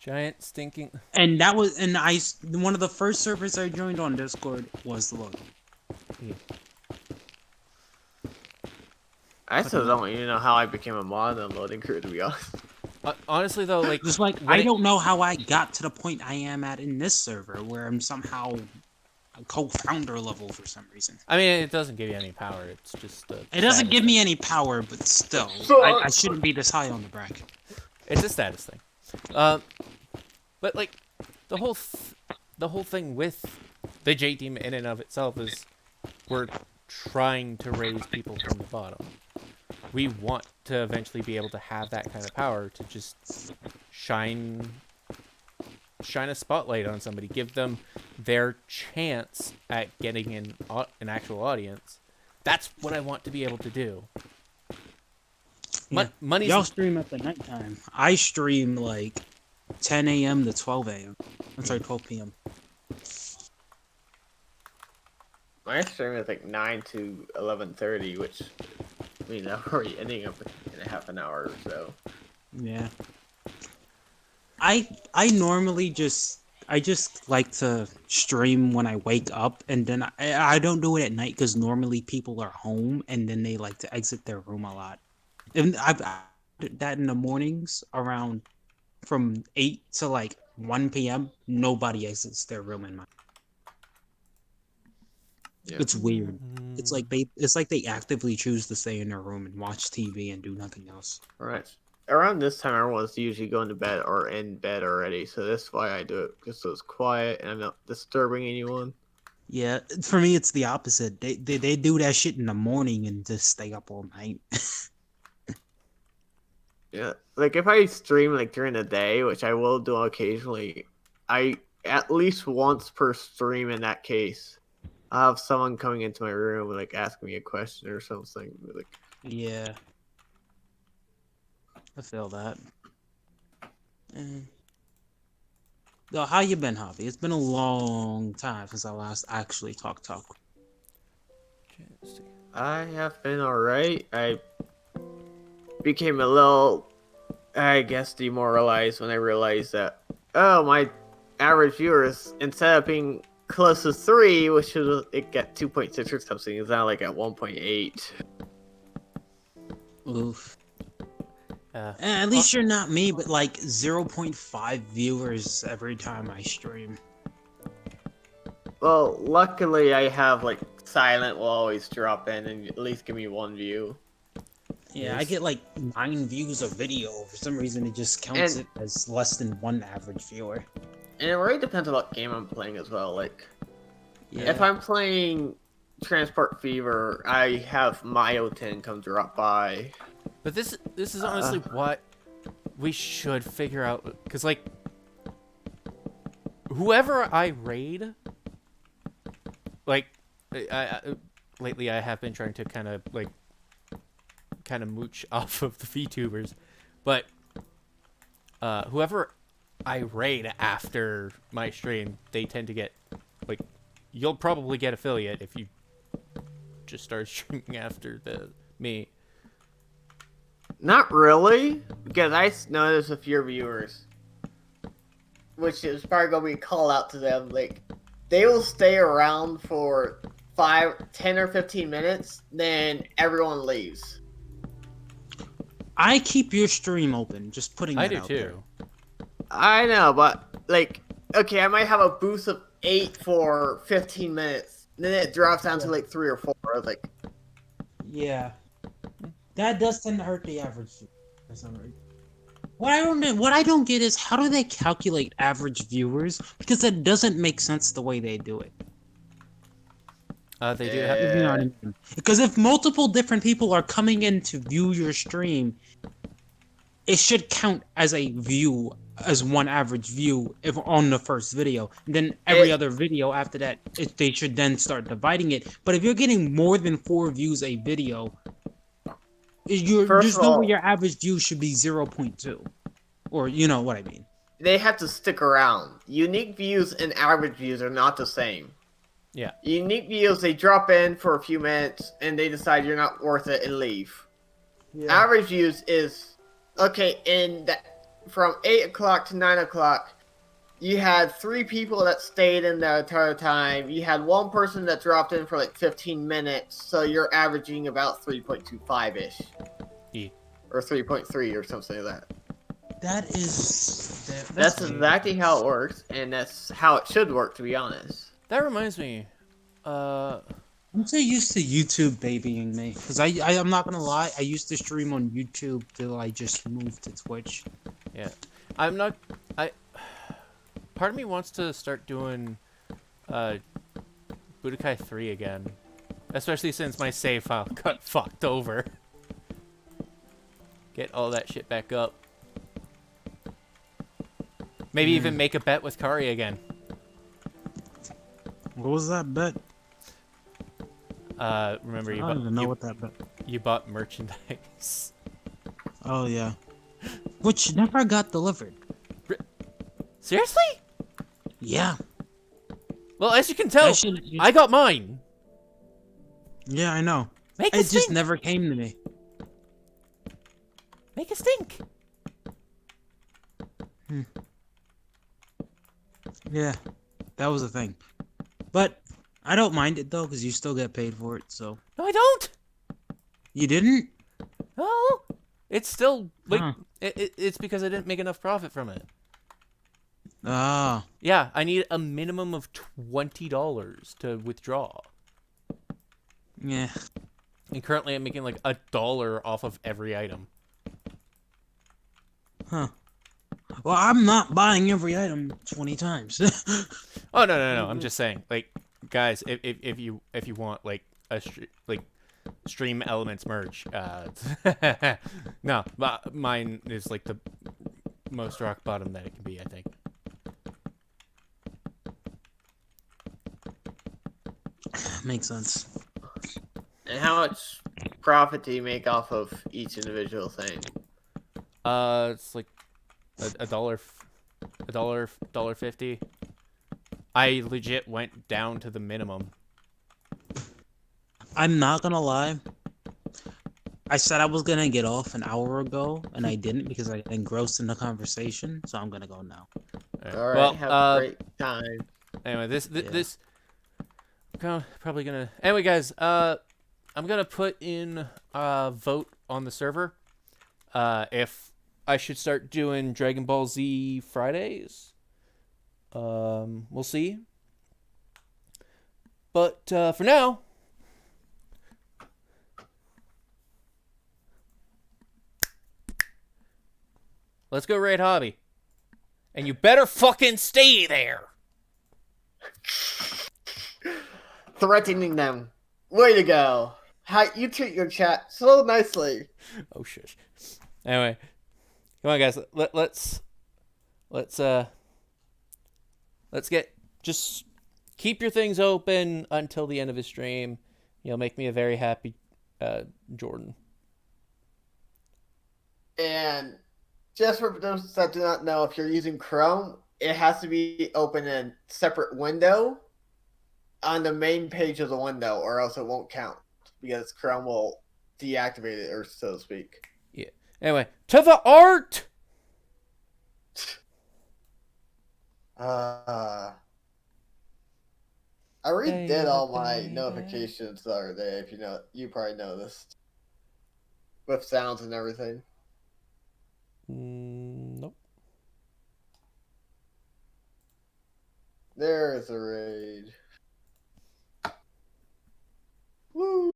giant stinking. And one of the first servers I joined on Discord was the Logan. I still don't even know how I became a mod on Loading Crew, to be honest. Honestly, though, like, Just like, I don't know how I got to the point I am at in this server, where I'm somehow a co-founder level for some reason. I mean, it doesn't give you any power. It's just It doesn't status give thing. me any power, but still, I shouldn't be this high on the bracket. It's a status thing. But like the whole thing with the J team in and of itself is we're trying to raise people from the bottom. We want to eventually be able to have that kind of power to just shine a spotlight on somebody, give them their chance at getting an actual audience. That's what I want to be able to do. Yeah. Money's Y'all stream at the nighttime. I stream like 10 a.m. to 12 a.m. I'm sorry, 12 p.m. My stream is like 9 to 11:30, which I mean I'm already ending up in a half an hour or so. Yeah. I normally just like to stream when I wake up, and then I don't do it at night because normally people are home and then they like to exit their room a lot. And I've did that in the mornings around from 8 to like 1 p.m. Nobody exits their room in my. Yeah. It's weird. It's like they actively choose to stay in their room and watch TV and do nothing else. Right. Around this time, everyone's usually going to bed or in bed already, so that's why I do it, just so it's quiet and I'm not disturbing anyone. Yeah, for me it's the opposite. They do that shit in the morning and just stay up all night. Yeah, like if I stream like during the day, which I will do occasionally, I at least once per stream in that case, I have someone coming into my room like asking me a question or something. Like, Yeah, I feel that. Eh. Though, how you been, Hobby? It's been a long time since I last actually talked. I have been alright. I became a little, I guess, demoralized when I realized that, oh, my average viewers, instead of being close to 3, which was it got 2.6 or something, is now like at 1.8. Oof. Uh, At least you're not me, but like 0.5 viewers every time I stream. Well, luckily I have like silent will always drop in and at least give me 1 view. Yeah, I Yes. get like 9 views a video. For some reason, it just counts And- it as less than 1 average viewer. And it really depends on what game I'm playing as well. Like, Yeah. if I'm playing Transport Fever, I have Myotin come drop by. but this is honestly what we should figure out, because like whoever I raid, like lately I have been trying to kind of mooch off of the VTubers, but whoever I raid after my stream, they tend to get, like, you'll probably get affiliate if you just start streaming after me. Not really, because I noticed a few viewers, which is probably gonna be a call out to them. Like, they will stay around for 5, 10, or 15 minutes, then everyone leaves. I keep your stream open, just putting I that do out too. I know, but like, okay, I might have a boost of 8 for 15 minutes, then it drops down to like 3 or 4. I was like, there. Yeah. That does tend to hurt the average viewer for some reason. What I don't get is how do they calculate average viewers? Because that doesn't make sense the way they do it. They do have. You know what I mean? Because if multiple different people are coming in to view your stream, it should count as a view, as 1 average view if on the first video. And then every other video after that, they should then start dividing it. But if you're getting more than 4 views a video, First there's of no all- way your average view should be 0.2. Or, you know what I mean. they have to stick around. Unique views and average views are not the same. Yeah. Unique views, they drop in for a few minutes and they decide you're not worth it and leave. Average views is, okay, from 8 o'clock to 9 o'clock, you had 3 people that stayed in the entire time. You had 1 person that dropped in for like 15 minutes, so you're averaging about 3.25-ish. Yeah. Or 3.3 or something like that. That's weird. exactly how it works, and that's how it should work, to be honest. That reminds me. I'm so used to YouTube babying me. Because I'm not going to lie, I used to stream on YouTube till I just moved to Twitch. Yeah, I'm not. Part of me wants to start doing Budokai 3 again, especially since my save file got fucked over. Get all that shit back up. Maybe even make a bet with Kari again. What was that bet? Remember I don't even know what that bet. you bought merchandise. Oh, yeah. Which never got delivered. Seriously? Yeah. Well, as you can tell, That shit- I got mine. Yeah, I know. Make a It stink. just never came to me. Make a stink. Yeah, that was the thing. But I don't mind it though, because you still get paid for it. So No, I don't. you didn't? No, it's still like Huh. it's because I didn't make enough profit from it. Ah, Yeah, I need a minimum of $20 to withdraw. yeah. And currently I'm making like $1 off of every item. Huh. Well, I'm not buying every item 20 times. Oh no, I'm just saying, like, guys, if you want like Stream Elements merch. No, mine is like the most rock bottom that it can be, I think. Makes sense. And how much profit do you make off of each individual thing? It's like a dollar, dollar 50. I legit went down to the minimum. I'm not gonna lie. I said I was gonna get off an hour ago, and I didn't because I got engrossed in the conversation. So I'm gonna go now. Alright. All right, Well, have a great time. anyway, this probably gonna. Anyway, guys, I'm gonna put in a vote on the server. If I should start doing Dragon Ball Z Fridays. We'll see. But for now, let's go raid hobby. And you better fucking stay there. Threatening them. Way to go. How you treat your chat so nicely. Oh shit. Anyway, come on, guys. Let's get just keep your things open until the end of his stream. You'll make me a very happy Jordan. And just for those that do not know, if you're using Chrome, it has to be open in a separate window on the main page of the window, or else it won't count because Chrome will deactivate it, or so to speak. Yeah. Anyway, to the art. I redid all my notifications the other day. If you know, you probably noticed with sounds and everything. Nope. There's a raid. Woo!